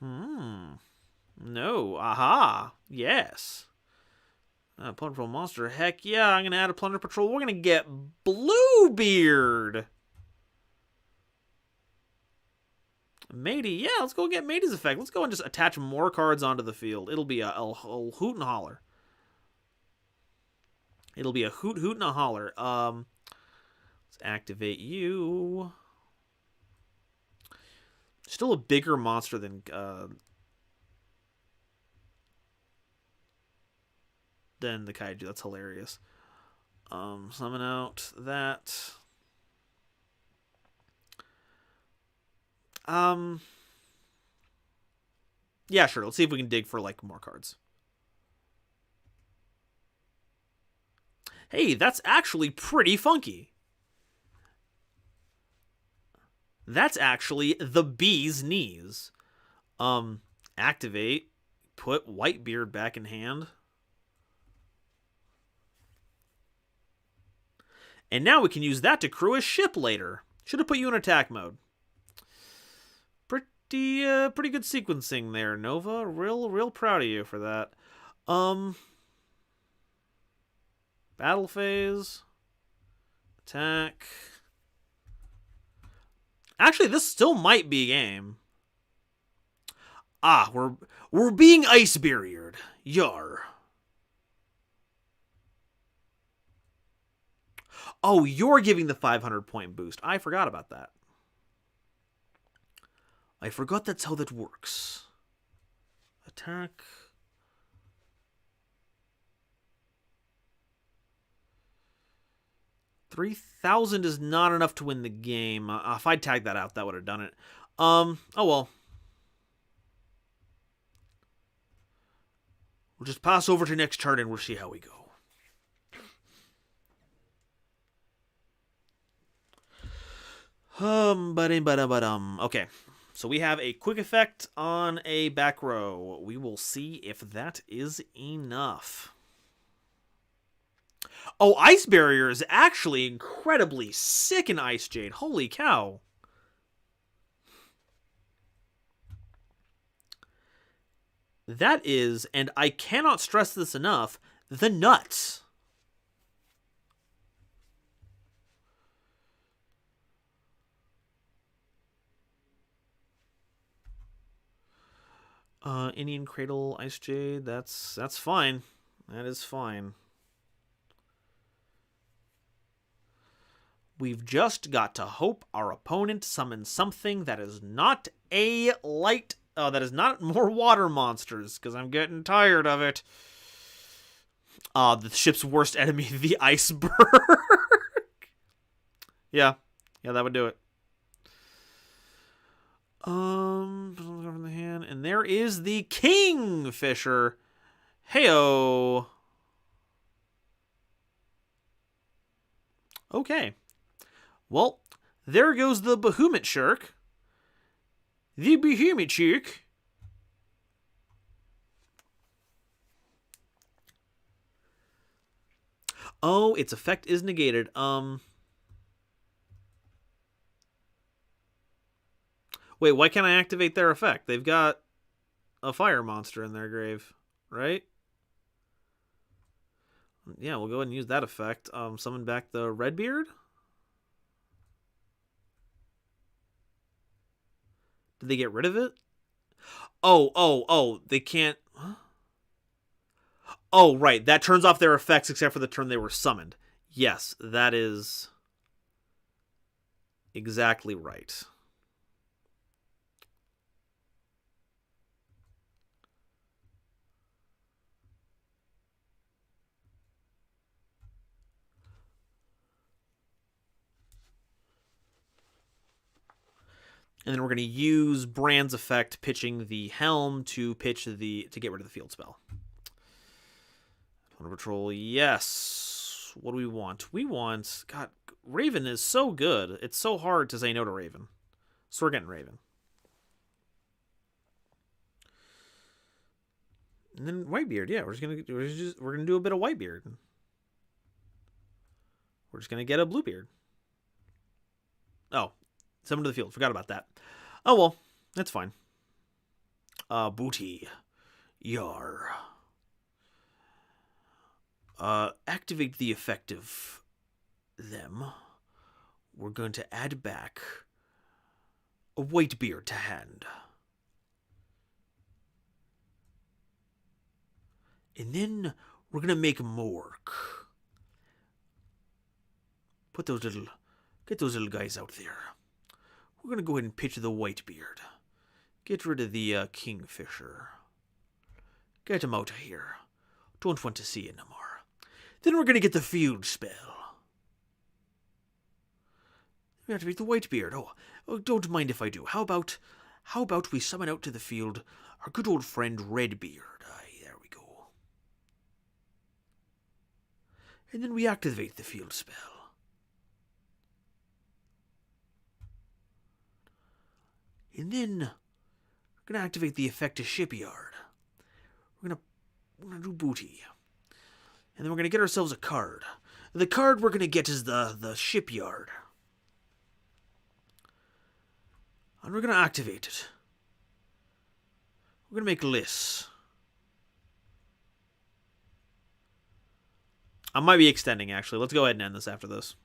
No. Aha. Yes. Plunder Patrol monster. Heck yeah, I'm going to add a Plunder Patrol. We're going to get Bluebeard. Matey. Yeah, let's go get Matey's effect. Let's go and just attach more cards onto the field. It'll be a hoot and holler. It'll be a hoot and a holler. Let's activate you. Still a bigger monster than the kaiju. That's hilarious. Summon out that. Yeah, sure. Let's see if we can dig for like more cards. Hey, that's actually pretty funky. That's actually the bee's knees. Activate. Put Whitebeard back in hand. And now we can use that to crew a ship later. Should have put you in attack mode. Pretty good sequencing there, Nova. Real proud of you for that. Battle phase. Attack. Actually, this still might be a game. Ah, we're being ice barriered. Yar. Oh, you're giving the 500-point boost. I forgot about that. I forgot that's how that works. Attack. $3,000 is not enough to win the game. If I'd tagged that out, that would have done it. Oh well. We'll just pass over to next turn and we'll see how we go. Okay. So we have a quick effect on a back row. We will see if that is enough. Oh, Ice Barrier is actually incredibly sick in Ice Jade. Holy cow. That is, and I cannot stress this enough, the nuts. Indian Cradle, Ice Jade, that's fine. That is fine. We've just got to hope our opponent summons something that is not a light, that is not more water monsters, because I'm getting tired of it. The ship's worst enemy, the iceberg. Yeah, that would do it. From the hand, and there is the Kingfisher. Heyo. Okay. Well, there goes the Bahamut Shark. The Bahamut Shark. Oh, its effect is negated. Wait, why can't I activate their effect? They've got a fire monster in their grave, right? Yeah, we'll go ahead and use that effect. Summon back the Redbeard. Did they get rid of it? Oh, they can't. Huh? Oh, right. That turns off their effects except for the turn they were summoned. Yes, that is exactly right. And then we're going to use Brand's effect, pitching the helm to get rid of the field spell. Thunder Patrol, yes. What do we want? We want, God, Raven is so good. It's so hard to say no to Raven. So we're getting Raven. And then Whitebeard, yeah, we're gonna do a bit of Whitebeard. We're just gonna get a Bluebeard. Oh, summon to the field. Forgot about that. Oh well, that's fine. Booty, yar. Activate the effect of them. We're going to add back a Whitebeard to hand. And then we're going to make Mork. Get those little guys out there. We're going to go ahead and pitch the Whitebeard. Get rid of the Kingfisher. Get him out of here. Don't want to see it no more. Then we're going to get the field spell. We have to beat the Whitebeard. Oh, don't mind if I do. How about we summon out to the field our good old friend Redbeard? Aye, there we go. And then we activate the field spell. And then we're going to activate the effect of Shipyard. We're going to do Booty. And then we're going to get ourselves a card. The card we're going to get is the Shipyard. And we're going to activate it. We're going to make lists. I might be extending, actually. Let's go ahead and end this after this.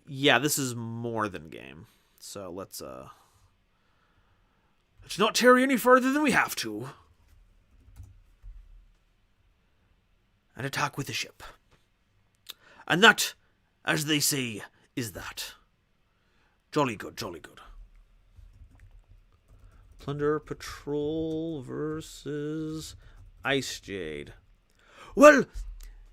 Yeah, this is more than game. So let's not tarry any further than we have to. And attack with the ship. And that, as they say, is that. Jolly good, jolly good. Plunder Patrol versus Ice Jade. Well,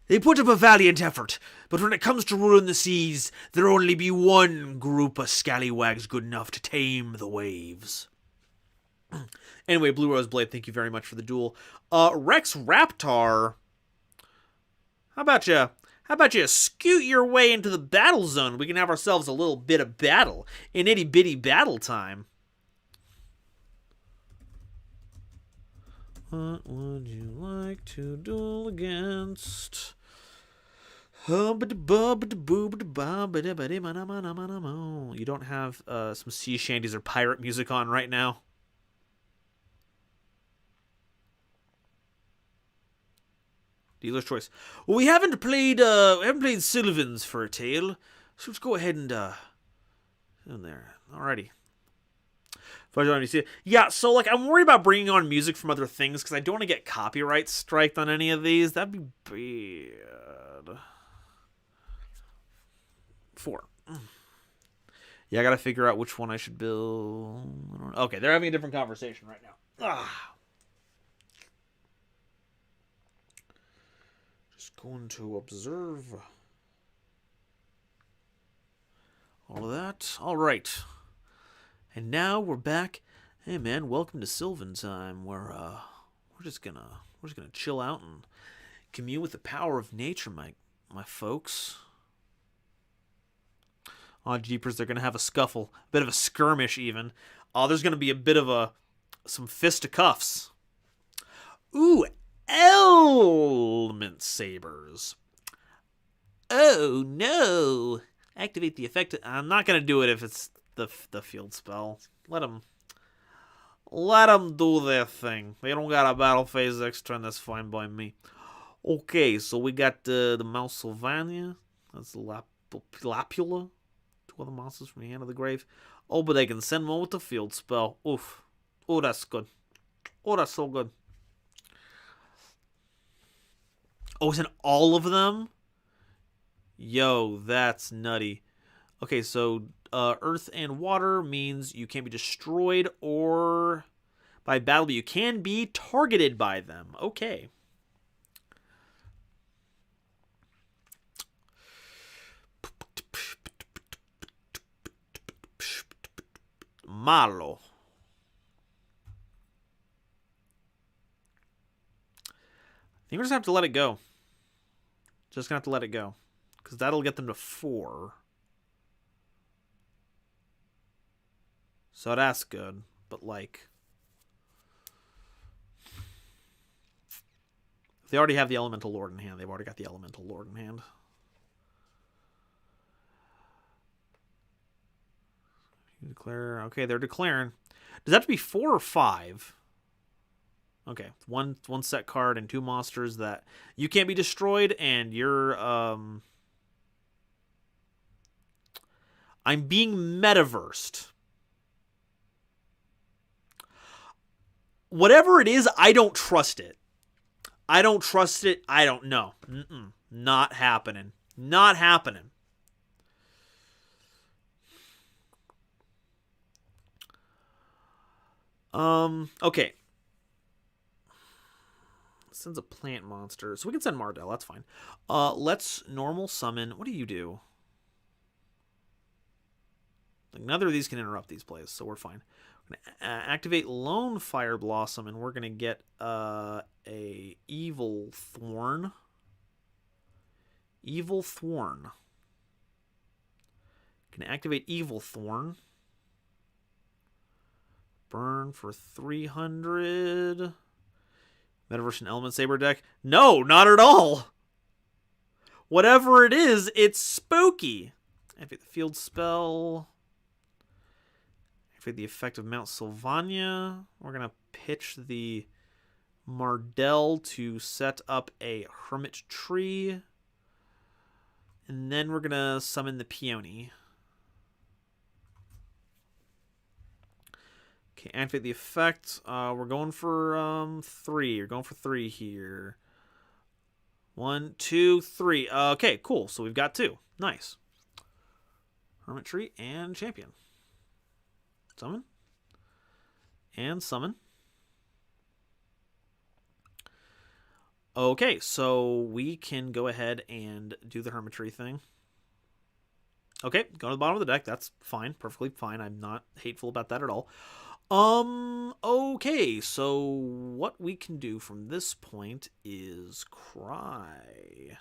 they put up a valiant effort, but when it comes to ruling the seas, there'll only be one group of scallywags good enough to tame the waves. Anyway, Blue Rose Blade, thank you very much for the duel. Rex Raptor, how about you scoot your way into the battle zone? We can have ourselves a little bit of battle, an itty bitty battle time. What would you like to duel against? You don't have some sea shanties or pirate music on right now? Dealer's choice. Well, we haven't played Sylvan's for a tale, so let's go ahead and in there. Alrighty. Yeah, so like I'm worried about bringing on music from other things because I don't want to get copyright striked on any of these. That'd be bad. 4. Yeah, I gotta figure out which one I should build. Okay, they're having a different conversation right now. Just going to observe all of that. All right. And now we're back. Hey man, welcome to Sylvan time. We're just gonna chill out and commune with the power of nature, my folks. Oh jeepers, they're gonna have a scuffle, a bit of a skirmish even. Oh, there's gonna be a bit of some fisticuffs. Ooh, element sabers. Oh no! Activate the effect. I'm not gonna do it if it's the field spell. Let them do their thing. They don't got a battle phase extra, and that's fine by me. Okay, so we got the Mouse Sylvania. That's the Lapula. Two other monsters from the Hand of the Grave. Oh, but they can send one with the field spell. Oof. Oh, that's good. Oh, that's so good. Oh, isn't all of them? Yo, that's nutty. Okay, so earth and water means you can't be destroyed or by battle, but you can be targeted by them. Okay. Malo. I think we're just gonna have to let it go. Just gonna have to let it go. Because that'll get them to 4. So that's good. But, like, they already have the Elemental Lord in hand. They've already got the Elemental Lord in hand. You declare. Okay, they're declaring. Does that have to be 4 or 5? Okay, one set card and 2 monsters that you can't be destroyed, and you're I'm being metaversed. Whatever it is, I don't trust it. I don't trust it. I don't know. Not happening. Not happening. Okay. Sends a plant monster. So we can send Mardell. That's fine. Let's normal summon. What do you do? Like, neither of these can interrupt these plays, so we're fine. We're gonna activate Lone Fire Blossom, and we're gonna get a Evil Thorn. Evil Thorn. Can activate Evil Thorn. Burn for 300. Metaverse and Element Saber deck? No, not at all. Whatever it is, it's spooky. Activate the field spell. Activate the effect of Mount Sylvania. We're going to pitch the Mardell to set up a Hermit Tree. And then we're going to summon the Peony. Okay, activate the effect. We're going for 3. We're going for 3 here. 1, 2, 3. Okay, cool. So we've got 2. Nice. Hermit Tree and Champion. Summon. And summon. Okay, so we can go ahead and do the Hermitry thing. Okay, go to the bottom of the deck. That's fine. Perfectly fine. I'm not hateful about that at all. Okay, so what we can do from this point is cry.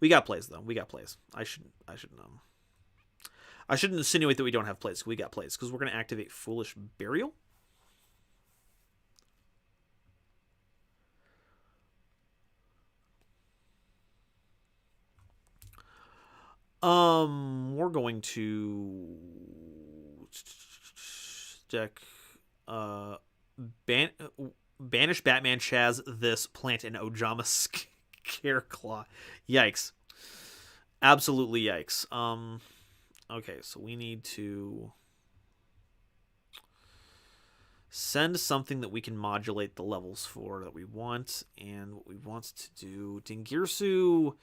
We got plays, though. We got plays. I shouldn't insinuate that we don't have plays. We got plays, because we're going to activate Foolish Burial. We're going to deck banish Batman Chaz this plant and Ojama Scareclaw. Yikes. Absolutely yikes. Okay, so we need to send something that we can modulate the levels for that we want, and what we want to do. Dingirsu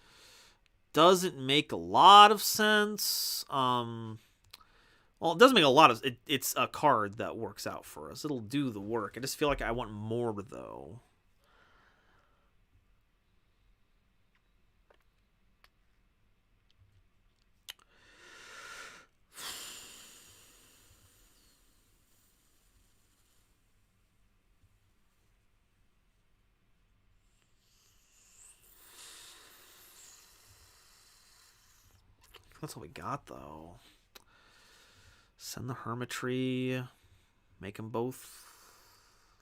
doesn't make a lot of sense. Well, it doesn't make a lot of... It's a card that works out for us. It'll do the work. I just feel like I want more, though. That's all we got, though. Send the Hermitry. Make them both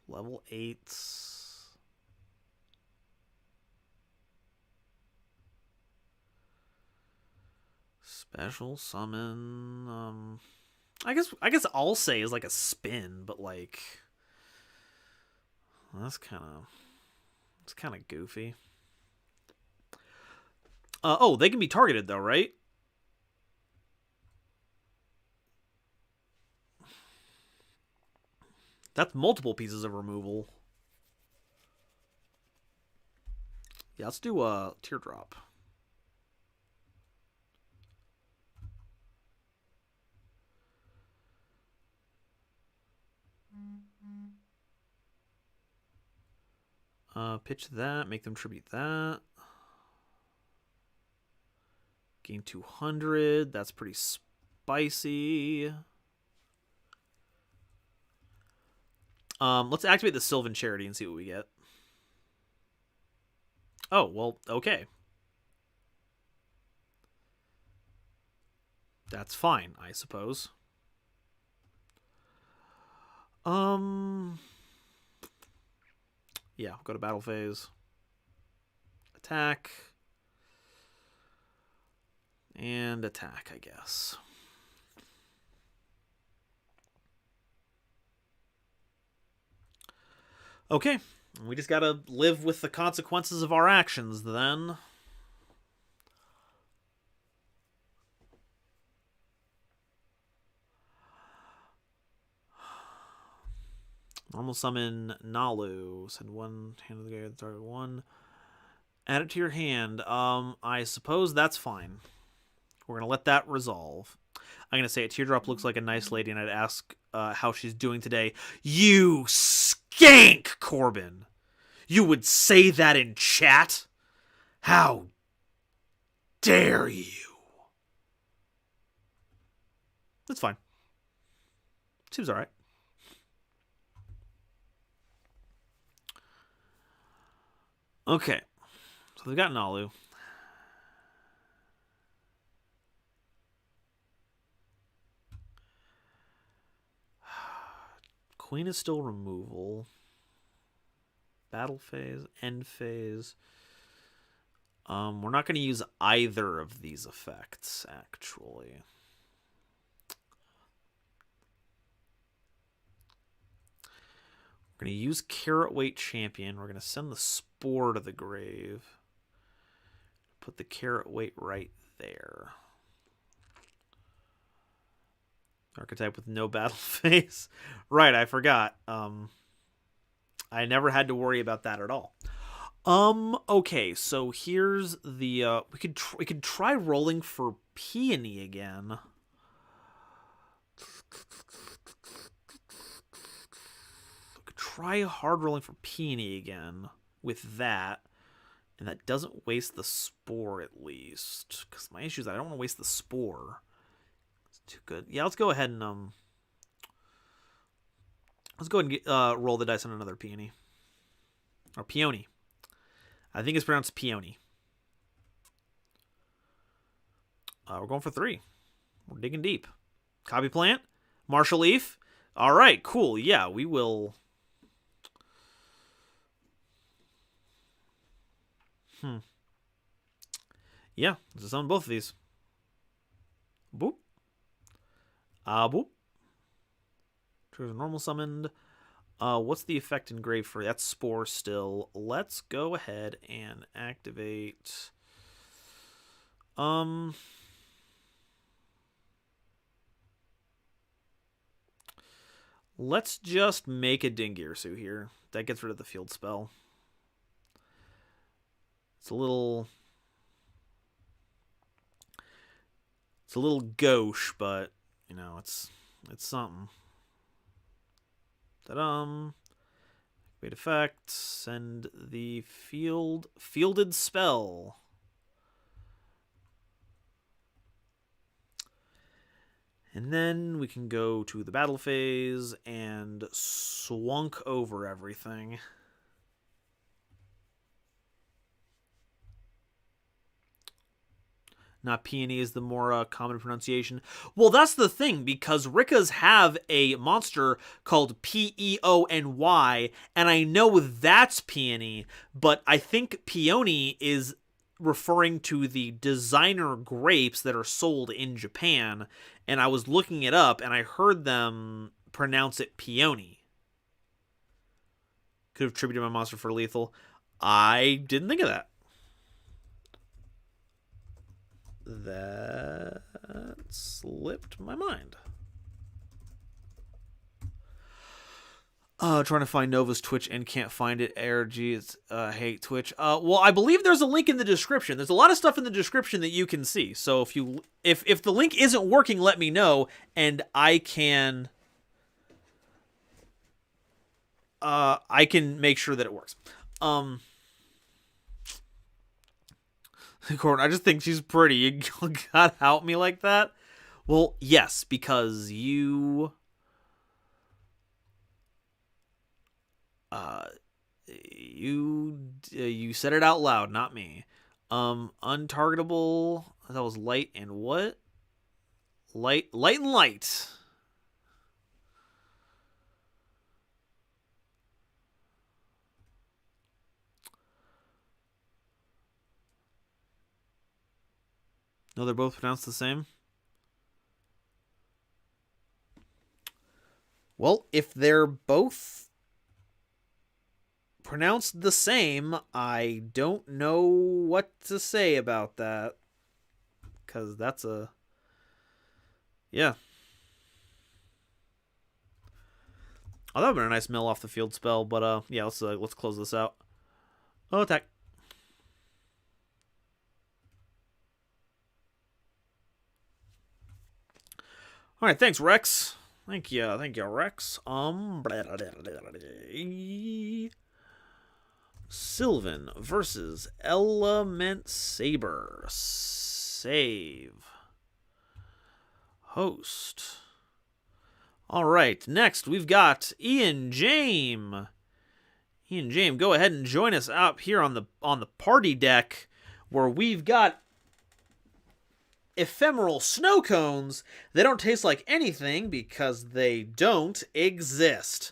level 8s. Special summon. I guess I'll say is like a spin, but like that's kind of goofy. Oh, they can be targeted though, right? That's multiple pieces of removal. Yeah, let's do a teardrop. Pitch that, make them tribute that. Gain 200. That's pretty spicy. Let's activate the Sylvan Charity and see what we get. Oh, well, okay. That's fine, I suppose. Yeah, go to battle phase. Attack. And attack, I guess. Okay, we just gotta live with the consequences of our actions then. Normal summon Nalu. Send one hand of the guy, target one. Add it to your hand. I suppose that's fine. We're gonna let that resolve. I'm gonna say a teardrop looks like a nice lady, and I'd ask how she's doing today. You skank, Corbin! You would say that in chat? How dare you? That's fine. Seems alright. Okay. So they've got Nalu. Queen is still removal. Battle phase, end phase. We're not going to use either of these effects, actually. We're going to use Carrot Weight Champion. We're going to send the Spore to the grave. Put the Carrot Weight right there. Archetype with no battle phase. Right, I forgot. I never had to worry about that at all. Okay, so here's the we could try rolling for Peony again. We could try hard rolling for Peony again with that. And that doesn't waste the Spore at least. Because my issue is that I don't want to waste the Spore. It's too good. Yeah, let's go ahead and let's go ahead and get, roll the dice on another Peony. Or Peony. I think it's pronounced Peony. We're going for 3. We're digging deep. Copy plant. Marshall leaf. All right, cool. Yeah, we will. Yeah, let's summon both of these. Boop. Boop. Trigger's normal summoned. What's the effect engraved for? That's Spore still. Let's go ahead and activate. Let's just make a Dingirsu here. That gets rid of the field spell. It's a little gauche, but you know, it's something. Ta-dum. Wait effect. Send the fielded spell. And then we can go to the battle phase and swunk over everything. Not peony is the more common pronunciation. Well, that's the thing, because Rickas have a monster called Peony, and I know that's peony, but I think peony is referring to the designer grapes that are sold in Japan, and I was looking it up, and I heard them pronounce it peony. Could have attributed my monster for lethal. I didn't think of that. That slipped my mind. Trying to find Nova's Twitch and can't find it. ARG is hate Twitch. Well, I believe there's a link in the description. There's a lot of stuff in the description that you can see. So if the link isn't working, let me know, and I can make sure that it works. Corbin, I just think she's pretty. You gotta help me like that? Well, yes, because you said it out loud, not me. Untargetable. That was light and what? Light and light. No, they're both pronounced the same. Well, if they're both pronounced the same, I don't know what to say about that. Because that's a... Yeah. Oh, that would have been a nice mill off the field spell, but yeah, let's close this out. Oh, attack. All right, thanks, Rex. Thank you, Rex. Sylvan versus Element Saber. Save. Host. All right, next we've got Ian Jame. Ian Jame, go ahead and join us up here on the party deck, where we've got ephemeral snow cones. They don't taste like anything because they don't exist.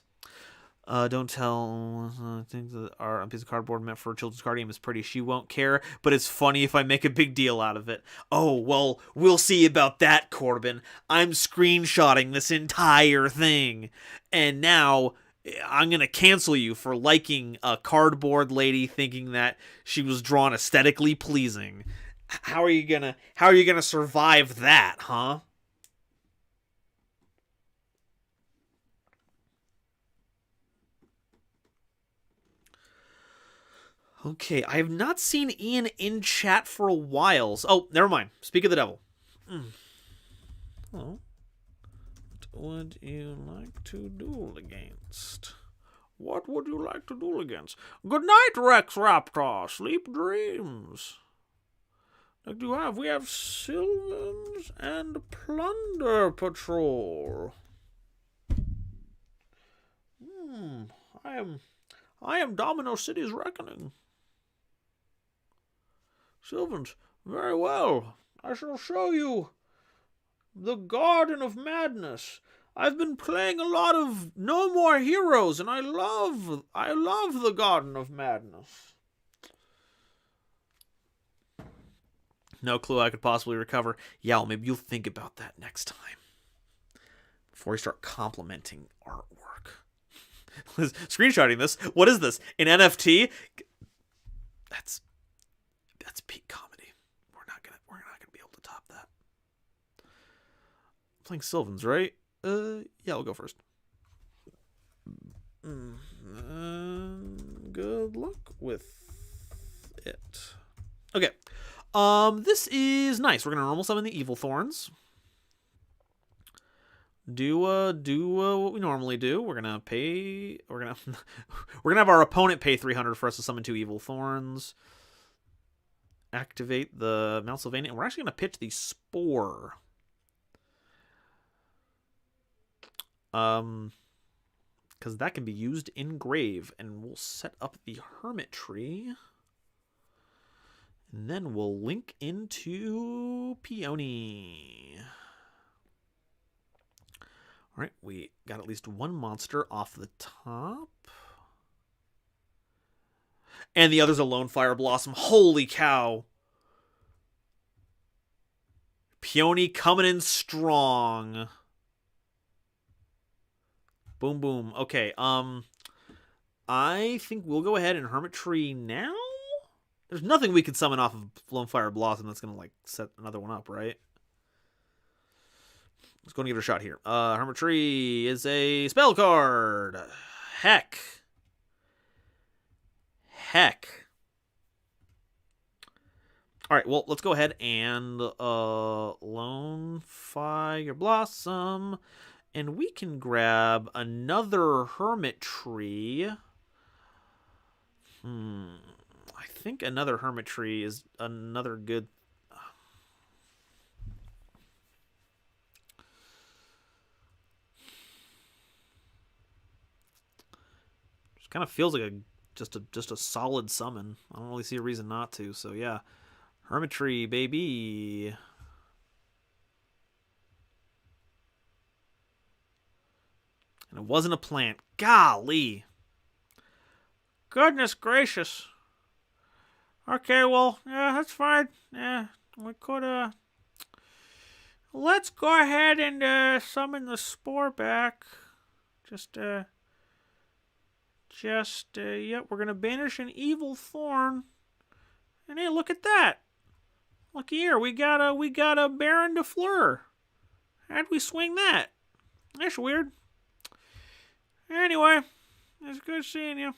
Don't tell things that are a piece of cardboard meant for a children's card game is pretty. She won't care, but it's funny if I make a big deal out of it. Oh, well, we'll see about that, Corbin. I'm screenshotting this entire thing. And now I'm going to cancel you for liking a cardboard lady thinking that she was drawn aesthetically pleasing. How are you gonna survive that, huh? Okay, I have not seen Ian in chat for a while. Oh, never mind. Speak of the devil. Oh. What would you like to duel against? What would you like to duel against? Good night, Rex Raptor. Sleep dreams. What do you have? We have Sylvans and Plunder Patrol. I am Domino City's Reckoning. Sylvans, very well. I shall show you the Garden of Madness. I've been playing a lot of No More Heroes, and I love the Garden of Madness. No clue I could possibly recover. Yeah, well, maybe you'll think about that next time. Before you start complimenting artwork. Screenshotting this. What is this? An NFT? That's peak comedy. We're not gonna be able to top that. I'm playing Sylvans, right? Yeah, I'll go first. Good luck with it. Okay. This is nice. We're gonna normal summon the Evil Thorns. Do what we normally do. We're gonna have our opponent pay 300 for us to summon 2 Evil Thorns. Activate the Mount Sylvania, and we're actually gonna pitch the Spore. Because that can be used in grave, and we'll set up the Hermit Tree. And then we'll link into Peony. All right, we got at least one monster off the top. And the other's a Lone Fire Blossom. Holy cow. Peony coming in strong. Boom, boom. Okay, I think we'll go ahead and Hermit Tree now. There's nothing we can summon off of Lone Fire Blossom that's going to, like, set another one up, right? Let's go and give it a shot here. Hermit Tree is a spell card. Heck. All right, well, let's go ahead and Lone Fire Blossom. And we can grab another Hermit Tree. I think another Hermit Tree is another good... Just kind of feels like just a solid summon. I don't really see a reason not to, so yeah. Hermit Tree, baby. And it wasn't a plant. Golly. Goodness gracious. Okay, well, yeah, that's fine. Yeah, we could, let's go ahead and, summon the spore back. Yep, we're gonna banish an evil thorn. And hey, look at that. Look here, we got a Baron de Fleur. How'd we swing that? That's weird. Anyway, it's good seeing you.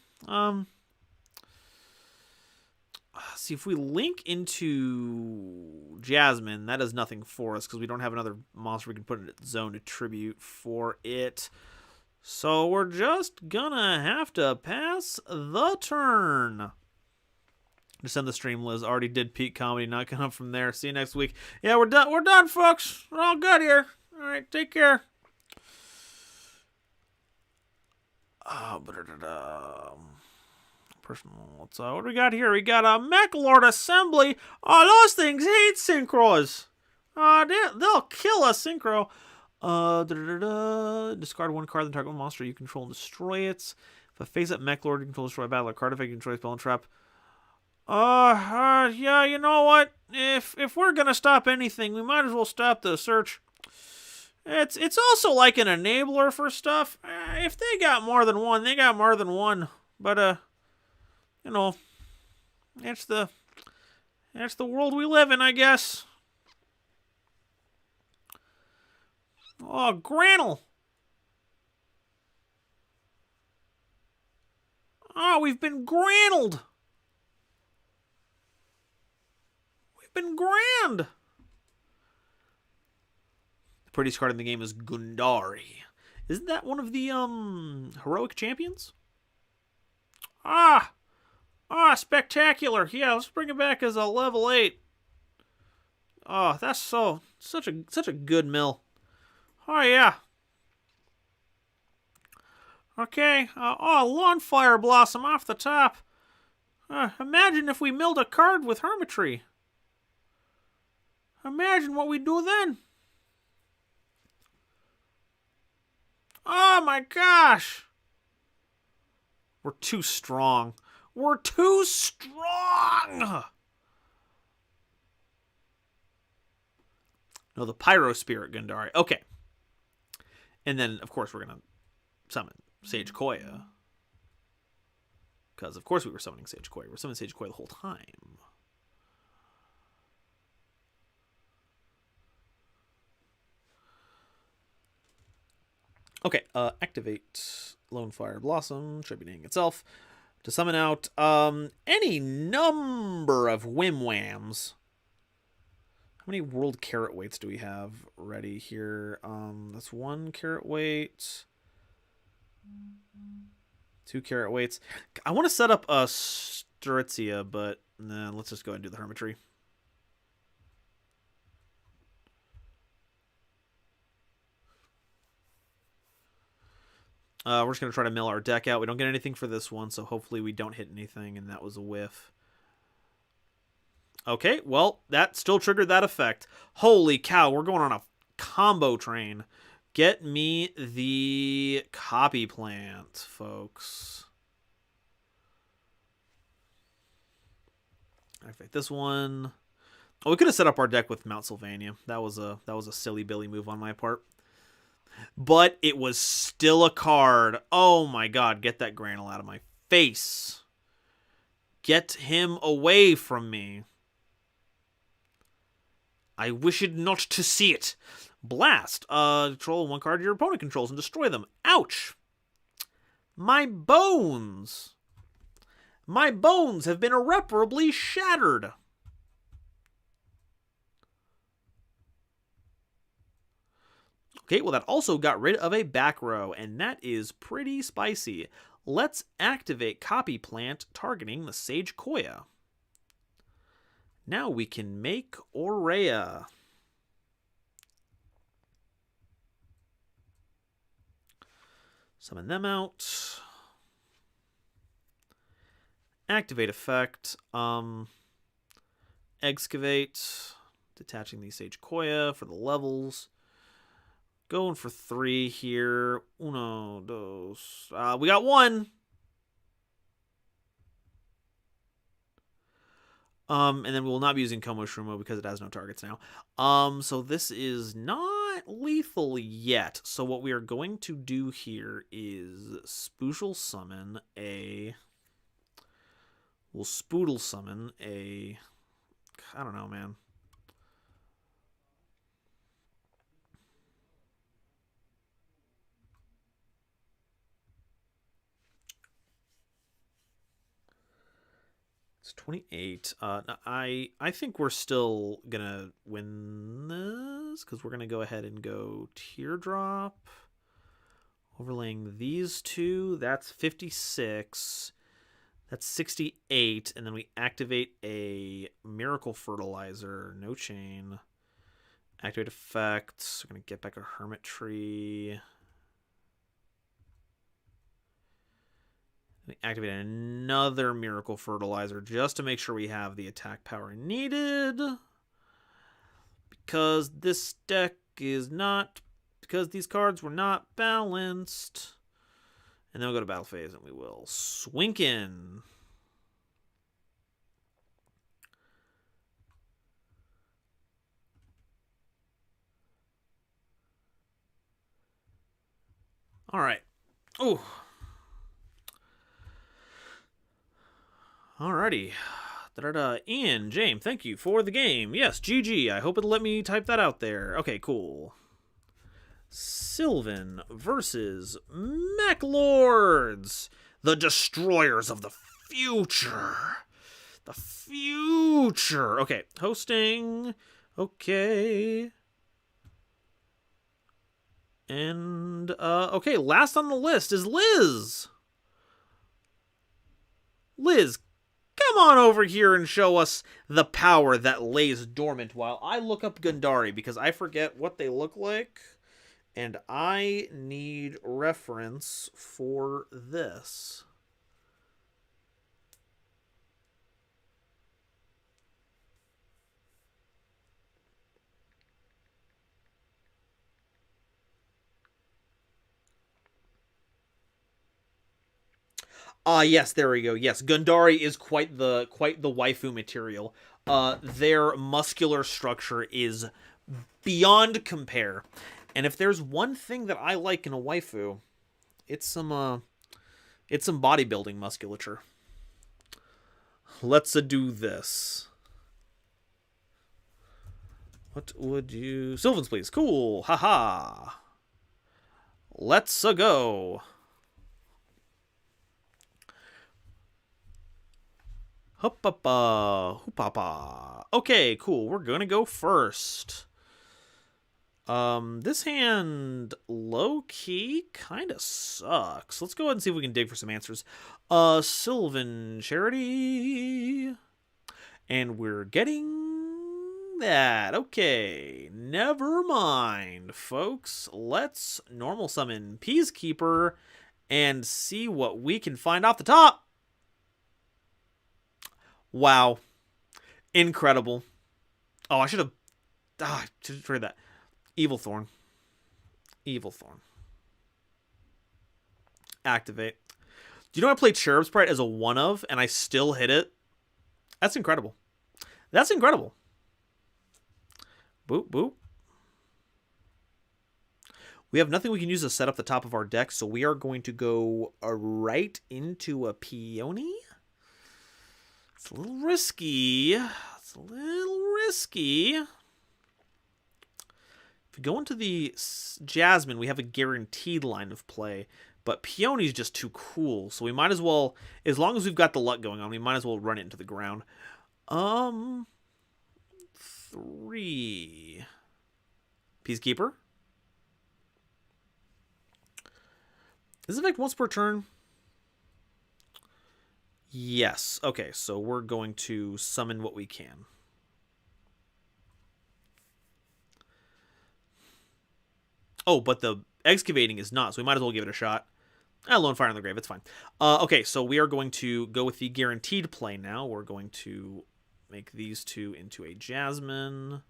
See, if we link into Jasmine, that does nothing for us because we don't have another monster we can put in its zone to tribute for it. So we're just gonna have to pass the turn. Just end the stream, Liz. Already did peak comedy. Not gonna up from there. See you next week. Yeah, we're done. We're done, folks. We're all good here. All right, take care. Personal. What do we got here? We got a Mech Lord Assembly. Oh, those things hate synchros. They'll kill us, synchro. Discard one card, then target one monster you control and destroy it. If a face-up Mech Lord you control destroy a battle, a card effect you control spell and trap. Yeah, you know what? If we're gonna stop anything, we might as well stop the search. It's also like an enabler for stuff. If they got more than one, they got more than one. But you know, that's the world we live in, I guess. Oh, Granel. Oh, we've been graneled. We've been grand. The prettiest card in the game is Gundari. Isn't that one of the heroic champions? Spectacular. Yeah, let's bring it back as a level 8. Oh, that's such a good mill. Oh, yeah. Okay. Lone Fire Blossom off the top. Imagine if we milled a card with Hermitry. Imagine what we'd do then. Oh, my gosh. We're too strong. We're too strong! No, the Pyro Spirit Gundari. Okay. And then, of course, we're going to summon Sage Koya. Because, of course, we were summoning Sage Koya. We're summoning Sage Koya the whole time. Okay, activate Lone Fire Blossom, tributing itself to summon out any number of Whim-Whams. How many World Carrot Weights do we have ready here? That's 1 Carrot Weight. 2 Carrot Weights. I want to set up a Sturitzia, but nah, let's just go ahead and do the Hermitry. We're just going to try to mill our deck out. We don't get anything for this one, so hopefully we don't hit anything, and that was a whiff. Okay, well, that still triggered that effect. Holy cow, we're going on a combo train. Get me the copy plant, folks. Activate this one. Oh, we could have set up our deck with Mount Sylvania. That was a silly Billy move on my part. But it was still a card. Oh my god, get that Granule out of my face. Get him away from me. I wish it not to see it. Blast. Control one card your opponent controls and destroy them. Ouch. My bones. My bones have been irreparably shattered. Okay, well, that also got rid of a back row, and that is pretty spicy. Let's activate Copy Plant targeting the Sage Koya. Now we can make Aurea. Summon them out. Activate effect. Excavate. Detaching the Sage Koya for the levels. Going for 3 here. Uno, dos. We got 1. And then we will not be using Komo Shrumo because it has no targets now. So this is not lethal yet. So what we are going to do here is Spooshel summon a... We'll Spoodle summon a... I don't know, man. It's 28. I think we're still gonna win this because we're gonna go ahead and go Teardrop, overlaying these two. That's 56. That's 68, and then we activate a Miracle Fertilizer. No chain. Activate effects. We're gonna get back a Hermit Tree. We activate another Miracle Fertilizer just to make sure we have the attack power needed. Because this deck is not... Because these cards were not balanced. And then we'll go to battle phase and we will Swinkin. Alright. Ooh. Alrighty. Da-da-da. Ian, James, thank you for the game. Yes, GG. I hope it'll let me type that out there. Okay, cool. Sylvan versus Mech Lords. The destroyers of the future. The future. Okay, hosting. Okay. And, okay, last on the list is Liz. Liz, come on over here and show us the power that lays dormant while I look up Gundari, because I forget what they look like, and I need reference for this. Yes, there we go. Yes, Gundari is quite the waifu material. Their muscular structure is beyond compare. And if there's one thing that I like in a waifu, it's some bodybuilding musculature. Let's do this. What would you... Sylvans, please. Cool. Haha. Let's go. Hoopapa, hoopapa. Okay, cool. We're gonna go first. This hand low-key kind of sucks. Let's go ahead and see if we can dig for some answers. Sylvan Charity. And we're getting that. Okay, never mind, folks. Let's normal summon Peacekeeper and see what we can find off the top. Wow. Incredible. Oh, I should have... I should have traded that. Evil Thorn. Evil Thorn. Activate. Do you know I played Cherub Sprite as a 1-of, and I still hit it? That's incredible. That's incredible. Boop, boop. We have nothing we can use to set up the top of our deck, so we are going to go right into a Peony. It's a little risky. It's a little risky. If we go into the Jasmine, we have a guaranteed line of play, but Peony's just too cool, so we might as well, as long as we've got the luck going on, we might as well run it into the ground. 3. Peacekeeper. Is it effect once per turn? Yes. Okay, so we're going to summon what we can. Oh, but the excavating is not, so we might as well give it a shot. Lone Fire in the Grave, it's fine. Okay, so we are going to go with the guaranteed play now. We're going to make these two into a Jasmine. And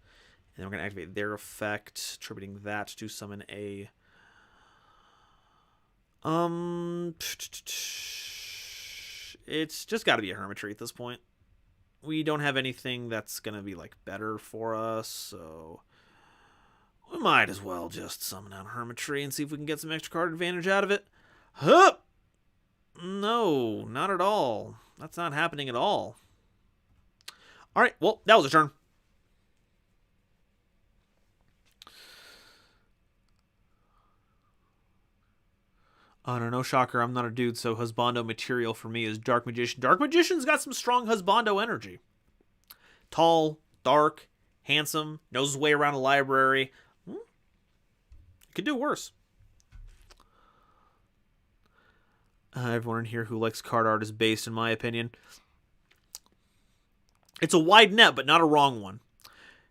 then we're going to activate their effect, attributing that to summon a... It's just got to be a Hermitry at this point. We don't have anything that's going to be, like, better for us, so... we might as well just summon out Hermitry and see if we can get some extra card advantage out of it. Hup! No, not at all. That's not happening at all. Alright, well, that was a turn. Oh, no, shocker, I'm not a dude, so Husbando material for me is Dark Magician. Dark Magician's got some strong Husbando energy. Tall, dark, handsome, knows his way around a library. Could do worse. Everyone in here who likes card art is based, in my opinion. It's a wide net, but not a wrong one.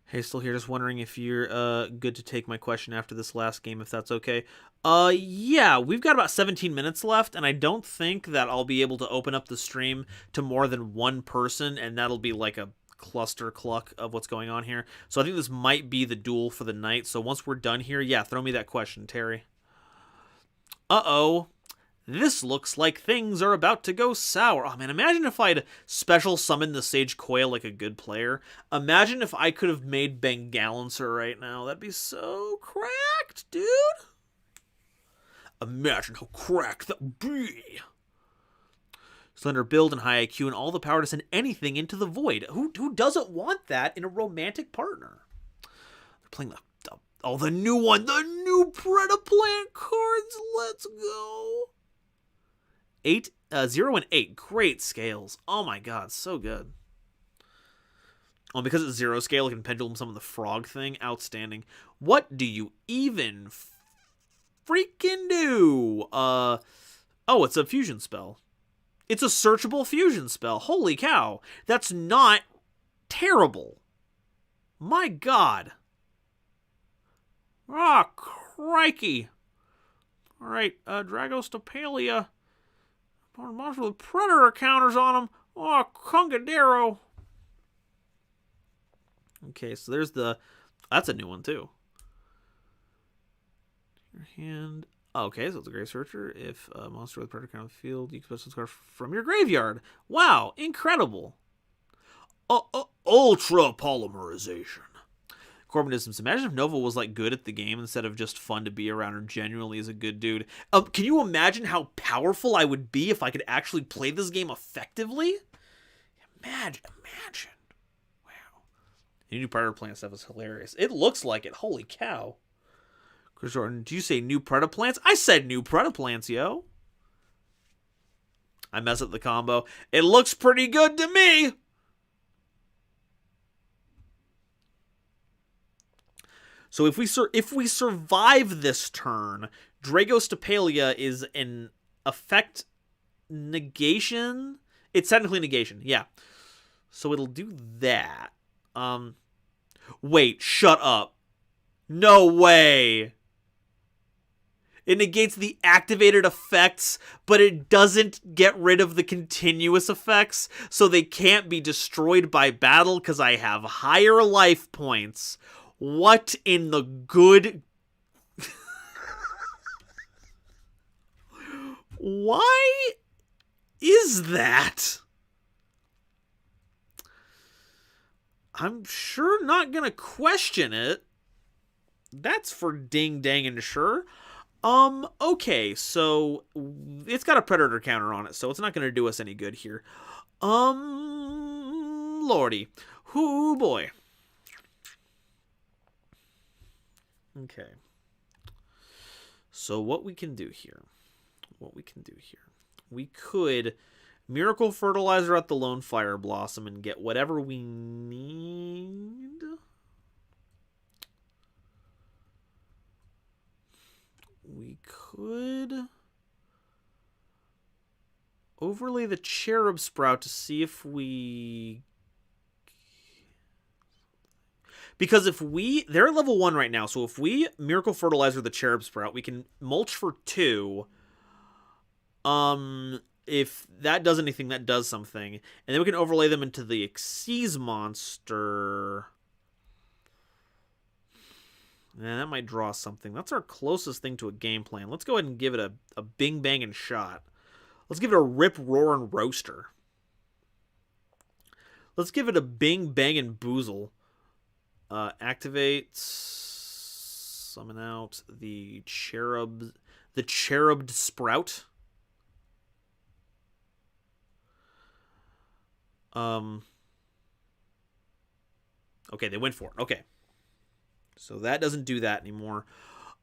Hey, still here, just wondering if you're good to take my question after this last game, if that's okay. Yeah, we've got about 17 minutes left, and I don't think that I'll be able to open up the stream to more than one person, and that'll be like a cluster cluck of what's going on here. So I think this might be the duel for the night. So once we're done here, yeah, throw me that question, Terry. Uh-oh. This looks like things are about to go sour. Oh, man, imagine if I'd special summoned the Sage Coil like a good player. Imagine if I could have made Bengalancer right now. That'd be so cracked, dude. Imagine how cracked that would be. Slender build and high IQ and all the power to send anything into the void. Who doesn't want that in a romantic partner? They're playing the new one. The new Predaplant cards. Let's go. 0 and 8. Great scales. Oh my god, so good. Oh, because it's 0 scale, it can pendulum some of the frog thing. Outstanding. What do you even freaking do? Oh, it's a fusion spell. It's a searchable fusion spell. Holy cow. That's not terrible. My god. Ah, crikey. Alright, Dragostopalia. Monster with Predator counters on him. Oh, Congadero. Okay, so there's the... that's a new one, too. Your hand... okay, so it's a Grave Searcher. If a monster with Predator counter on the field, you can special card from your graveyard. Wow, incredible. Ultra polymerization. Corbinisms. Imagine if Nova was like good at the game instead of just fun to be around or genuinely is a good dude. Can you imagine how powerful I would be if I could actually play this game effectively? Imagine. Wow. The new Predator plant stuff is hilarious. It looks like it. Holy cow. Chris Jordan, do you say new Predaplants? I said new Predaplants, yo. I mess up the combo. It looks pretty good to me. So if we survive this turn, Dragostopalia is an effect negation. It's technically negation, yeah. So it'll do that. Wait, shut up. No way. It negates the activated effects, but it doesn't get rid of the continuous effects, so they can't be destroyed by battle because I have higher life points. What in the good... Why is that? I'm sure not gonna question it. That's for ding dang and sure. Okay, so it's got a predator counter on it, so it's not gonna do us any good here. Lordy. Hoo boy. Okay. So what we can do here. We could Miracle Fertilizer at the Lone Fire Blossom and get whatever we need. We could overlay the Cherub Sprout to see if we... Because if we... They're at level 1 right now, so if we Miracle Fertilizer the Cherub Sprout, we can mulch for 2. If that does anything, that does something. And then we can overlay them into the Xyz monster. And that might draw something. That's our closest thing to a game plan. Let's go ahead and give it a bing bang and shot. Let's give it a rip, roar, and roaster. Let's give it a bing bang and boozle. Activate, summon out the cherubed sprout. Okay, they went for it. Okay. So that doesn't do that anymore.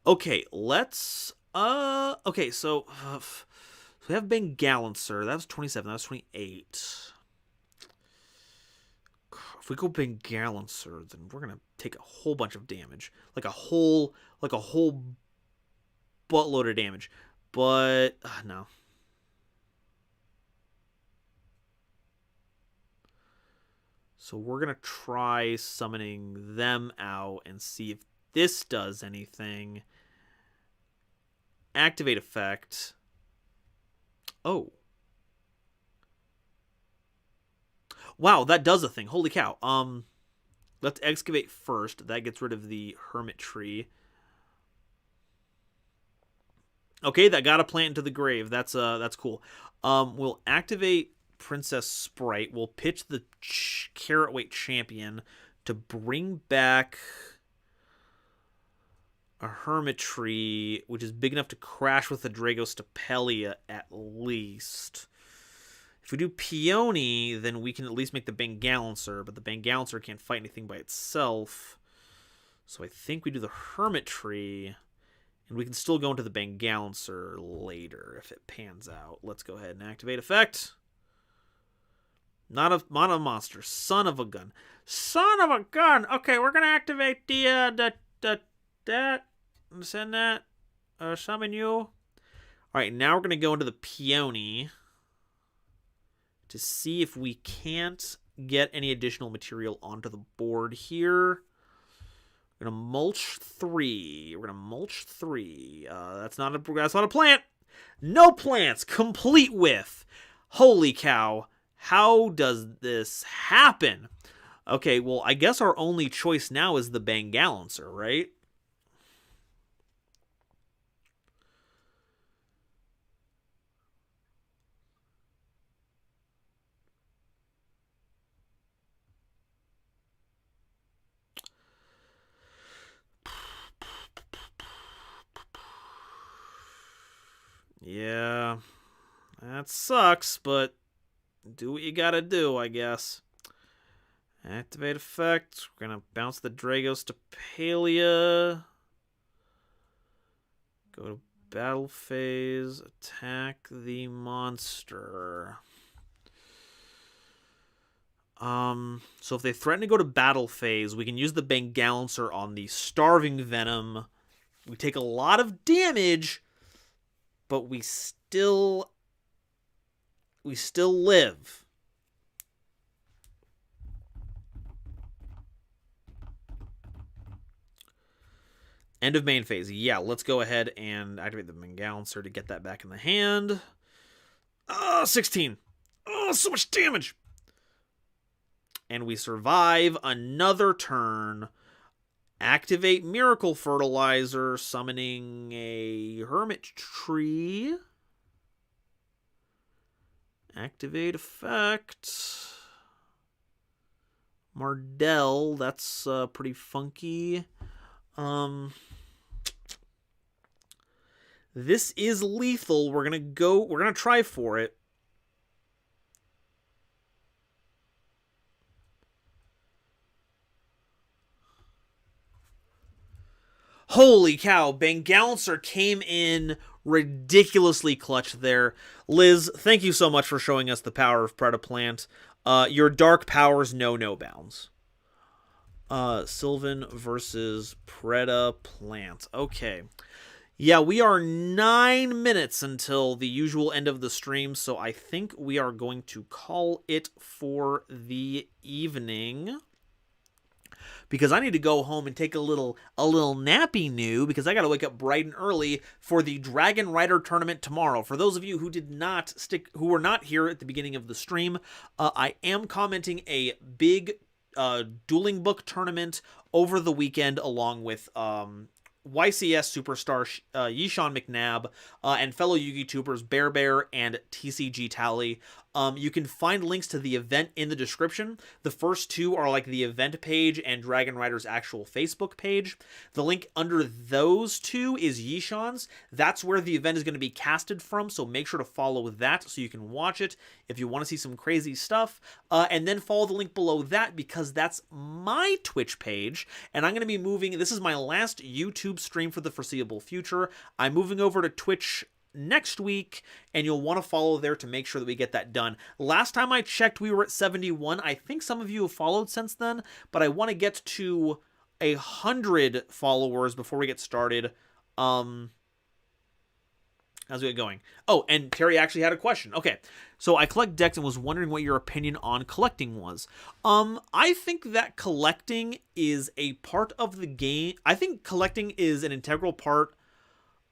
Okay, let's okay, so we have Bengalancer. That was 27. That was 28. If we go Bengalancer, then we're gonna take a whole bunch of damage, like a whole buttload of damage. But no. So we're gonna try summoning them out and see if this does anything. Activate effect. Oh. Wow, that does a thing. Holy cow. Let's excavate first. That gets rid of the hermit tree. Okay, that got a plant into the grave. That's cool. We'll activate Princess Sprite. We'll pitch the carrot weight champion to bring back a hermit tree, which is big enough to crash with the Dragostapelia at least. If we do Peony, then we can at least make the Bengalancer, but the Bengalancer can't fight anything by itself. So I think we do the Hermit Tree, and we can still go into the Bengalancer later if it pans out. Let's go ahead and activate effect. Not a monster. Son of a gun. Son of a gun. Okay, we're gonna activate send that. Summon you. All right, now we're gonna go into the Peony to see if we can't get any additional material onto the board here. We're gonna mulch 3. That's not a plant. No plants. Complete with. Holy cow. How does this happen? Okay, well, I guess our only choice now is the Bengalancer, right? Yeah, that sucks, but do what you gotta do, I guess. Activate effect. We're gonna bounce the Dragostapelia. Go to battle phase. Attack the monster. So if they threaten to go to battle phase, we can use the Bengalancer on the Starving Venom. We take a lot of damage, but we still live. End of main phase. Yeah, let's go ahead and activate the Mangalancer to get that back in the hand. 16. Oh, so much damage. And we survive another turn. Activate Miracle Fertilizer, summoning a Hermit Tree. Activate effect. Mardell, that's pretty funky. This is lethal. We're gonna try for it. Holy cow, Bangalancer came in ridiculously clutch there. Liz, thank you so much for showing us the power of Predaplant. Your dark powers know no bounds. Sylvan versus Predaplant. Okay. Yeah, we are 9 minutes until the usual end of the stream, so I think we are going to call it for the evening. Because I need to go home and take a little nappy new, because I got to wake up bright and early for the Dragon Rider tournament tomorrow. For those of you who who were not here at the beginning of the stream, I am commenting a big dueling book tournament over the weekend, along with YCS superstar Yishan McNabb and fellow YouTubers Bear Bear and TCG Tally. You can find links to the event in the description. The first two are like the event page and Dragon Rider's actual Facebook page. The link under those two is Yishan's. That's where the event is going to be casted from, so make sure to follow that so you can watch it if you want to see some crazy stuff. And then follow the link below that, because that's my Twitch page, and I'm going to be moving. This is my last YouTube stream for the foreseeable future. I'm moving over to Twitch next week, and you'll want to follow there to make sure that we get that done. Last time I checked, we were at 71. I think some of you have followed since then, but I want to get to 100 followers before we get started. How's it going? Oh, and Terry actually had a question. Okay, so I collect decks and was wondering what your opinion on collecting was. I think that collecting is a part of the game. I think collecting is an integral part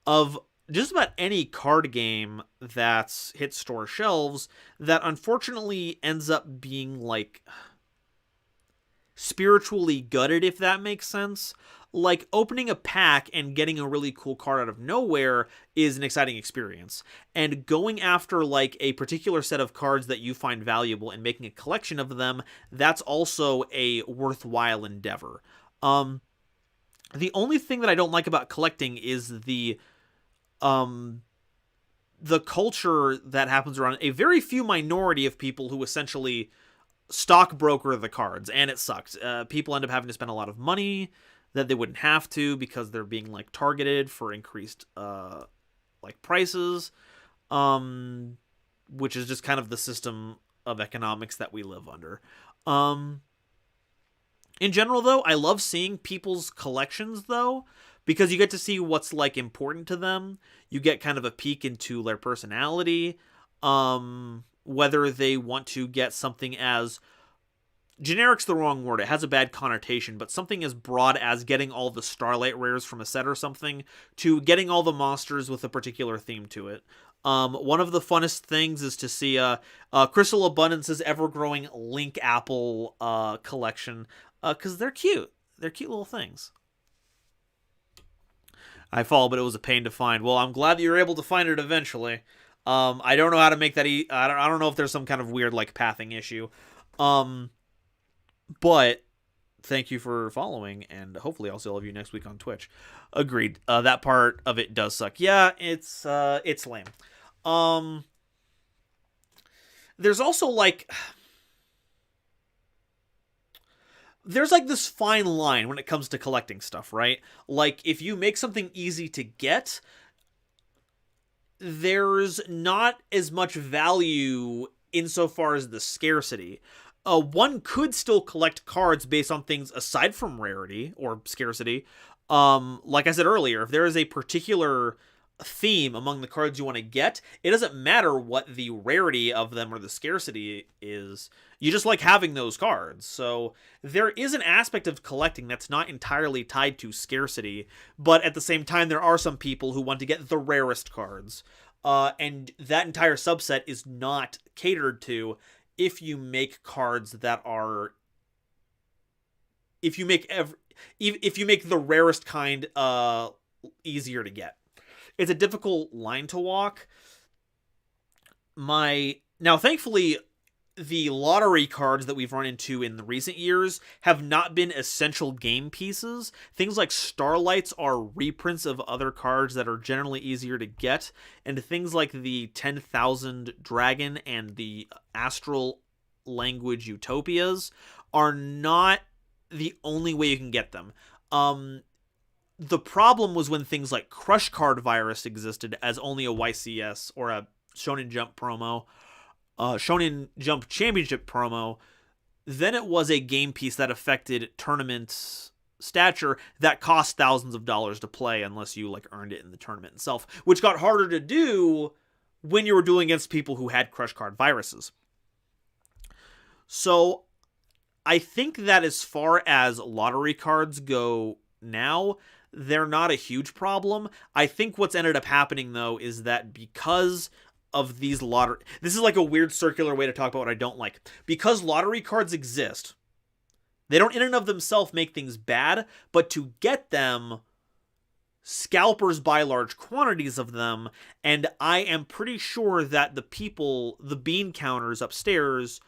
of just about any card game that's hit store shelves, that unfortunately ends up being like spiritually gutted, if that makes sense. Like, opening a pack and getting a really cool card out of nowhere is an exciting experience. And going after, like, a particular set of cards that you find valuable and making a collection of them, that's also a worthwhile endeavor. The only thing that I don't like about collecting is the culture that happens around a very few minority of people who essentially stockbroker the cards, and it sucks. People end up having to spend a lot of money that they wouldn't have to, because they're being like targeted for increased like prices, which is just kind of the system of economics that we live under. In general, though, I love seeing people's collections, though, because you get to see what's like important to them. You get kind of a peek into their personality, whether they want to get something as generic's the wrong word, it has a bad connotation, but something as broad as getting all the Starlight rares from a set or something, to getting all the monsters with a particular theme to it. One of the funnest things is to see Crystal Abundance's ever-growing Link Apple collection, because they're cute. They're cute little things. I fall, but it was a pain to find. Well, I'm glad that you're able to find it eventually. I don't know how to make that. I don't know if there's some kind of weird like pathing issue. But thank you for following, and hopefully I'll see all of you next week on Twitch. Agreed. That part of it does suck. Yeah, it's lame. There's also like there's like this fine line when it comes to collecting stuff, right? Like, if you make something easy to get, there's not as much value insofar as the scarcity. One could still collect cards based on things aside from rarity or scarcity. Like I said earlier, if there is a particular theme among the cards you want to get. It doesn't matter what the rarity of them or the scarcity is. You just like having those cards. So there is an aspect of collecting that's not entirely tied to scarcity, but at the same time, there are some people who want to get the rarest cards. And that entire subset is not catered to if you make cards that are... If you make the rarest kind easier to get. It's a difficult line to walk. Now, thankfully, the lottery cards that we've run into in the recent years have not been essential game pieces. Things like Starlights are reprints of other cards that are generally easier to get, and things like the 10,000 Dragon and the Astral Language Utopias are not the only way you can get them. The problem was when things like Crush Card Virus existed as only a YCS or a Shonen Jump promo, Shonen Jump Championship promo. Then it was a game piece that affected tournament stature that cost thousands of dollars to play unless you like earned it in the tournament itself, which got harder to do when you were dueling against people who had Crush Card Viruses. So I think that as far as lottery cards go now, they're not a huge problem. I think what's ended up happening, though, is that because of these lottery... This is like a weird circular way to talk about what I don't like. Because lottery cards exist, they don't in and of themselves make things bad, but to get them, scalpers buy large quantities of them, and I am pretty sure that the bean counters upstairs...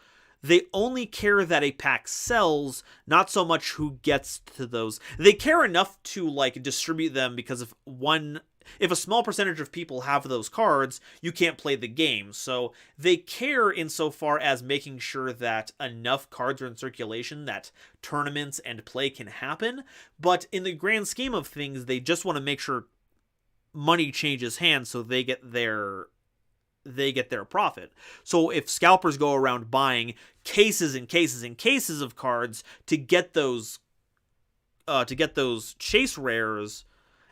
They only care that a pack sells, not so much who gets to those. They care enough to like distribute them because if a small percentage of people have those cards, you can't play the game. So they care insofar as making sure that enough cards are in circulation that tournaments and play can happen. But in the grand scheme of things, they just want to make sure money changes hands so they get their profit. So if scalpers go around buying cases and cases and cases of cards to get those chase rares,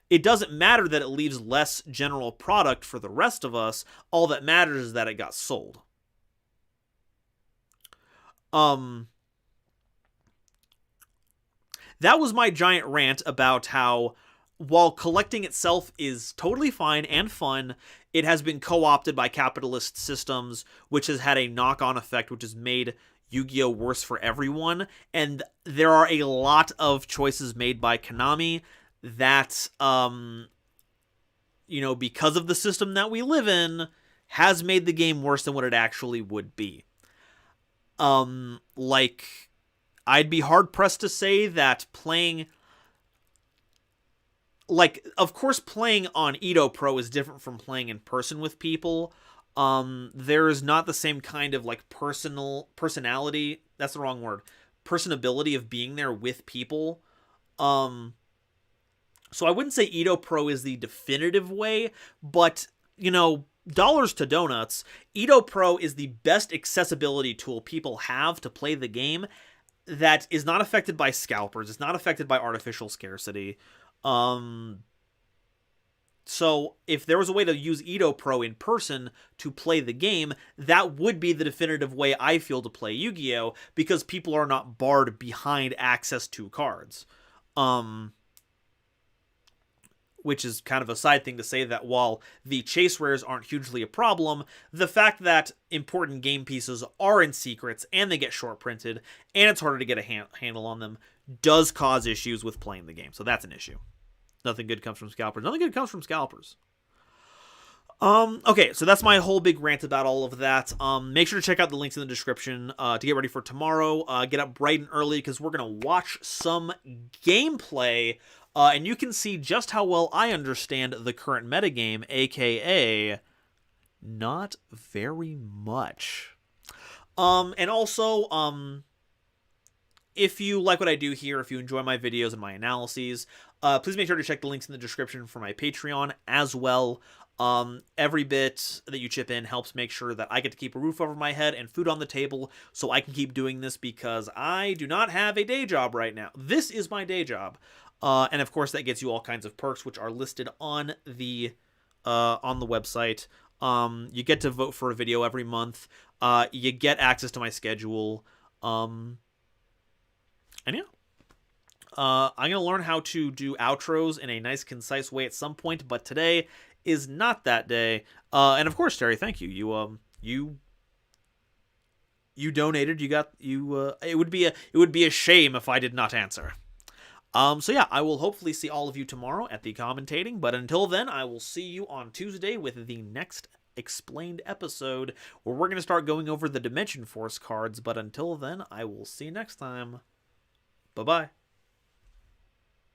it doesn't matter that it leaves less general product for the rest of us. All that matters is that it got sold. That was my giant rant about how while collecting itself is totally fine and fun, it has been co-opted by capitalist systems, which has had a knock-on effect, which has made Yu-Gi-Oh! Worse for everyone. And there are a lot of choices made by Konami that, because of the system that we live in, has made the game worse than what it actually would be. I'd be hard-pressed to say that playing... of course, playing on Edo Pro is different from playing in person with people. There is not the same kind of, personality, that's the wrong word, personability of being there with people. So I wouldn't say Edo Pro is the definitive way, but, dollars to donuts, Edo Pro is the best accessibility tool people have to play the game that is not affected by scalpers, it's not affected by artificial scarcity. So if there was a way to use Edo Pro in person to play the game, that would be the definitive way I feel to play Yu-Gi-Oh! Because people are not barred behind access to cards. Which is kind of a side thing to say that while the chase rares aren't hugely a problem, the fact that important game pieces are in secrets and they get short printed and it's harder to get a handle on them does cause issues with playing the game. So that's an issue. Nothing good comes from scalpers. Nothing good comes from scalpers. Okay, so that's my whole big rant about all of that. Make sure to check out the links in the description to get ready for tomorrow. Get up bright and early because we're going to watch some gameplay, and you can see just how well I understand the current metagame, aka not very much. And also, if you like what I do here, if you enjoy my videos and my analyses, please make sure to check the links in the description for my Patreon as well. Every bit that you chip in helps make sure that I get to keep a roof over my head and food on the table so I can keep doing this because I do not have a day job right now. This is my day job. And of course that gets you all kinds of perks which are listed on the on the website. You get to vote for a video every month. You get access to my schedule. And yeah. I'm gonna learn how to do outros in a nice, concise way at some point, but today is not that day. And of course, Terry, thank you. You donated. You got you. It would be a shame if I did not answer. So yeah, I will hopefully see all of you tomorrow at the commentating, but until then, I will see you on Tuesday with the next explained episode, where we're going to start going over the Dimension Force cards, but until then, I will see you next time. Bye-bye.